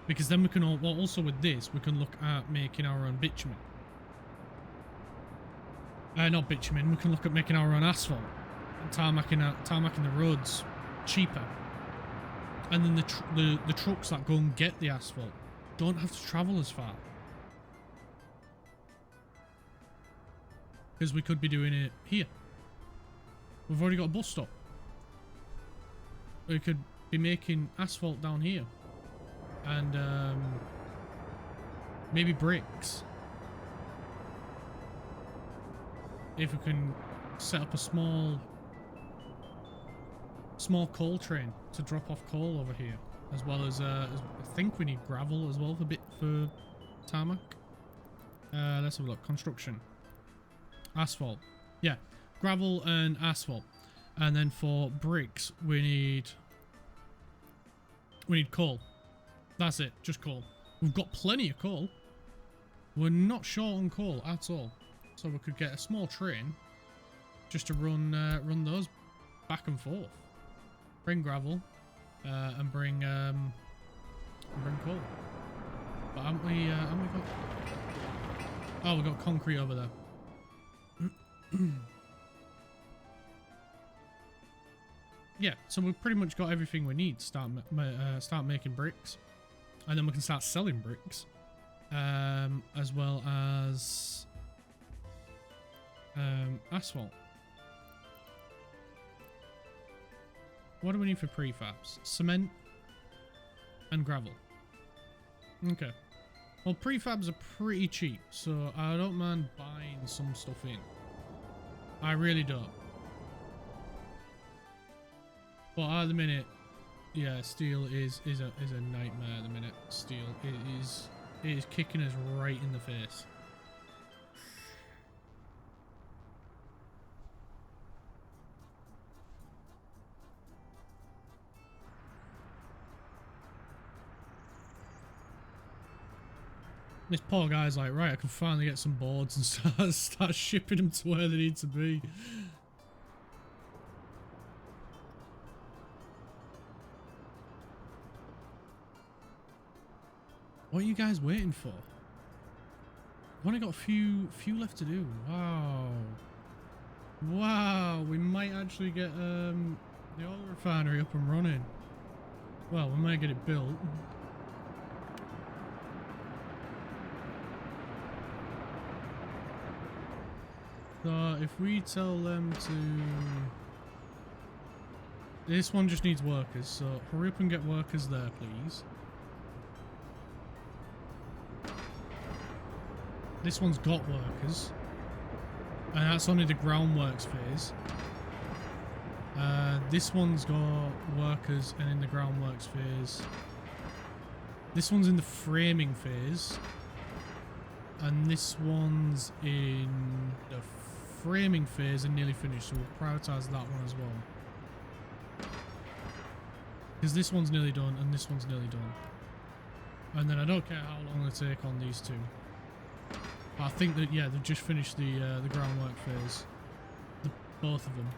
Because then we can also with this, we can look at making our own bitumen. Not bitumen, we can look at making our own asphalt. And tarmacking the roads cheaper. And then the trucks that go and get the asphalt don't have to travel as far. Because we could be doing it here. We've already got a bus stop. We could be making asphalt down here. And maybe bricks. If we can set up a small coal train to drop off coal over here, as well as I think we need gravel as well for tarmac. Let's have a look. Construction, asphalt, yeah, gravel and asphalt, and then for bricks we need coal. That's it, just coal. We've got plenty of coal. We're not short on coal at all, so we could get a small train just to run those back and forth. Bring gravel and bring coal. But haven't we got? Oh, we got concrete over there. Yeah, so we've pretty much got everything we need to start making bricks. And then we can start selling bricks. As well as asphalt. What do we need for prefabs? Cement and gravel. Okay. Well, prefabs are pretty cheap, so I don't mind buying some stuff in. I really don't. But at the minute, yeah, steel is a nightmare at the minute. Steel it is kicking us right in the face. This poor guy's like, right, I can finally get some boards and start shipping them to where they need to be. What are you guys waiting for? I've only got a few left to do. Wow. Wow, we might actually get the oil refinery up and running. Well, we might get it built. So if we tell them to... This one just needs workers, so hurry up and get workers there, please. This one's got workers. And that's only the groundworks phase. This one's got workers and in the groundworks phase. This one's in the framing phase. And this one's in the framing phase and nearly finished, so we'll prioritise that one as well. Because this one's nearly done and this one's nearly done. And then I don't care how long they take on these two. But I think that, yeah, they've just finished the groundwork phase. Both of them.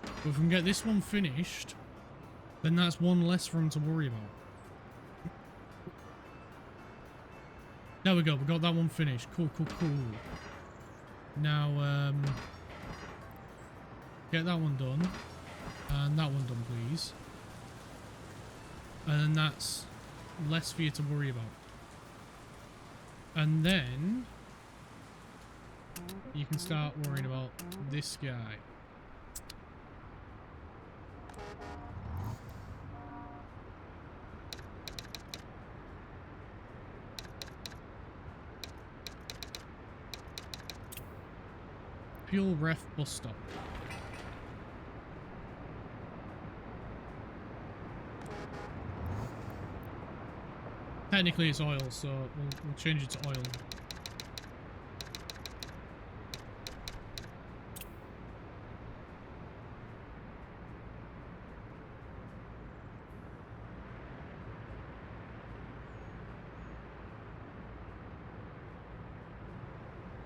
But if we can get this one finished, then that's one less for them to worry about. There we go, we got that one finished. Cool, cool, cool. Now, get that one done. And that one done, please. And then that's less for you to worry about. And then you can start worrying about this guy. Fuel ref bus stop. Technically it's oil, so we'll change it to oil.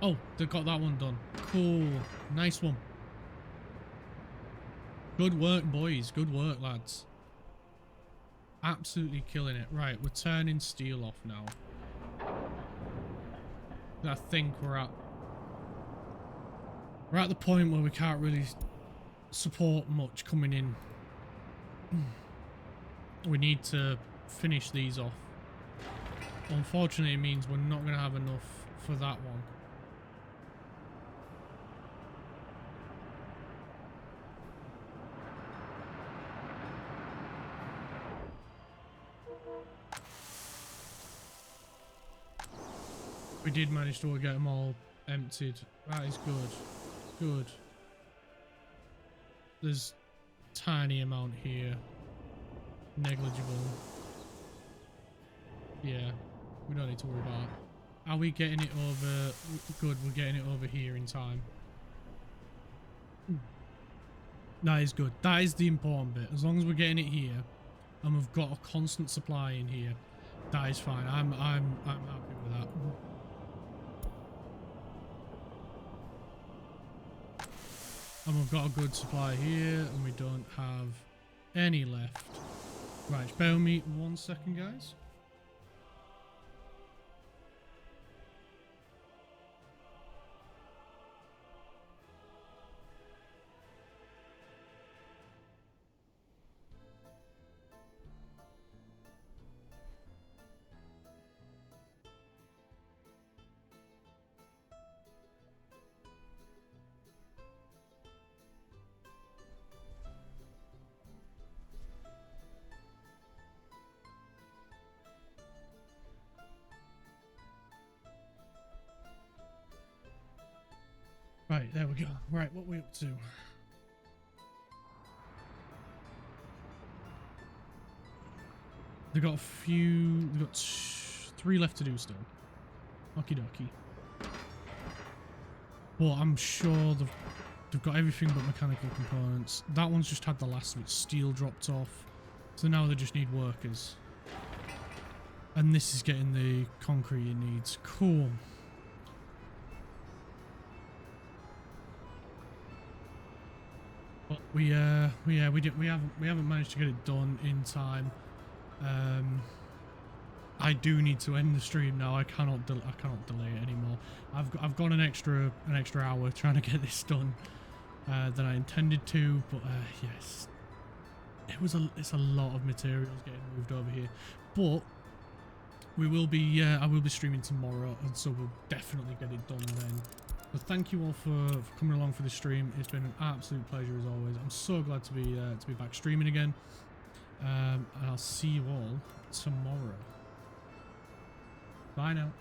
Oh, they got that one done. Cool. Nice one. Good work, boys. Good work, lads. Absolutely killing it. Right, we're turning steel off now. I think we're at the point where we can't really support much coming in. We need to finish these off. Unfortunately, it means we're not going to have enough for that one. We did manage to get them all emptied. That is good. Good. There's a tiny amount here. Negligible. Yeah, we don't need to worry about it. Are we getting it over? Good, we're getting it over here in time. That is good. That is the important bit. As long as we're getting it here and we've got a constant supply in here, that is fine. I'm happy with that. And we've got a good supply here, and we don't have any left. Right, just bear with me 1 second, guys. Right, there we go. Right, what are we up to? They've got a few... They've got 3 left to do still. Okie dokie. But I'm sure they've got everything but mechanical components. That one's just had the last of its steel dropped off. So now they just need workers. And this is getting the concrete it needs. Cool. But we haven't managed to get it done in time. I do need to end the stream now. I cannot delay it anymore. I've gone an extra hour trying to get this done than I intended to, but yes, it's a lot of materials getting moved over here. But we will be I will be streaming tomorrow, and so we'll definitely get it done then. So thank you all for coming along for the stream. It's been an absolute pleasure as always. I'm so glad to be back streaming again. And I'll see you all tomorrow. Bye now.